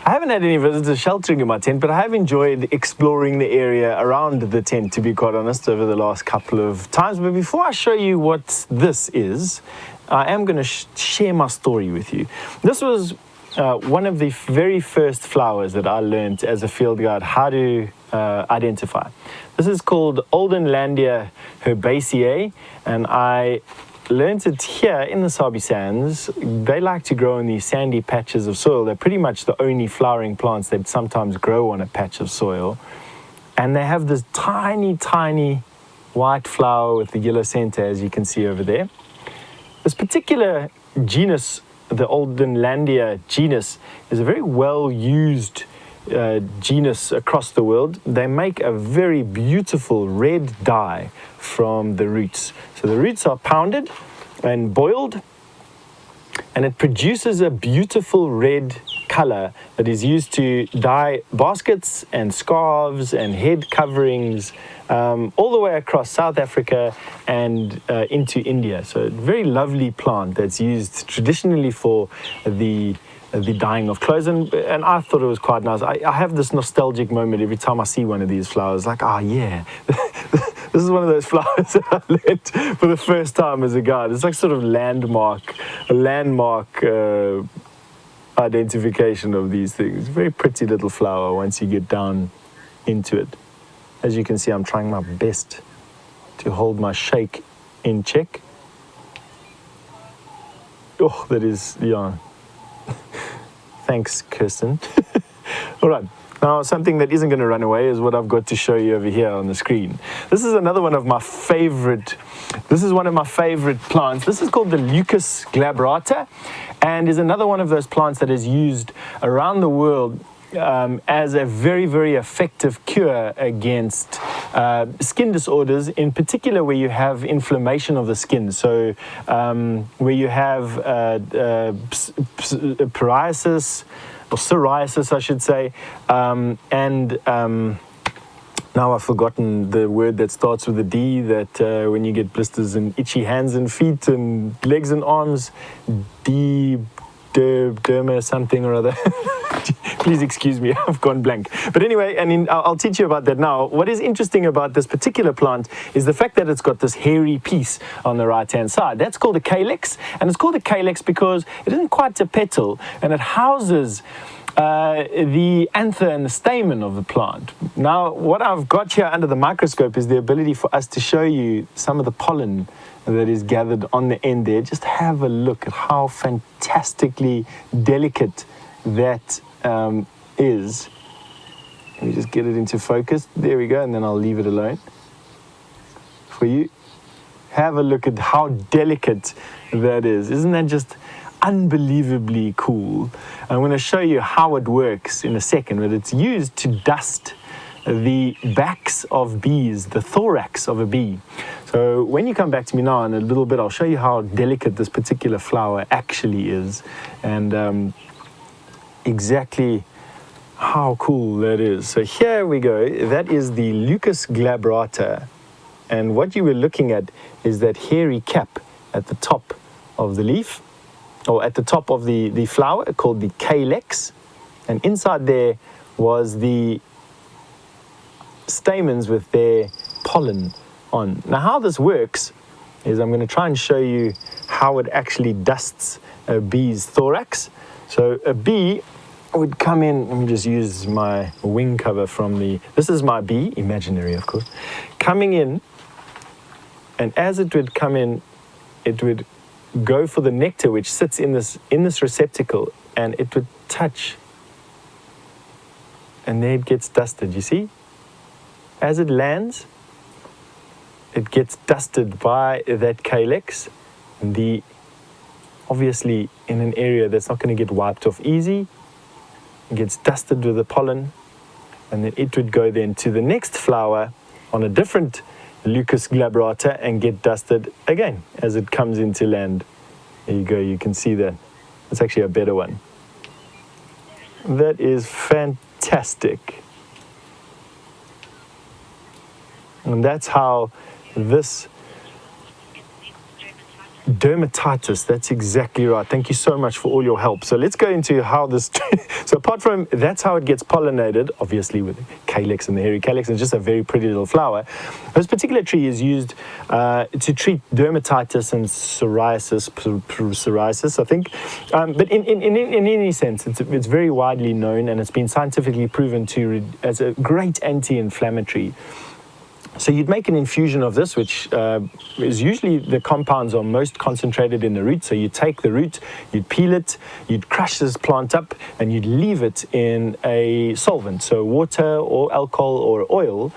I haven't had any visitors sheltering in my tent, but I have enjoyed exploring the area around the tent, to be quite honest, over the last couple of times. But before I show you what this is, I am going to share my story with you. This was one of the very first flowers that I learned as a field guide how to identify. This is called Oldenlandia herbaceae, and I learned it here in the Sabi Sands. They like to grow in these sandy patches of soil. They're pretty much the only flowering plants that sometimes grow on a patch of soil. And they have this tiny, tiny white flower with the yellow center, as you can see over there. This particular genus, the Oldenlandia genus, is a very well-used genus across the world. They make a very beautiful red dye from the roots. So the roots are pounded and boiled, and it produces a beautiful red color. color that is used to dye baskets and scarves and head coverings all the way across South Africa and into India. So a very lovely plant that's used traditionally for the dyeing of clothes, and I thought it was quite nice. I have this nostalgic moment every time I see one of these flowers, like, yeah, this is one of those flowers that I learnt for the first time as a guide. It's like sort of landmark identification of these things. Very pretty little flower once you get down into it. As you can see, I'm trying my best to hold my shake in check. Oh, that is, yeah. Thanks, Kirsten. All right. Now, something that isn't going to run away is what I've got to show you over here on the screen. This is another one of my favorite. This is one of my favorite plants. This is called the Leucas glabrata, and is another one of those plants that is used around the world as a very, very effective cure against skin disorders, in particular where you have inflammation of the skin. So where you have psoriasis, or psoriasis, I should say, now I've forgotten the word that starts with a D, that when you get blisters and itchy hands and feet and legs and arms, derma something or other. Please excuse me, I've gone blank. But anyway, I'll teach you about that now. What is interesting about this particular plant is the fact that it's got this hairy piece on the right-hand side. That's called a calyx, and it's called a calyx because it isn't quite a petal, and it houses the anther and the stamen of the plant. Now, what I've got here under the microscope is the ability for us to show you some of the pollen that is gathered on the end there. Just have a look at how fantastically delicate that is. Let me just get it into focus. There we go, and then I'll leave it alone for you. Have a look at how delicate that is. Isn't that just unbelievably cool? I'm going to show you how it works in a second, but it's used to dust the backs of bees, the thorax of a bee. So when you come back to me now in a little bit, I'll show you how delicate this particular flower actually is, and exactly how cool that is. So here we go. That is the Leucas glabrata, and what you were looking at is that hairy cap at the top of the leaf, or at the top of the flower, called the calyx, and inside there was the stamens with their pollen on. Now, how this works is I'm going to try and show you how it actually dusts a bee's thorax. So a bee would come in, let me just use my wing cover from this is my bee, imaginary of course, coming in, and as it would come in, it would go for the nectar which sits in this receptacle, and it would touch, and there it gets dusted, you see? As it lands, it gets dusted by that calyx, obviously in an area that's not going to get wiped off easy. It gets dusted with the pollen, and then it would go then to the next flower on a different Leucas glabrata and get dusted again as it comes into land. There you go, you can see that. It's actually a better one. That is fantastic. And that's how this dermatitis, that's exactly right. Thank you so much for all your help. So let's go into how this, so apart from, that's how it gets pollinated, obviously with the calyx and the hairy calyx, and just a very pretty little flower. This particular tree is used to treat dermatitis and psoriasis, I think. But in any sense, it's very widely known, and it's been scientifically proven as a great anti-inflammatory. So you'd make an infusion of this, which is usually the compounds are most concentrated in the root. So you take the root, you'd peel it, you'd crush this plant up, and you'd leave it in a solvent, so water or alcohol or oil,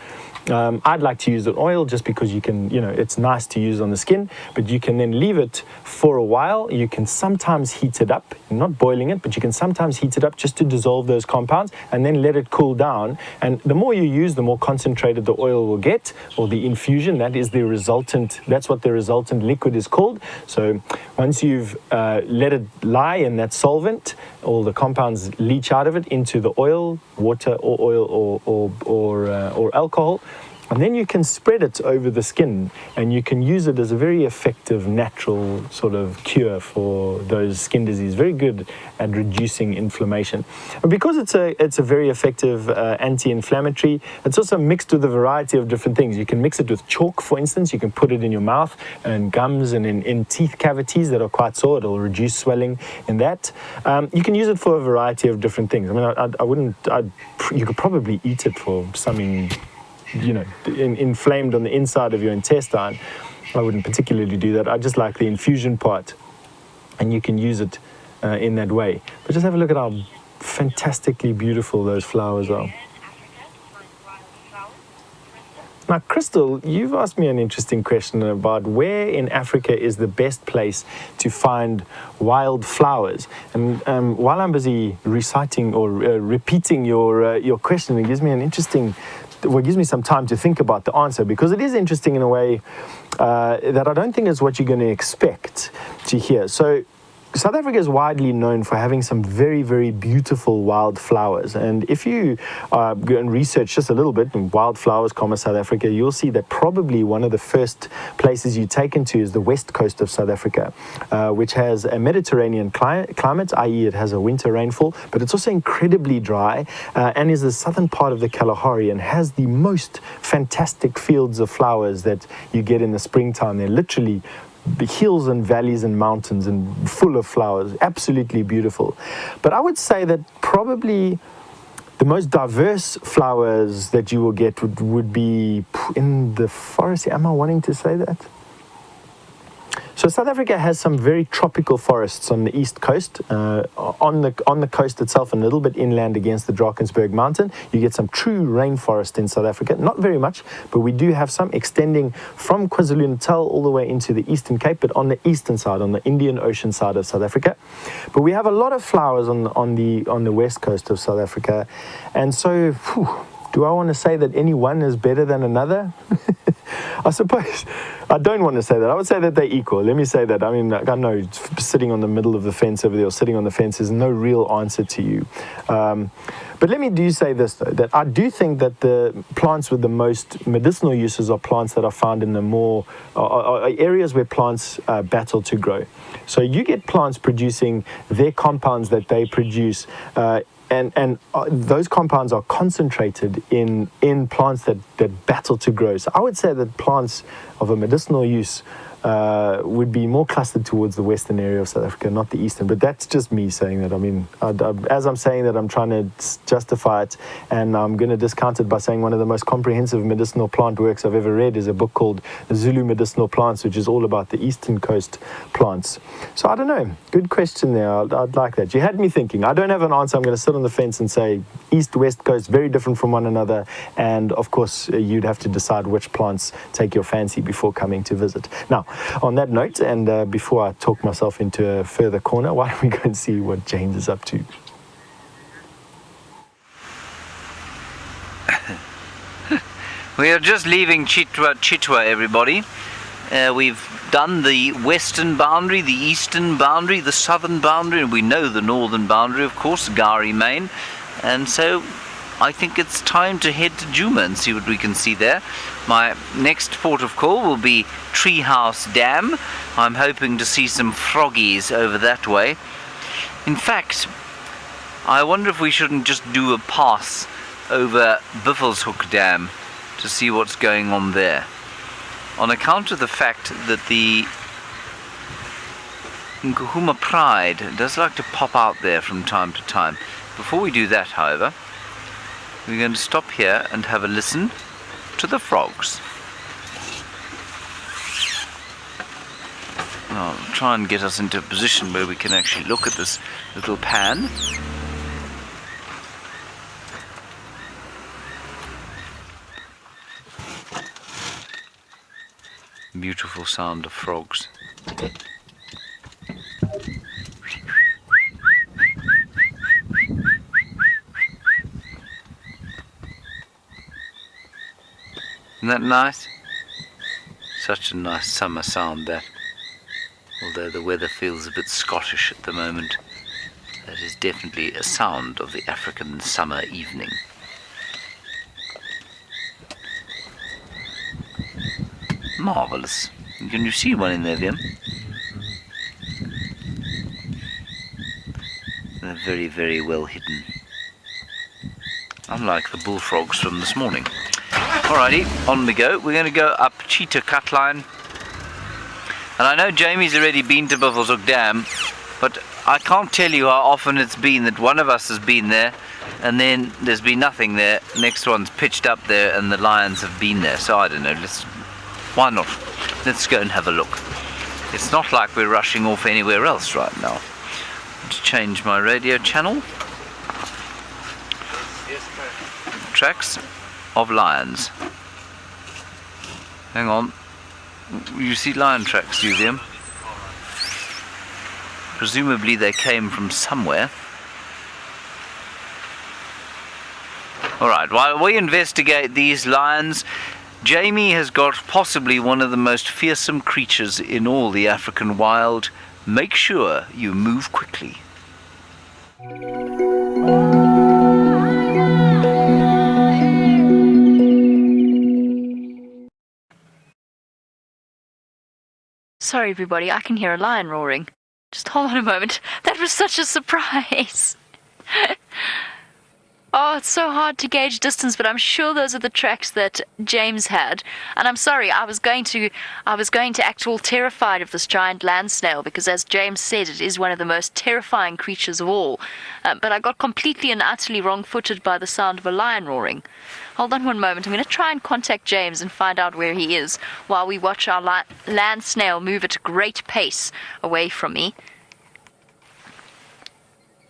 I'd like to use an oil just because you can, it's nice to use on the skin, but you can then leave it for a while. You can sometimes heat it up, not boiling it, but you can sometimes heat it up just to dissolve those compounds and then let it cool down. And the more you use, the more concentrated the oil will get, or the infusion. That's what the resultant liquid is called. So once you've let it lie in that solvent, all the compounds leach out of it into the oil, water, or oil, or alcohol, and then you can spread it over the skin, and you can use it as a very effective natural sort of cure for those skin diseases. Very good at reducing inflammation. And because it's a very effective anti-inflammatory, it's also mixed with a variety of different things. You can mix it with chalk, for instance. You can put it in your mouth and gums and in teeth cavities that are quite sore. It'll reduce swelling in that. You can use it for a variety of different things. I mean, you could probably eat it for something, inflamed on the inside of your intestine. I wouldn't particularly do that. I just like the infusion part, and you can use it in that way. But just have a look at how fantastically beautiful those flowers are. Now, Crystal, you've asked me an interesting question about where in Africa is the best place to find wild flowers. And while I'm busy reciting or repeating your question, it gives me some time to think about the answer, because it is interesting in a way that I don't think is what you're going to expect to hear. So South Africa is widely known for having some very, very beautiful wild flowers. And if you go and research just a little bit in wildflowers, South Africa, you'll see that probably one of the first places you take into is the west coast of South Africa, which has a Mediterranean climate, i.e. it has a winter rainfall, but it's also incredibly dry and is the southern part of the Kalahari and has the most fantastic fields of flowers that you get in the springtime. They're literally the hills and valleys and mountains and full of flowers, absolutely beautiful. But I would say that probably the most diverse flowers that you will get would be in the forest. Am I wanting to say that? So South Africa has some very tropical forests on the east coast, on the coast itself, and a little bit inland against the Drakensberg mountain. You get some true rainforest in South Africa, not very much, but we do have some extending from KwaZulu-Natal all the way into the Eastern Cape, but on the eastern side, on the Indian Ocean side of South Africa. But we have a lot of flowers on the west coast of South Africa, and so do I want to say that any one is better than another? I suppose I don't want to say that. I would say that they're equal. Let me say that. I mean, I know sitting on the middle of the fence over there, or sitting on the fence, is no real answer to you. But let me do say this, though, that I do think that the plants with the most medicinal uses are plants that are found in the more areas where plants battle to grow. So you get plants producing their compounds that they produce, and those compounds are concentrated in plants that battle to grow. So I would say that plants of a medicinal use would be more clustered towards the western area of South Africa, not the eastern. But that's just me saying that. I mean, as I'm saying that, I'm trying to justify it, and I'm going to discount it by saying one of the most comprehensive medicinal plant works I've ever read is a book called Zulu Medicinal Plants, which is all about the eastern coast plants. So I don't know. Good question there. I'd like that. You had me thinking. I don't have an answer. I'm going to sit on the fence and say east, west coast, very different from one another. And of course, you'd have to decide which plants take your fancy before coming to visit. Now, on that note, and before I talk myself into a further corner, why don't we go and see what James is up to? We are just leaving Chitwa Chitwa, everybody. We've done the western boundary, the eastern boundary, the southern boundary, and we know the northern boundary, of course, Gari Main. And so I think it's time to head to Djuma and see what we can see there. My next port of call will be Treehouse Dam. I'm hoping to see some froggies over that way. In fact, I wonder if we shouldn't just do a pass over Buffelshoek Dam to see what's going on there. On account of the fact that the Nkuhuma Pride does like to pop out there from time to time. Before we do that, however, we're going to stop here and have a listen to the frogs. I'll try and get us into a position where we can actually look at this little pan. Beautiful sound of frogs. Isn't that nice? Such a nice summer sound that. Although the weather feels a bit Scottish at the moment, that is definitely a sound of the African summer evening. Marvellous. Can you see one in there, Liam? They're very, very well hidden. Unlike the bullfrogs from this morning. Alrighty, on we go. We're going to go up Chitwa Cut Line. And I know Jamie's already been to Buffelshoek Dam, but I can't tell you how often it's been that one of us has been there and then there's been nothing there. Next one's pitched up there and the lions have been there. So I don't know, why not? Let's go and have a look. It's not like we're rushing off anywhere else right now. Let's change my radio channel. Tracks of lions. Hang on. You see lion tracks, do you, Liam? Presumably they came from somewhere. Alright, while we investigate these lions, Jamie has got possibly one of the most fearsome creatures in all the African wild. Make sure you move quickly. Sorry, everybody, I can hear a lion roaring. Just hold on a moment. That was such a surprise. Oh, it's so hard to gauge distance, but I'm sure those are the tracks that James had. And I'm sorry, I was going to act all terrified of this giant land snail because, as James said, it is one of the most terrifying creatures of all. But I got completely and utterly wrong-footed by the sound of a lion roaring. Hold on one moment. I'm going to try and contact James and find out where he is while we watch our land snail move at a great pace away from me.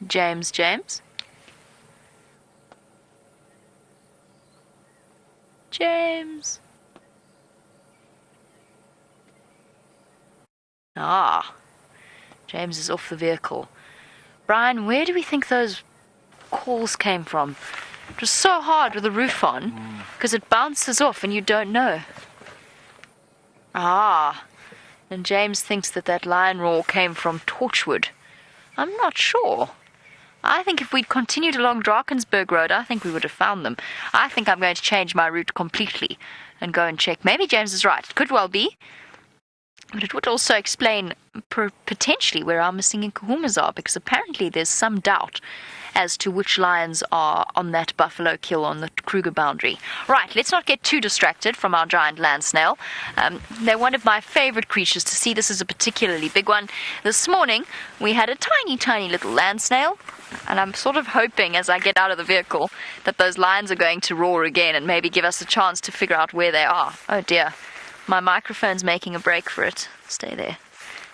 James? James? Ah, James is off the vehicle. Brian, where do we think those calls came from? It was so hard with the roof on, because it bounces off and you don't know. Ah, and James thinks that lion roar came from Torchwood. I'm not sure. I think if we'd continued along Drakensberg Road, I think we would have found them. I think I'm going to change my route completely and go and check. Maybe James is right. It could well be. But it would also explain potentially where our missing Nkuhumas are, because apparently there's some doubt as to which lions are on that buffalo kill on the Kruger boundary. Right, let's not get too distracted from our giant land snail. They're one of my favorite creatures to see. This is a particularly big one. This morning, we had a tiny, tiny little land snail, and I'm sort of hoping as I get out of the vehicle that those lions are going to roar again and maybe give us a chance to figure out where they are. Oh dear, my microphone's making a break for it. Stay there.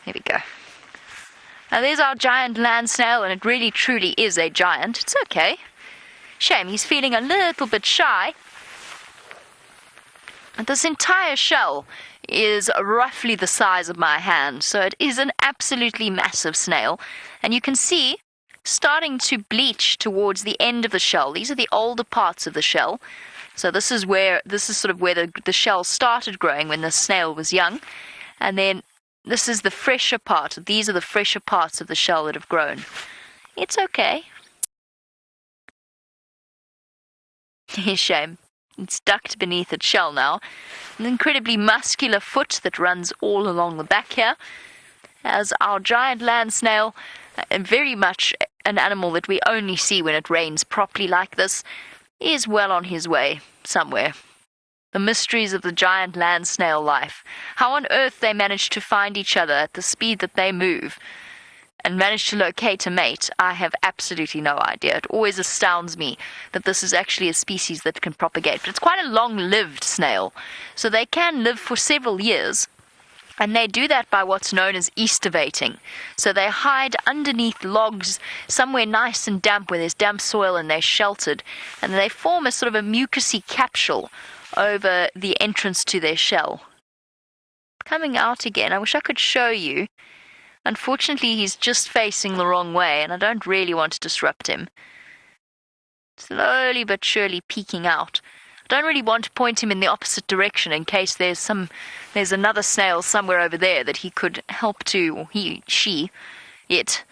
Here we go. Now there's our giant land snail, and it really truly is a giant. It's okay. Shame he's feeling a little bit shy. This entire shell is roughly the size of my hand, so it is an absolutely massive snail. And you can see starting to bleach towards the end of the shell. These are the older parts of the shell. So this is sort of where the shell started growing when the snail was young. And then this is the fresher part. These are the fresher parts of the shell that have grown. It's okay. Shame. It's ducked beneath its shell now. An incredibly muscular foot that runs all along the back here. As our giant land snail, very much an animal that we only see when it rains properly like this, is well on his way somewhere. The mysteries of the giant land snail life. How on earth they manage to find each other at the speed that they move and manage to locate a mate, I have absolutely no idea. It always astounds me that this is actually a species that can propagate. But it's quite a long-lived snail, so they can live for several years. And they do that by what's known as estivating. So they hide underneath logs somewhere nice and damp where there's damp soil and they're sheltered. And they form a sort of a mucousy capsule over the entrance to their shell. coming out again. I wish I could show you. Unfortunately, he's just facing the wrong way, and I don't really want to disrupt him. Slowly but surely peeking out. I don't really want to point him in the opposite direction in case there's another snail somewhere over there that he could help to, or it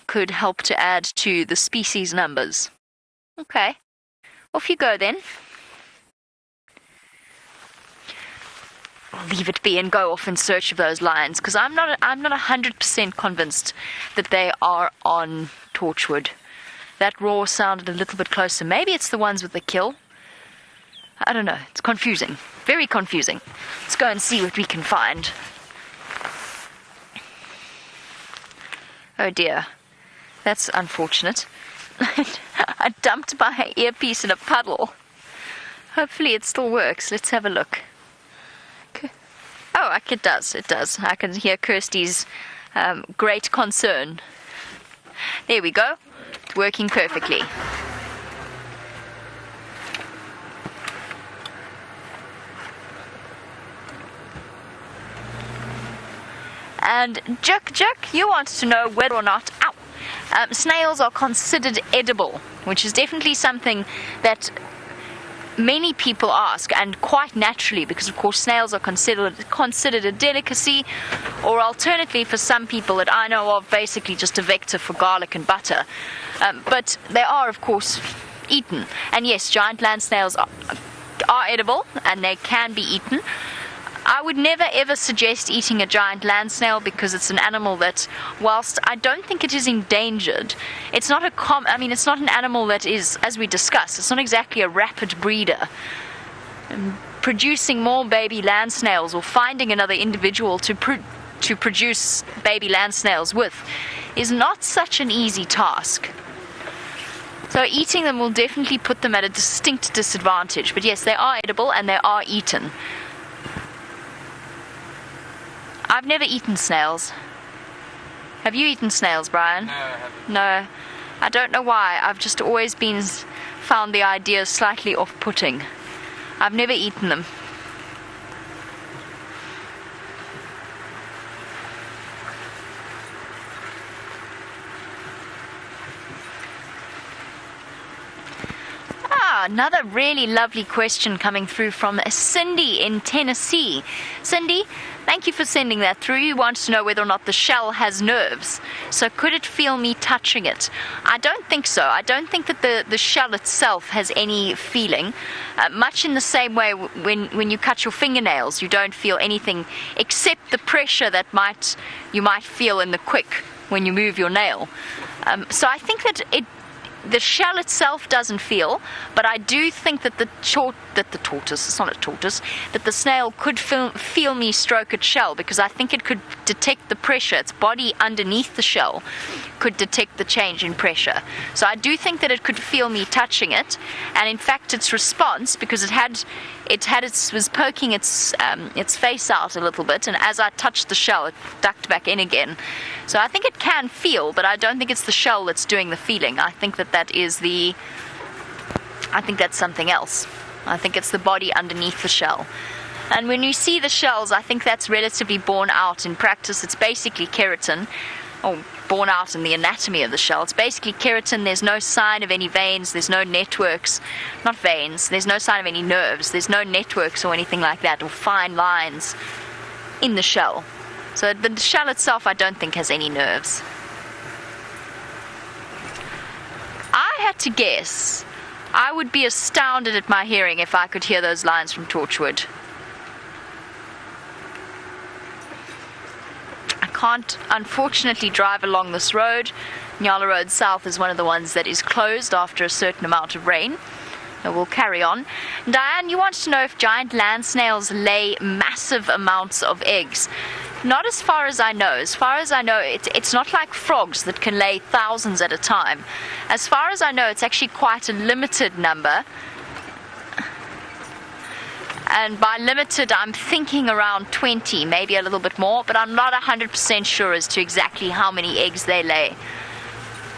could help to add to the species numbers. Okay, off you go then. I'll leave it be and go off in search of those lions, because I'm not 100% convinced that they are on Torchwood. That roar sounded a little bit closer. Maybe it's the ones with the kill. I don't know. It's confusing. Very confusing. Let's go and see what we can find. Oh dear. That's unfortunate. I dumped my earpiece in a puddle. Hopefully it still works. Let's have a look. Okay. Oh, it does. It does. I can hear Kirsty's great concern. There we go. It's working perfectly. And Jack, you want to know whether or not snails are considered edible, which is definitely something that many people ask, and quite naturally, because of course snails are considered a delicacy, or alternatively for some people that I know of, basically just a vector for garlic and butter. But they are of course eaten, and yes, giant land snails are edible and they can be eaten. I would never ever suggest eating a giant land snail, because it's an animal that, whilst I don't think it is endangered, it's not it's not an animal that is, as we discussed, it's not exactly a rapid breeder. Producing more baby land snails, or finding another individual to produce baby land snails with, is not such an easy task. So eating them will definitely put them at a distinct disadvantage. But yes, they are edible and they are eaten. I've never eaten snails. Have you eaten snails, Brian? No, I haven't. No. I don't know why. I've just always found the idea slightly off-putting. I've never eaten them. Another really lovely question coming through from Cindy in Tennessee. Cindy, thank you for sending that through. You want to know whether or not the shell has nerves. So could it feel me touching it? I don't think so. I don't think that the shell itself has any feeling. Much in the same way when you cut your fingernails, you don't feel anything except the pressure that you might feel in the quick when you move your nail. So I think that the shell itself doesn't feel, but I do think that the tortoise, it's not a tortoise, that the snail could feel me stroke its shell, because I think it could detect the pressure. Its body underneath the shell could detect the change in pressure. So I do think that it could feel me touching it, and in fact its response, because it was poking its face out a little bit, and as I touched the shell it ducked back in again. So I think it can feel, but I don't think it's the shell that's doing the feeling. I think I think that's something else. I think it's the body underneath the shell. And when you see the shells, I think that's relatively borne out in practice. It's basically keratin, or borne out in the anatomy of the shell. It's basically keratin. There's no sign of any veins. There's no networks. Not veins. There's no sign of any nerves. There's no networks or anything like that, or fine lines in the shell. So the shell itself, I don't think, has any nerves. I had to guess. I would be astounded at my hearing if I could hear those lines from Torchwood. I can't, unfortunately, drive along this road. Nyala Road South is one of the ones that is closed after a certain amount of rain. So we'll carry on. Diane, you wanted to know if giant land snails lay massive amounts of eggs. Not as far as I know. As far as I know, it's not like frogs that can lay thousands at a time. As far as I know, it's actually quite a limited number. And by limited, I'm thinking around 20, maybe a little bit more, but I'm not 100% sure as to exactly how many eggs they lay.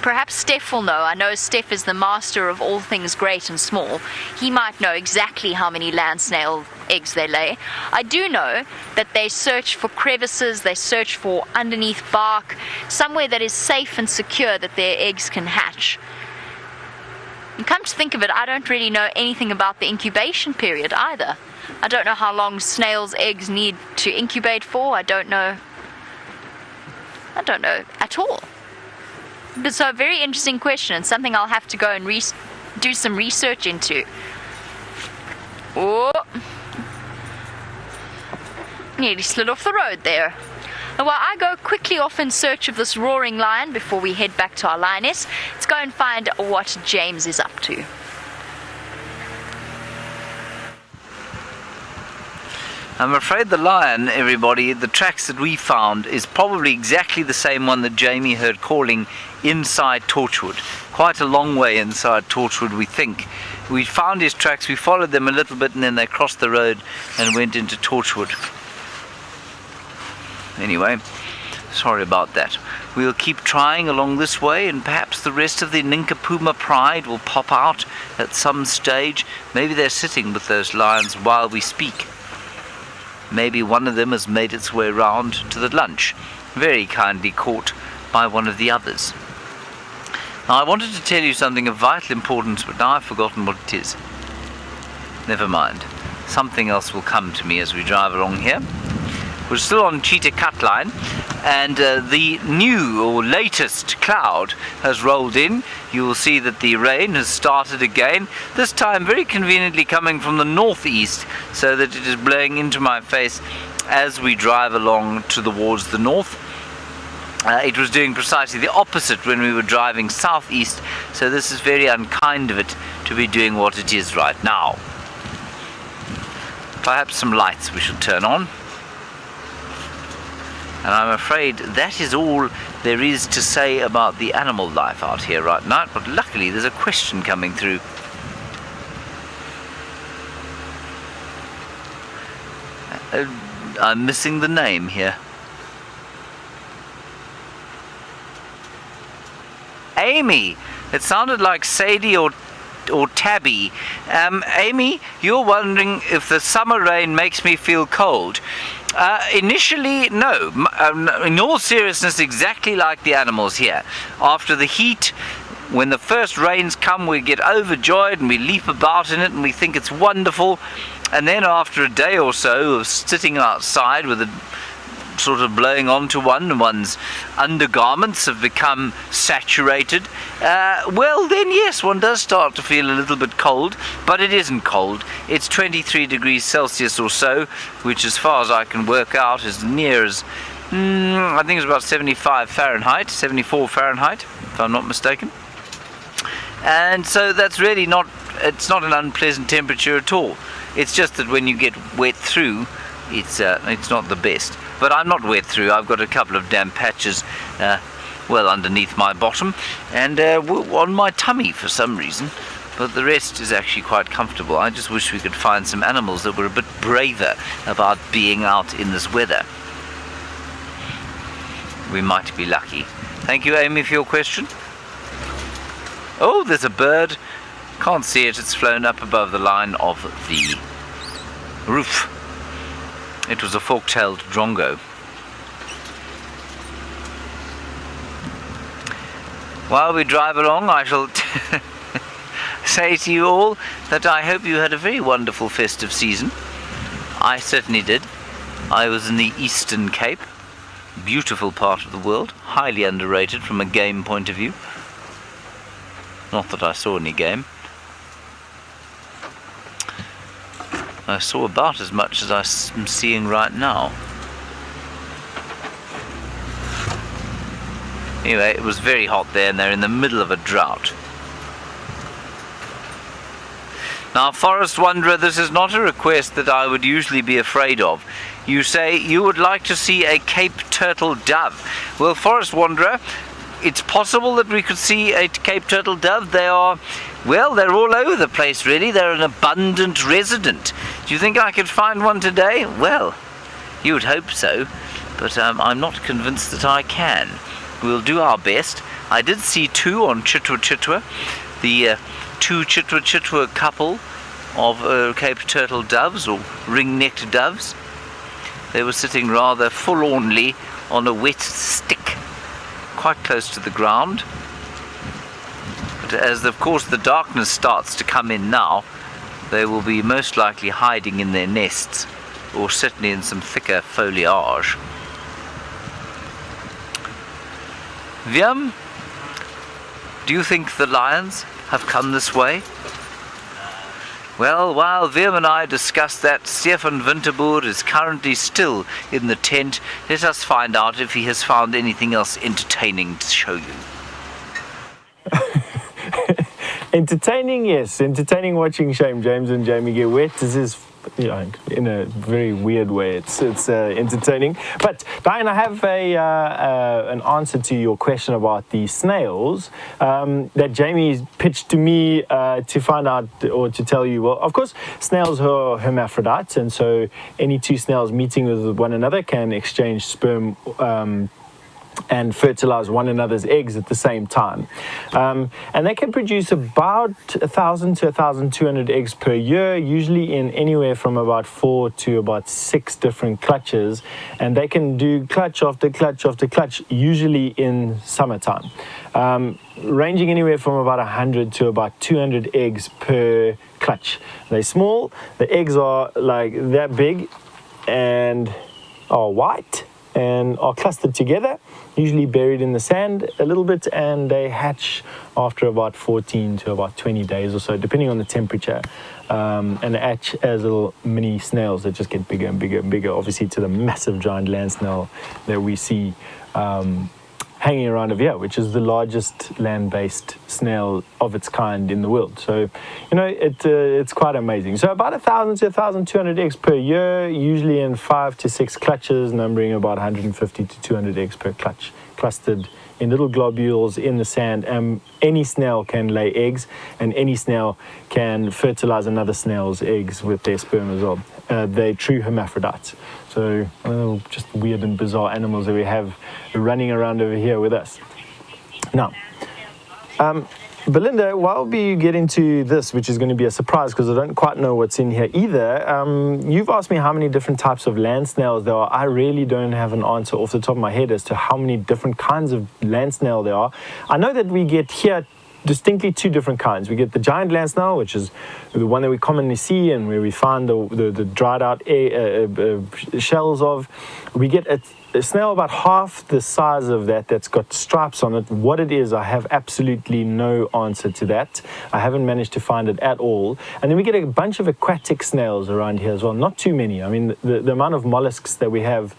Perhaps Steph will know. I know Steph is the master of all things great and small. He might know exactly how many land snail eggs they lay. I do know that they search for crevices, they search for underneath bark, somewhere that is safe and secure that their eggs can hatch. And come to think of it, I don't really know anything about the incubation period either. I don't know how long snails' eggs need to incubate for. I don't know at all. But so a very interesting question, and something I'll have to go and do some research into. Oh, nearly slid off the road there. And while I go quickly off in search of this roaring lion before we head back to our lioness, let's go and find what James is up to. I'm afraid the lion, everybody, the tracks that we found is probably exactly the same one that Jamie heard calling inside Torchwood. Quite a long way inside Torchwood, we think. We found his tracks, we followed them a little bit, and then they crossed the road and went into Torchwood. Anyway, sorry about that. We'll keep trying along this way, and perhaps the rest of the Ninkapuma pride will pop out at some stage. Maybe they're sitting with those lions while we speak. Maybe one of them has made its way round to the lunch, very kindly caught by one of the others. Now, I wanted to tell you something of vital importance, but now I've forgotten what it is. Never mind. Something else will come to me as we drive along here. We're still on Chitwa Cut line, and the new or latest cloud has rolled in. You will see that the rain has started again, this time very conveniently coming from the northeast, so that it is blowing into my face as we drive along towards the north. It was doing precisely the opposite when we were driving southeast, so this is very unkind of it to be doing what it is right now. Perhaps some lights we should turn on. And I'm afraid that is all there is to say about the animal life out here right now. But luckily there's a question coming through. I'm missing the name here. Amy! It sounded like Sadie or Tabby. Amy, you're wondering if the summer rain makes me feel cold. Initially, no. In all seriousness, exactly like the animals here. After the heat, when the first rains come, we get overjoyed and we leap about in it and we think it's wonderful. And then after a day or so of sitting outside with it sort of blowing onto one's undergarments have become saturated, well then yes, one does start to feel a little bit cold, but it isn't cold. It's 23 degrees Celsius or so, which as far as I can work out is near as, I think it's about 75 Fahrenheit, 74 Fahrenheit, if I'm not mistaken. And so that's really it's not an unpleasant temperature at all. It's just that when you get wet through, it's not the best. But I'm not wet through. I've got a couple of damp patches, well, underneath my bottom and on my tummy for some reason. But the rest is actually quite comfortable. I just wish we could find some animals that were a bit braver about being out in this weather. We might be lucky. Thank you, Amy, for your question. Oh, there's a bird. Can't see it. It's flown up above the line of the roof. It was a fork-tailed drongo. While we drive along, I shall say to you all that I hope you had a very wonderful festive season. I certainly did. I was in the Eastern Cape, beautiful part of the world, highly underrated from a game point of view. Not that I saw any game. I saw about as much as I'm seeing right now. Anyway, it was very hot there, and they're in the middle of a drought. Now, Forest Wanderer, this is not a request that I would usually be afraid of. You say you would like to see a Cape turtle dove. Well, Forest Wanderer, it's possible that we could see a Cape turtle dove. They're all over the place, really. They're an abundant resident. Do you think I could find one today? Well, you would hope so, but I'm not convinced that I can. We'll do our best. I did see two on Chitwa Chitwa, the two Chitwa Chitwa couple of Cape turtle doves, or ring-necked doves. They were sitting rather forlornly on a wet stick, quite close to the ground. But as of course the darkness starts to come in now, they will be most likely hiding in their nests, or certainly in some thicker foliage. Viam, do you think the lions have come this way? Well, while Viam and I discuss that, Stefan Winterboer is currently still in the tent. Let us find out if he has found anything else entertaining to show you. Entertaining, yes. Entertaining watching James and Jamie get wet. This is, in a very weird way, it's entertaining. But Diane, I have an answer to your question about the snails that Jamie pitched to me to find out, or to tell you. Well, of course, snails are hermaphrodites, and so any two snails meeting with one another can exchange sperm and fertilize one another's eggs at the same time. And they can produce about 1,000 to 1,200 eggs per year, usually in anywhere from about 4 to about 6 different clutches. And they can do clutch after clutch after clutch, usually in summertime, ranging anywhere from about 100 to about 200 eggs per clutch. They're small, the eggs are like that big and are white and are clustered together, usually buried in the sand a little bit, and they hatch after about 14 to about 20 days or so, depending on the temperature, and they hatch as little mini snails that just get bigger and bigger and bigger, obviously to the massive giant land snail that we see hanging around over here, which is the largest land-based snail of its kind in the world. So, it's quite amazing. So about 1,000 to 1,200 eggs per year, usually in 5 to 6 clutches, numbering about 150 to 200 eggs per clutch, clustered in little globules in the sand. Any snail can lay eggs, and any snail can fertilize another snail's eggs with their sperm as well. They're true hermaphrodites. So just weird and bizarre animals that we have running around over here with us. Now, Belinda, while we get into this, which is going to be a surprise because I don't quite know what's in here either, you've asked me how many different types of land snails there are. I really don't have an answer off the top of my head as to how many different kinds of land snail there are. I know that we get here distinctly 2 different kinds. We get the giant land snail, which is the one that we commonly see and where we find the dried out shells of. We get a snail about half the size of that's got stripes on it. What it is, I have absolutely no answer to that. I haven't managed to find it at all. And then we get a bunch of aquatic snails around here as well. Not too many. I mean, the amount of mollusks that we have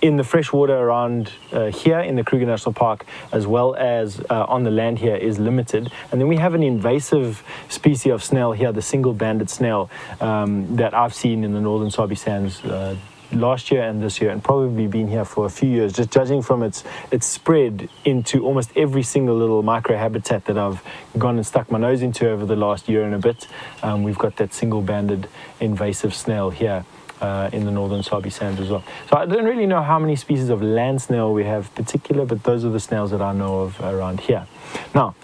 in the freshwater around here in the Kruger National Park, as well as on the land here, is limited. And then we have an invasive species of snail here, the single-banded snail, that I've seen in the northern Sabi Sands last year and this year, and probably been here for a few years, just judging from its spread into almost every single little microhabitat that I've gone and stuck my nose into over the last year and a bit. We've got that single-banded invasive snail here in the northern Sabi Sands as well. So I don't really know how many species of land snail we have particular, but those are the snails that I know of around here. Now,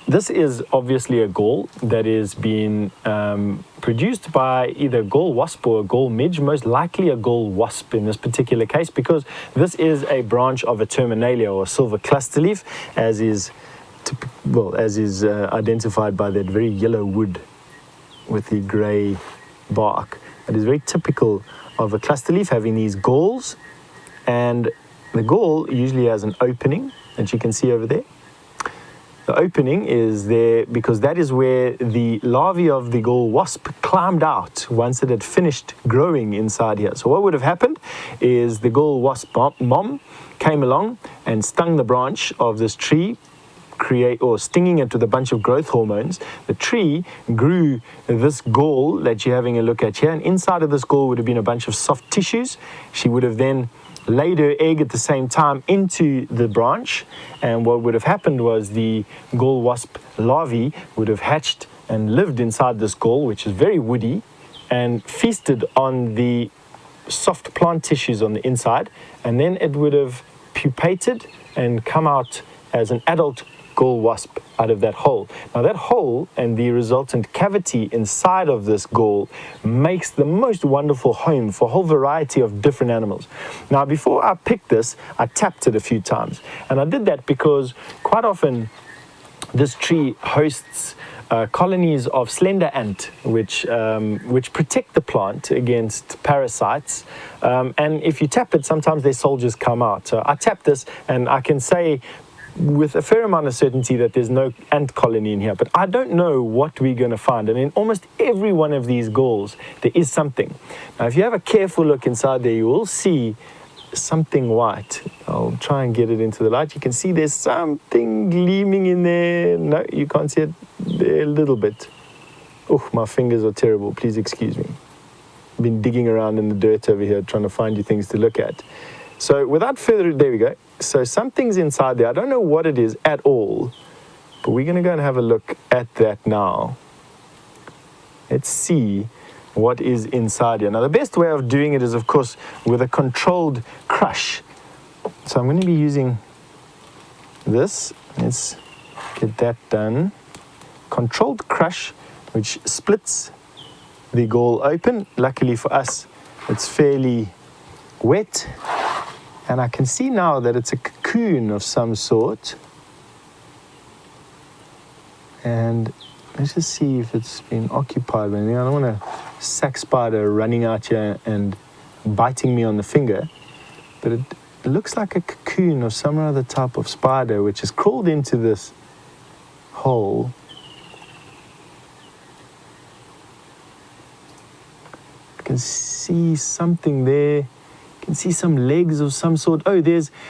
this is obviously a gall that is being produced by either a gall wasp or a gall midge, most likely a gall wasp in this particular case, because this is a branch of a terminalia or silver cluster leaf, as is identified by that very yellow wood with the grey bark. It is very typical of a cluster leaf having these galls, and the gall usually has an opening that you can see over there. The opening is there because that is where the larvae of the gall wasp climbed out once it had finished growing inside here. So what would have happened is the gall wasp mom came along and stung the branch of this tree, stinging it with a bunch of growth hormones. The tree grew this gall that you're having a look at here, and inside of this gall would have been a bunch of soft tissues. She would have then laid her egg at the same time into the branch, and what would have happened was the gall wasp larvae would have hatched and lived inside this gall, which is very woody, and feasted on the soft plant tissues on the inside, and then it would have pupated and come out as an adult gall wasp out of that hole. Now that hole and the resultant cavity inside of this gall makes the most wonderful home for a whole variety of different animals. Now before I picked this, I tapped it a few times, and I did that because quite often this tree hosts colonies of slender ant, which protect the plant against parasites. And if you tap it, sometimes their soldiers come out. So I tapped this, and I can say with a fair amount of certainty that there's no ant colony in here. But I don't know what we're going to find. And in almost every one of these galls, there is something. Now, if you have a careful look inside there, you will see something white. I'll try and get it into the light. You can see there's something gleaming in there. No, you can't see it there a little bit. Oh, my fingers are terrible. Please excuse me. I've been digging around in the dirt over here trying to find you things to look at. So without further ado, there we go. So something's inside there. I don't know what it is at all, but we're going to go and have a look at that now. Let's see what is inside here. Now, the best way of doing it is, of course, with a controlled crush. So I'm going to be using this. Let's get that done. Controlled crush, which splits the gall open. Luckily for us, it's fairly wet. And I can see now that it's a cocoon of some sort. And let's just see if it's been occupied by anything. I don't want a sack spider running out here and biting me on the finger. But it looks like a cocoon of some other type of spider which has crawled into this hole. I can see something there. You can see some legs of some sort. Oh,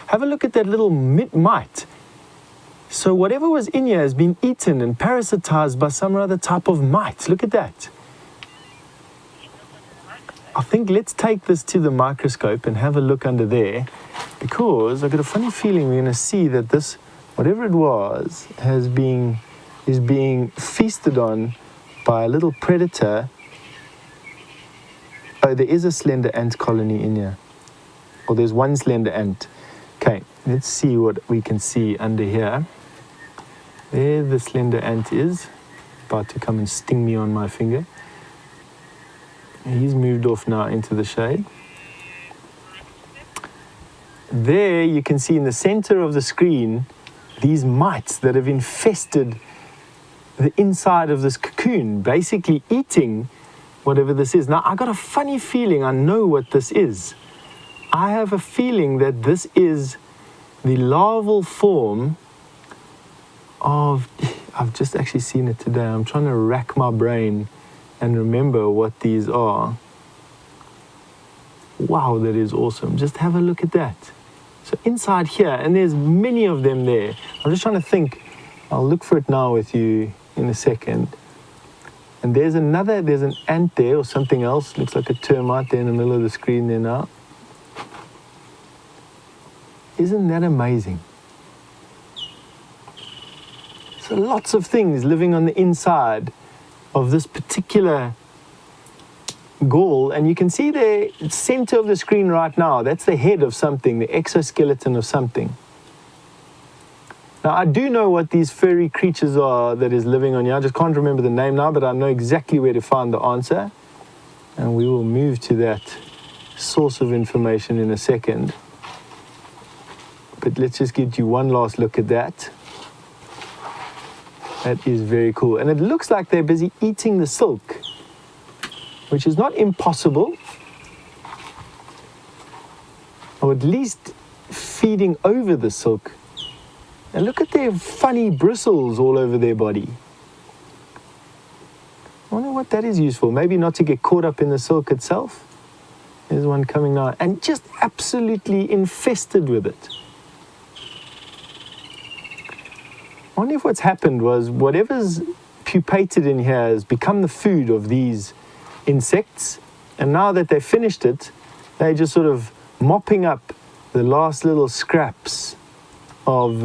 have a look at that little mite. So whatever was in here has been eaten and parasitized by some other type of mite. Look at that. I think let's take this to the microscope and have a look under there, because I've got a funny feeling we're going to see that this, whatever it was, is being feasted on by a little predator. Oh, there is a slender ant colony in here. Or there's one slender ant. Okay, let's see what we can see under here. There the slender ant is, about to come and sting me on my finger. He's moved off now into the shade. There you can see in the center of the screen these mites that have infested the inside of this cocoon, basically eating whatever this is. Now, I got a funny feeling I know what this is. I have a feeling that this is the larval form of, I've just actually seen it today. I'm trying to rack my brain and remember what these are. Wow, that is awesome. Just have a look at that. So inside here, and there's many of them there. I'm just trying to think. I'll look for it now with you in a second. And there's an ant there or something else. Looks like a termite there in the middle of the screen there now. Isn't that amazing? So lots of things living on the inside of this particular gall. And you can see the center of the screen right now. That's the head of something, the exoskeleton of something. Now, I do know what these furry creatures are that is living on here. I just can't remember the name now, but I know exactly where to find the answer. And we will move to that source of information in a second. But let's just give you one last look at that. That is very cool. And it looks like they're busy eating the silk, which is not impossible. Or at least feeding over the silk. And look at their funny bristles all over their body. I wonder what that is used for. Maybe not to get caught up in the silk itself. There's one coming now. And just absolutely infested with it. I wonder if what's happened was whatever's pupated in here has become the food of these insects. And now that they've finished it, they're just sort of mopping up the last little scraps of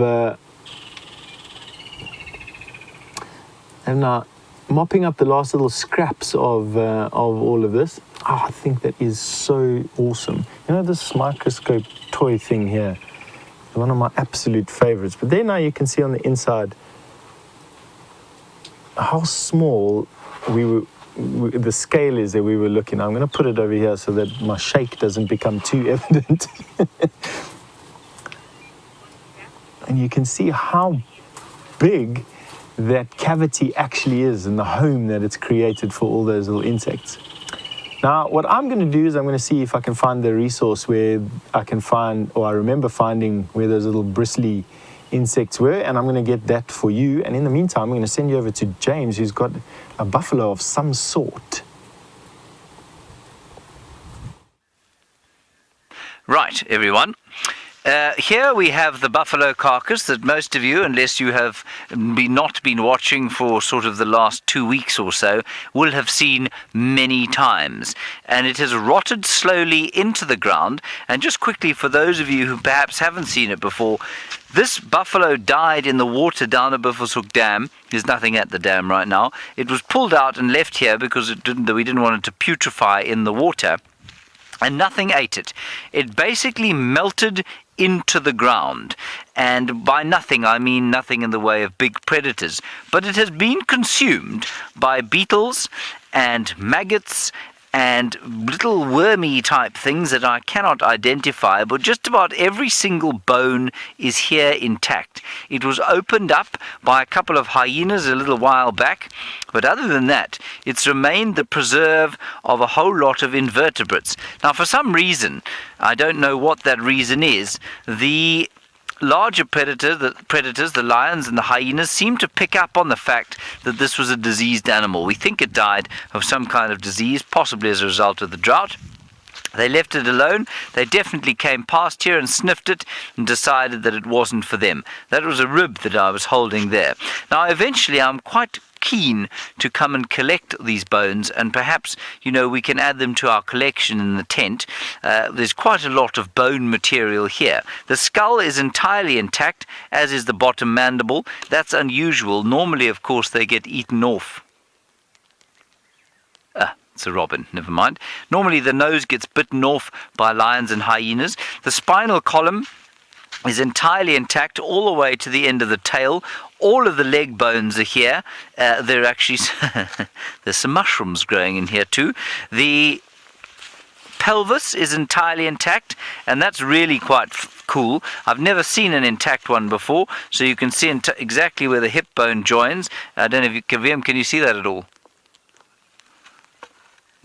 mopping up the last little scraps of all of this. I think that is so awesome. You know, this microscope toy thing here One of my absolute favorites. But there now you can see on the inside how small the scale is that we were looking. I'm going to put it over here so that my shake doesn't become too evident. And you can see how big that cavity actually is and the home that it's created for all those little insects. Now, what I'm going to do is I'm going to see if I can find the resource where I can find, or I remember finding where those little bristly insects were, and I'm going to get that for you. And in the meantime, I'm going to send you over to James, who's got a buffalo of some sort. Right, everyone. Here we have the buffalo carcass that most of you, unless you have not been watching for sort of the last 2 weeks or so, will have seen many times. And it has rotted slowly into the ground. And just quickly, for those of you who perhaps haven't seen it before, this buffalo died in the water down at Buffelshoek Dam. There's nothing at the dam right now. It was pulled out and left here because we didn't want it to putrefy in the water. And nothing ate it. It basically melted into the ground, and by nothing I mean nothing in the way of big predators, but it has been consumed by beetles and maggots and little wormy type things that I cannot identify, but just about every single bone is here intact. It was opened up by a couple of hyenas a little while back, but other than that, it's remained the preserve of a whole lot of invertebrates. Now, for some reason, I don't know what that reason is, the larger predators, the lions and the hyenas, seem to pick up on the fact that this was a diseased animal. We think it died of some kind of disease, possibly as a result of the drought. They left it alone. They definitely came past here and sniffed it and decided that it wasn't for them. That was a rib that I was holding there. Now, eventually, I'm quite keen to come and collect these bones, and perhaps, we can add them to our collection in the tent. There's quite a lot of bone material here. The skull is entirely intact, as is the bottom mandible. That's unusual. Normally, of course, they get eaten off. It's a robin, never mind. Normally the nose gets bitten off by lions and hyenas. The spinal column is entirely intact all the way to the end of the tail. All of the leg bones are here. There are actually there's some mushrooms growing in here too. The pelvis is entirely intact, and that's really quite cool. I've never seen an intact one before, so you can see exactly where the hip bone joins. I don't know if you can you see that at all?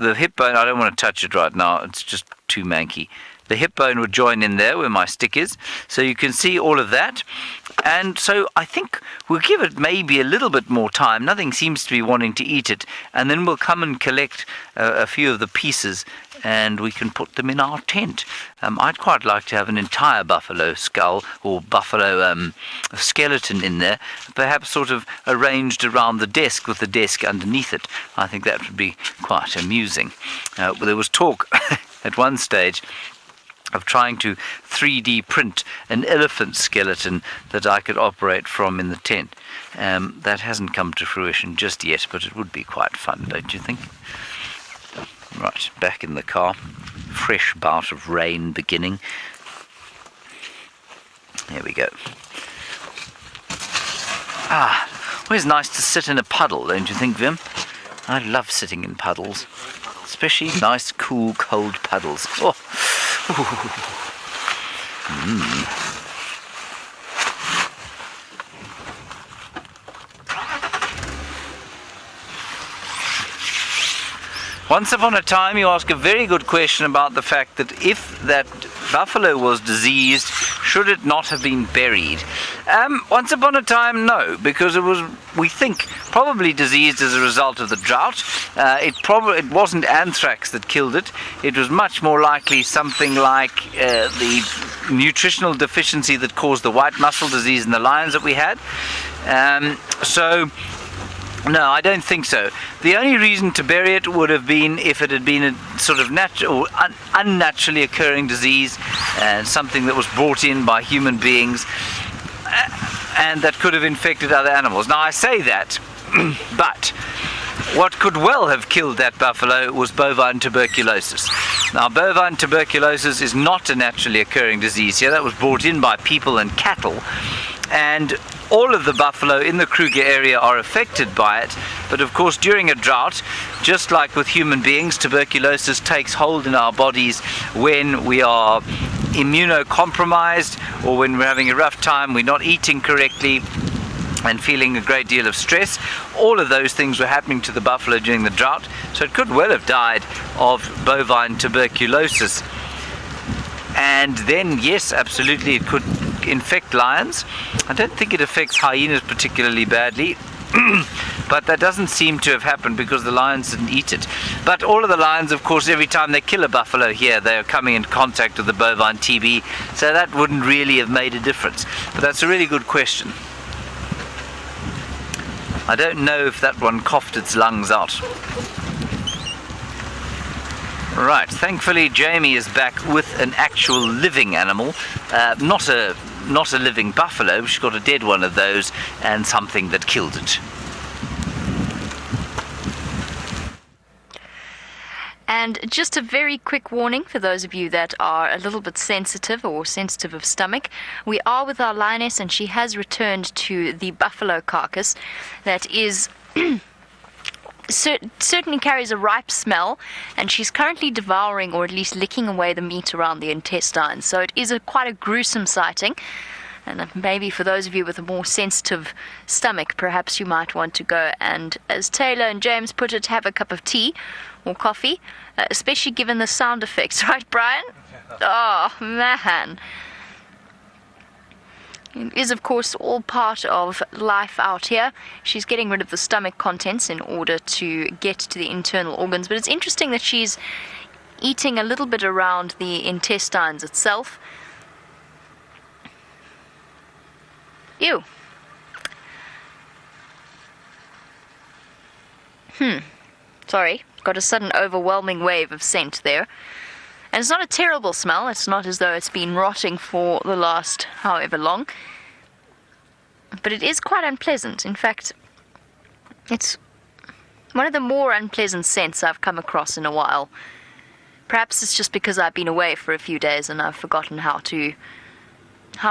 The hip bone, I don't want to touch it right now, it's just too manky. The hip bone would join in there where my stick is, so you can see all of that. And so I think we'll give it maybe a little bit more time. Nothing seems to be wanting to eat it, and then we'll come and collect a few of the pieces, and we can put them in our tent. I'd quite like to have an entire buffalo skull or buffalo skeleton in there, perhaps sort of arranged around the desk with the desk underneath it. I think that would be quite amusing. There was talk at one stage of trying to 3D print an elephant skeleton that I could operate from in the tent. That hasn't come to fruition just yet, but it would be quite fun, don't you think? Right, back in the car. Fresh bout of rain beginning. There we go. Always nice to sit in a puddle, don't you think, Vim? I love sitting in puddles. Especially nice, cool, cold puddles. Oh. Once upon a time, you ask a very good question about the fact that if that buffalo was diseased, should it not have been buried? Once upon a time, no, because it was, we think, probably diseased as a result of the drought. It wasn't anthrax that killed it. It was much more likely something like the nutritional deficiency that caused the white muscle disease in the lions that we had. No, I don't think so. The only reason to bury it would have been if it had been a sort of natural, unnaturally occurring disease, and something that was brought in by human beings, and that could have infected other animals. Now, I say that, but What could well have killed that buffalo was bovine tuberculosis. Now, bovine tuberculosis is not a naturally occurring disease here. That was brought in by people and cattle. And all of the buffalo in the Kruger area are affected by it. But of course, during a drought, just like with human beings, tuberculosis takes hold in our bodies when we are immunocompromised or when we're having a rough time, we're not eating correctly and feeling a great deal of stress. All of those things were happening to the buffalo during the drought, so it could well have died of bovine tuberculosis. And then, yes, absolutely, it could infect lions. I don't think it affects hyenas particularly badly, but that doesn't seem to have happened because the lions didn't eat it. But all of the lions, of course, every time they kill a buffalo here, they are coming in contact with the bovine TB, so that wouldn't really have made a difference. But that's a really good question. I don't know if that one coughed its lungs out. Right, thankfully Jamie is back with an actual living animal, not a living buffalo. She's got a dead one of those and something that killed it. And just a very quick warning for those of you that are a little bit sensitive or sensitive of stomach. We are with our lioness and she has returned to the buffalo carcass that is certainly carries a ripe smell, and she's currently devouring or at least licking away the meat around the intestines. So it is quite a gruesome sighting. And maybe for those of you with a more sensitive stomach, perhaps you might want to go and, as Taylor and James put it, have a cup of tea or coffee, especially given the sound effects, right, Brian? Oh, man. It is, of course, all part of life out here. She's getting rid of the stomach contents in order to get to the internal organs. But it's interesting that she's eating a little bit around the intestines itself. Ew. Sorry, got a sudden overwhelming wave of scent there. And it's not a terrible smell. It's not as though it's been rotting for the last however long. But it is quite unpleasant. In fact, it's one of the more unpleasant scents I've come across in a while. Perhaps it's just because I've been away for a few days and I've forgotten how to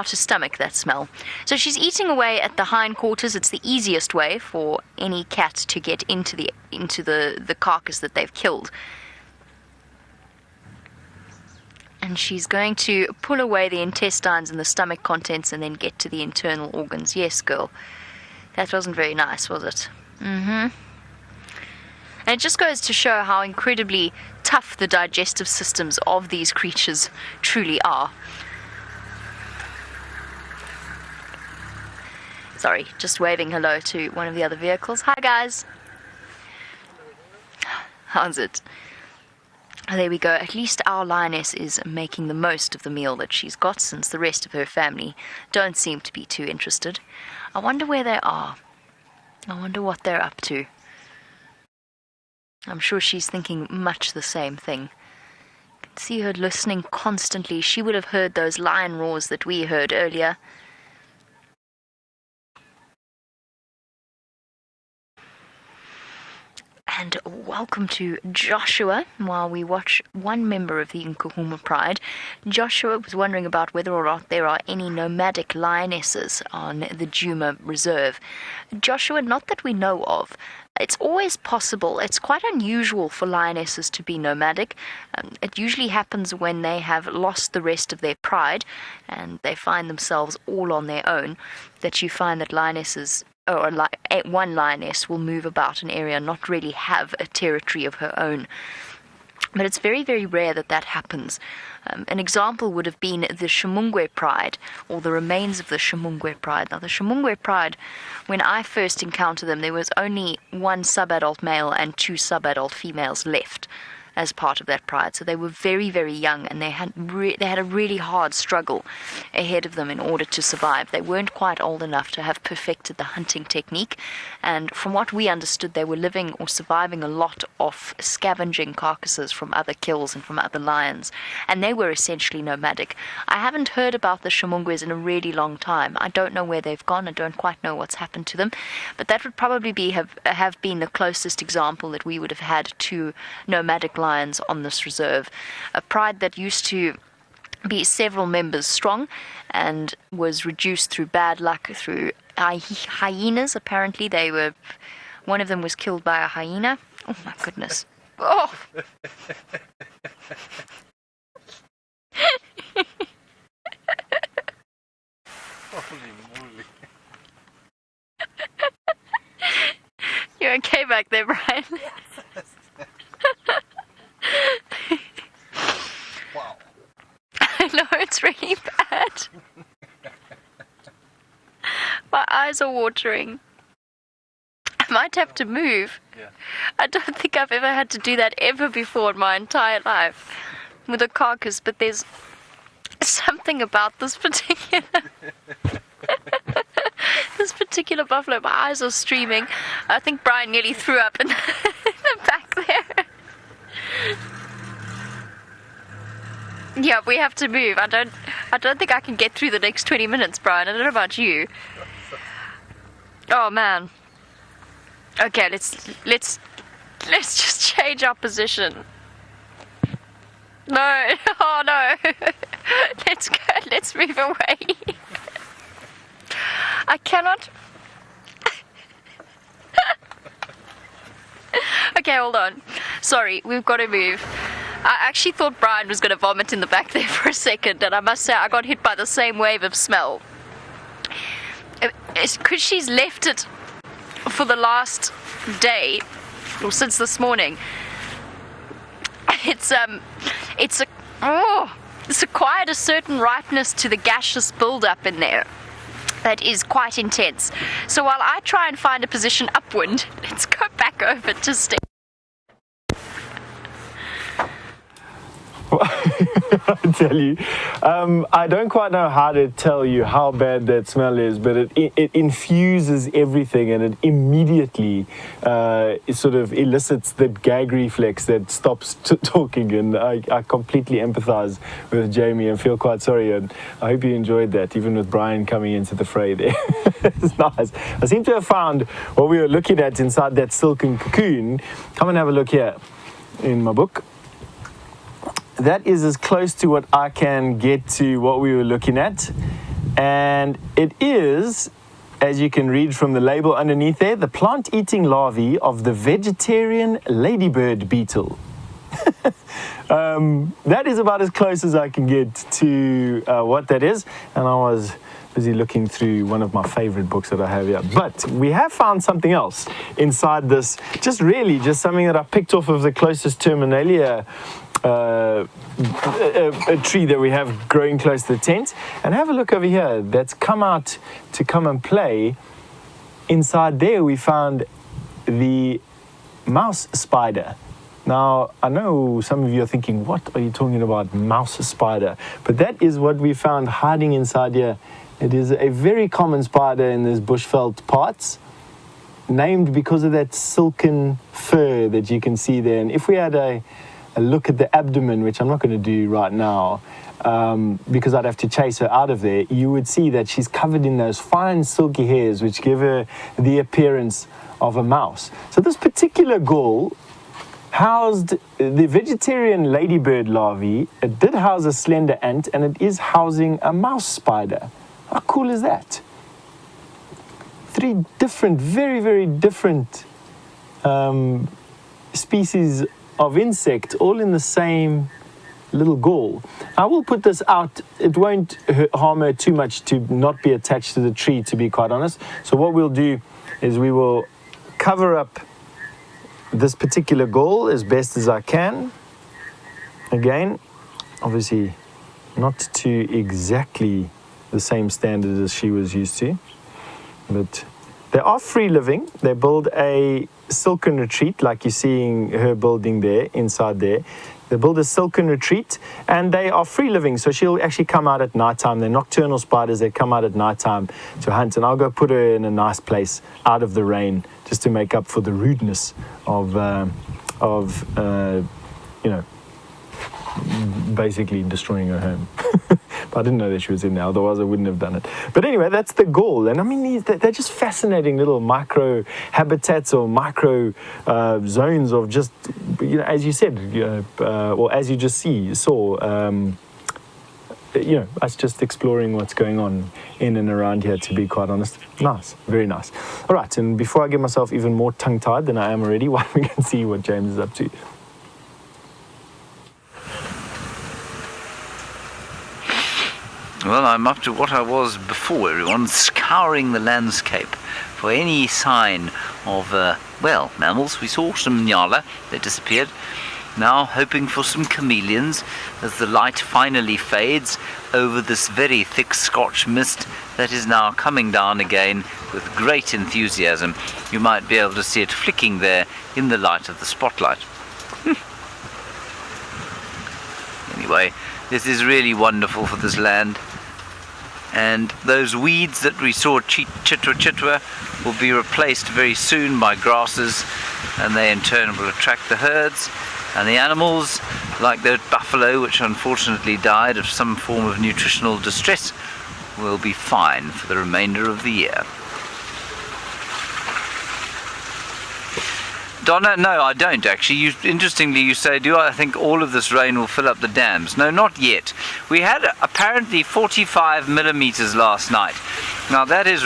stomach that smell. So she's eating away at the hindquarters. It's the easiest way for any cat to get into the carcass that they've killed. And she's going to pull away the intestines and the stomach contents and then get to the internal organs. Yes, girl. That wasn't very nice, was it? And it just goes to show how incredibly tough the digestive systems of these creatures truly are. Sorry, just waving hello to one of the other vehicles. Hi, guys. How's it? There we go. At least our lioness is making the most of the meal that she's got, since the rest of her family don't seem to be too interested. I wonder where they are. I wonder what they're up to. I'm sure she's thinking much the same thing. I can see her listening constantly. She would have heard those lion roars that we heard earlier. And welcome to Joshua. While we watch one member of the Nkuhuma Pride, Joshua was wondering about whether or not there are any nomadic lionesses on the Djuma Reserve. Joshua, not that we know of. It's always possible. It's quite unusual for lionesses to be nomadic. It usually happens when they have lost the rest of their pride and they find themselves all on their own, that you find that lionesses, or one lioness, will move about an area and not really have a territory of her own. But it's very, very rare that that happens. An example would have been the Shumungwe Pride, or the remains of the Shumungwe Pride. Now, the Shumungwe Pride, when I first encountered them, there was only one subadult male and two subadult females left. as part of that pride. So they were very, very young, and they had a really hard struggle ahead of them in order to survive. They weren't quite old enough to have perfected the hunting technique, and from what we understood, they were living or surviving a lot off scavenging carcasses from other kills and from other lions, and they were essentially nomadic. I haven't heard about the Shimungwes in a really long time. I don't know where they've gone. I don't quite know what's happened to them, but that would probably have been the closest example that we would have had to nomadic lions on this reserve. A pride that used to be several members strong and was reduced through bad luck, through hyenas. Apparently one of them was killed by a hyena. Oh my goodness. Oh. You okay back there, Brian? Wow. I know, it's really bad. My eyes are watering. I might have to move. Yeah. I don't think I've ever had to do that ever before in my entire life with a carcass, but there's something about this particular buffalo. My eyes are streaming. I think Brian nearly threw up in the back there. Yeah, we have to move. I don't think I can get through the next 20 minutes, Brian. I don't know about you. Oh man. Okay, let's just change our position. No, oh no. Let's go. Let's move away. I cannot. Okay, hold on. Sorry, we've got to move. I actually thought Brian was going to vomit in the back there for a second, and I must say I got hit by the same wave of smell. It's because she's left it for the last day, or since this morning. It's acquired a certain ripeness to the gaseous build-up in there that is quite intense. So while I try and find a position upwind, let's go back over to stay. I tell you, I don't quite know how to tell you how bad that smell is, but it infuses everything, and it immediately it sort of elicits the gag reflex that stops talking, and I completely empathize with Jamie and feel quite sorry, and I hope you enjoyed that, even with Brian coming into the fray there. It's nice. I seem to have found what we were looking at inside that silken cocoon. Come and have a look here in my book. That is as close to what I can get to what we were looking at. And it is, as you can read from the label underneath there, the plant-eating larvae of the vegetarian ladybird beetle. That is about as close as I can get to what that is. And I was busy looking through one of my favorite books that I have here. But we have found something else inside this, just something that I picked off of the closest terminalia, a tree that we have growing close to the tent. And have a look over here, that's come out to come and play. Inside there we found the mouse spider. Now, I know some of you are thinking, what are you talking about, mouse spider? But that is what we found hiding inside here. It is a very common spider in these bushveld parts, named because of that silken fur that you can see there. And if we had a look at the abdomen, which I'm not going to do right now, because I'd have to chase her out of there, you would see that she's covered in those fine silky hairs which give her the appearance of a mouse. So this particular gall housed the vegetarian ladybird larvae. It did house a slender ant, and it is housing a mouse spider. How cool is that? 3 different, very, very different species of insect, all in the same little gall. I will put this out. It won't harm her too much to not be attached to the tree, to be quite honest. So what we'll do is we will cover up this particular gall as best as I can. Again, obviously not to exactly the same standard as she was used to, but they are free living. They build a silken retreat, like you're seeing her building there, inside there. They build a silken retreat, and they are free living. So she'll actually come out at nighttime. They're nocturnal spiders. They come out at nighttime to hunt, and I'll go put her in a nice place out of the rain, just to make up for the rudeness of basically destroying her home. But I didn't know that she was in there, otherwise I wouldn't have done it. But anyway, that's the goal. And I mean, they're just fascinating little micro habitats or micro zones of just, as you said, or as you just saw, us just exploring what's going on in and around here, to be quite honest. Nice, very nice. All right, and before I get myself even more tongue-tied than I am already, why don't we can see what James is up to. Well, I'm up to what I was before, everyone, scouring the landscape for any sign of, mammals. We saw some nyala, they disappeared. Now hoping for some chameleons as the light finally fades over this very thick Scotch mist that is now coming down again with great enthusiasm. You might be able to see it flicking there in the light of the spotlight. Anyway, this is really wonderful for this land. And those weeds that we saw Chitwa Chitwa will be replaced very soon by grasses, and they in turn will attract the herds. And the animals, like the buffalo, which unfortunately died of some form of nutritional distress, will be fine for the remainder of the year. Donna, no, I don't actually. Interestingly, you say, do I think all of this rain will fill up the dams? No, not yet. We had apparently 45 millimeters last night. Now that is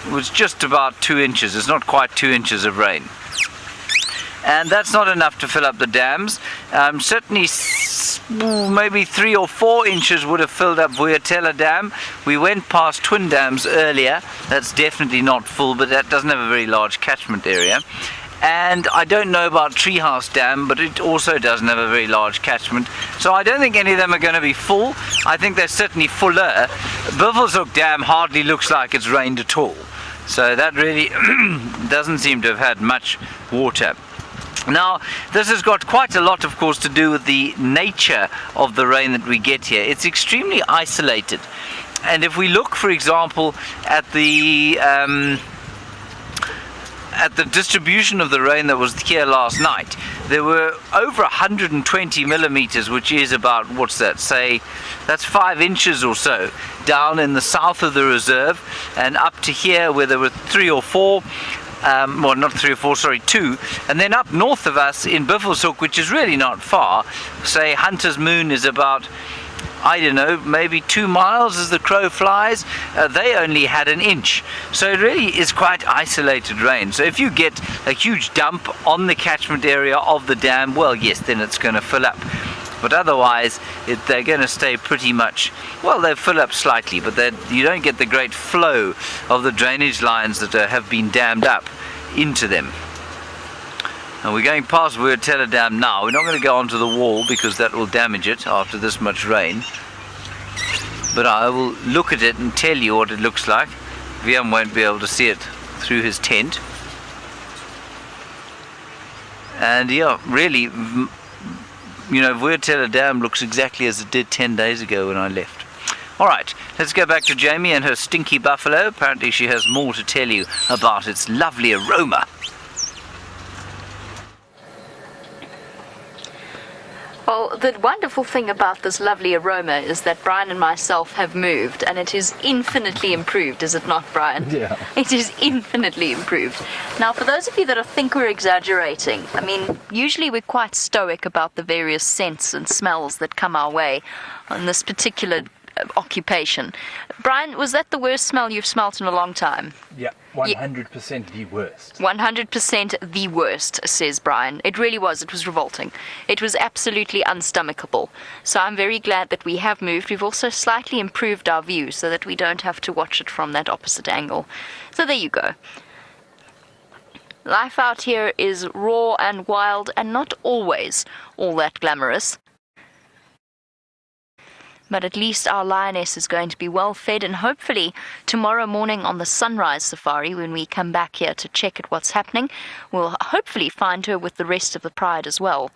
was just about 2 inches. It's not quite 2 inches of rain. And that's not enough to fill up the dams. Certainly maybe 3 or 4 inches would have filled up Vuyatela Dam. We went past Twin Dams earlier. That's definitely not full, but that doesn't have a very large catchment area. And I don't know about Treehouse Dam, but it also doesn't have a very large catchment. So I don't think any of them are going to be full. I think they're certainly fuller. Buffelshoek Dam hardly looks like it's rained at all. So that really doesn't seem to have had much water. Now, this has got quite a lot, of course, to do with the nature of the rain that we get here. It's extremely isolated. And if we look, for example, at the distribution of the rain that was here last night, there were over 120 millimeters, which is about, what's that, say, that's 5 inches or so, down in the south of the reserve, and up to here where there were 3 or 4, well, not 3 or 4, sorry, 2, and then up north of us in Buffelshoek, which is really not far, say Hunter's Moon is about, I don't know, maybe 2 miles as the crow flies. They only had 1 inch. So it really is quite isolated rain. So if you get a huge dump on the catchment area of the dam, well, yes, then it's going to fill up. But otherwise, they're going to stay pretty much, well, they fill up slightly, but you don't get the great flow of the drainage lines that have been dammed up into them. And we're going past Vuyatela Dam now. We're not going to go onto the wall because that will damage it after this much rain. But I will look at it and tell you what it looks like. Viam won't be able to see it through his tent. And yeah, really, Vuyatela Dam looks exactly as it did 10 days ago when I left. Alright, let's go back to Jamie and her stinky buffalo. Apparently she has more to tell you about its lovely aroma. Well, the wonderful thing about this lovely aroma is that Brian and myself have moved, and it is infinitely improved, is it not, Brian? Yeah. It is infinitely improved. Now, for those of you that think we're exaggerating, I mean, usually we're quite stoic about the various scents and smells that come our way on this particular occupation. Brian, was that the worst smell you've smelt in a long time? Yeah, 100% the worst. 100% the worst, says Brian. It really was. It was revolting. It was absolutely unstomachable. So I'm very glad that we have moved. We've also slightly improved our view so that we don't have to watch it from that opposite angle. So there you go. Life out here is raw and wild and not always all that glamorous. But at least our lioness is going to be well fed, and hopefully tomorrow morning on the sunrise safari, when we come back here to check at what's happening, we'll hopefully find her with the rest of the pride as well.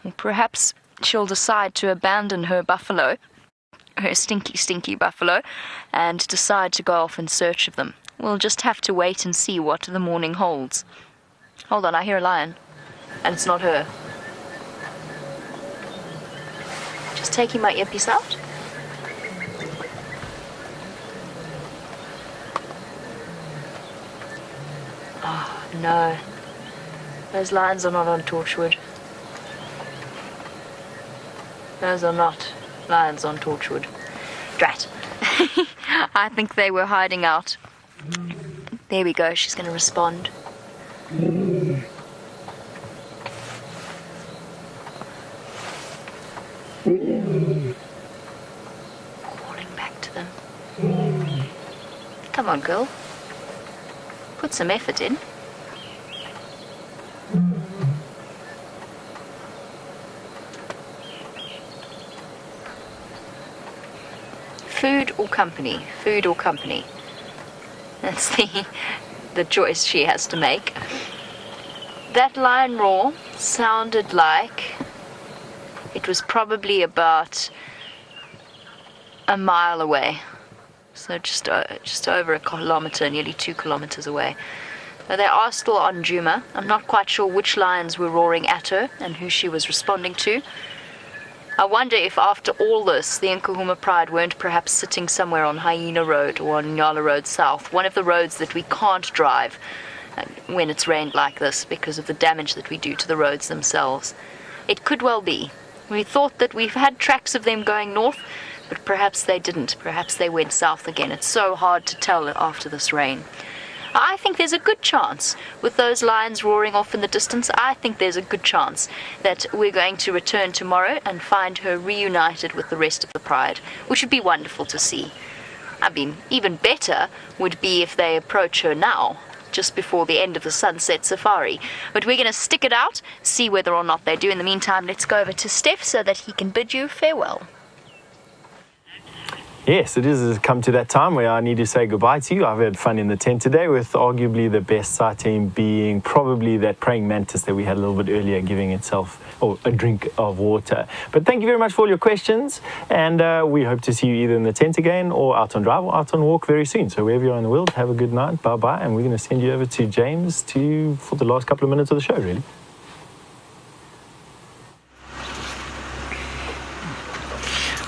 Or perhaps she'll decide to abandon her buffalo, her stinky buffalo, and decide to go off in search of them. We'll just have to wait and see what the morning holds. Hold on, I hear a lion. And it's not her. Just taking my earpiece out. Oh, no. Those lions are not on Torchwood. Those are not lions on Torchwood. Drat. I think they were hiding out. There we go, she's going to respond. Calling back to them. Come on, girl. Put some effort in. Food or company? Food or company? That's the choice she has to make. That lion roar sounded like it was probably about a mile away. So just over a kilometer, nearly 2 kilometers away. Now they are still on Juma. I'm not quite sure which lions were roaring at her and who she was responding to. I wonder if after all this, the Nkuhuma Pride weren't perhaps sitting somewhere on Hyena Road or on Nyala Road South, one of the roads that we can't drive when it's rained like this because of the damage that we do to the roads themselves. It could well be. We thought that we've had tracks of them going north, but perhaps they didn't. Perhaps they went south again. It's so hard to tell after this rain. I think there's a good chance, with those lions roaring off in the distance, I think there's a good chance that we're going to return tomorrow and find her reunited with the rest of the pride, which would be wonderful to see. I mean, even better would be if they approach her now, just before the end of the sunset safari. But we're going to stick it out, see whether or not they do. In the meantime, let's go over to Steph so that he can bid you farewell. Yes, it has come to that time where I need to say goodbye to you. I've had fun in the tent today, with arguably the best sighting being probably that praying mantis that we had a little bit earlier giving itself a drink of water. But thank you very much for all your questions, and we hope to see you either in the tent again or out on drive or out on walk very soon. So wherever you are in the world, have a good night, bye-bye, and we're going to send you over to James for the last couple of minutes of the show, really.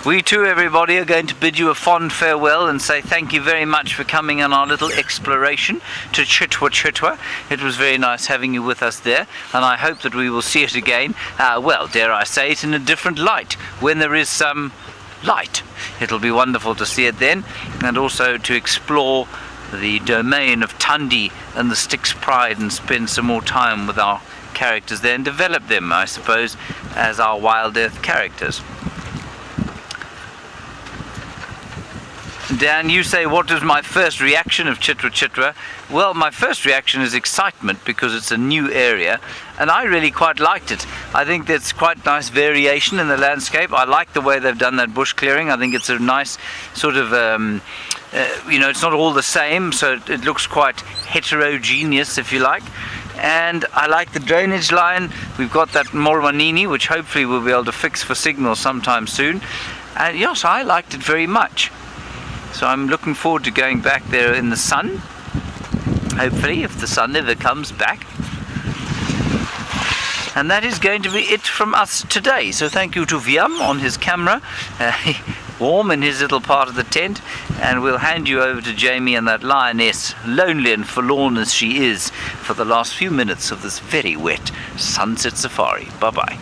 We too, everybody, are going to bid you a fond farewell and say thank you very much for coming on our little exploration to Chitwa Chitwa. It was very nice having you with us there, and I hope that we will see it again, well, dare I say it, in a different light, when there is some light. It'll be wonderful to see it then, and also to explore the domain of Tundi and the Styx Pride and spend some more time with our characters there and develop them, I suppose, as our Wild Earth characters. Dan, you say, what was my first reaction of Chitwa Chitwa? Well, my first reaction is excitement because it's a new area, and I really quite liked it. I think there's quite nice variation in the landscape. I like the way they've done that bush clearing. I think it's a nice sort of, it's not all the same, so it looks quite heterogeneous, if you like. And I like the drainage line. We've got that Morwanini, which hopefully we'll be able to fix for signal sometime soon. And yes, I liked it very much. So I'm looking forward to going back there in the sun, hopefully, if the sun ever comes back. And that is going to be it from us today. So thank you to Viam on his camera, warm in his little part of the tent, and we'll hand you over to Jamie and that lioness, lonely and forlorn as she is, for the last few minutes of this very wet sunset safari. Bye-bye.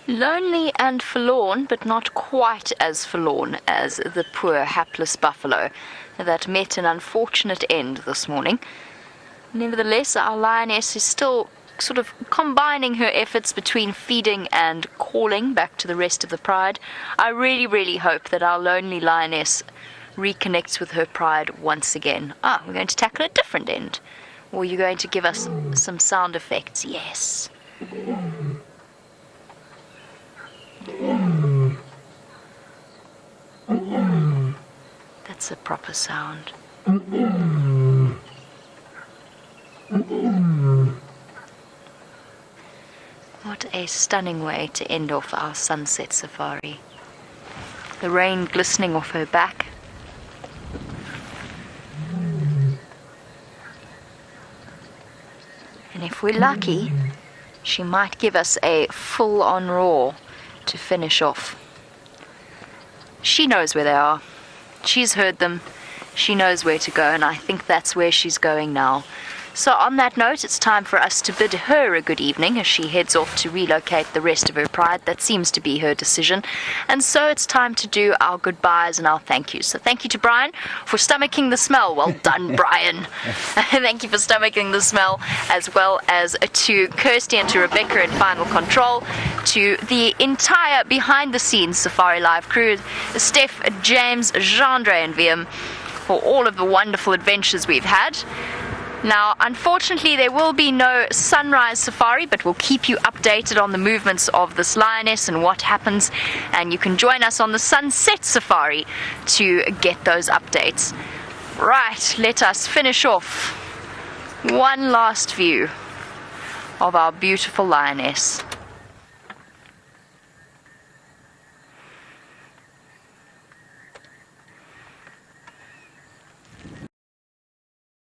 Lonely and forlorn, but not quite as forlorn as the poor hapless buffalo that met an unfortunate end this morning. Nevertheless, our lioness is still sort of combining her efforts between feeding and calling back to the rest of the pride. I really, really hope that our lonely lioness reconnects with her pride once again. We're going to tackle a different end. Or you're going to give us some sound effects. Yes. That's a proper sound. What a stunning way to end off our sunset safari. The rain glistening off her back. And if we're lucky, she might give us a full-on roar to finish off. She knows where they are. She's heard them. She knows where to go, and I think that's where she's going now. So on that note, it's time for us to bid her a good evening as she heads off to relocate the rest of her pride. That seems to be her decision. And so it's time to do our goodbyes and our thank yous. So thank you to Brian for stomaching the smell. Well done, Brian. Thank you for stomaching the smell, as well as to Kirsty and to Rebecca in Final Control, to the entire behind-the-scenes Safari Live crew, Steph, James, Jeandre and Viam, for all of the wonderful adventures we've had. Now, unfortunately, there will be no sunrise safari, but we'll keep you updated on the movements of this lioness and what happens, and you can join us on the sunset safari to get those updates. Right, let us finish off one last view of our beautiful lioness.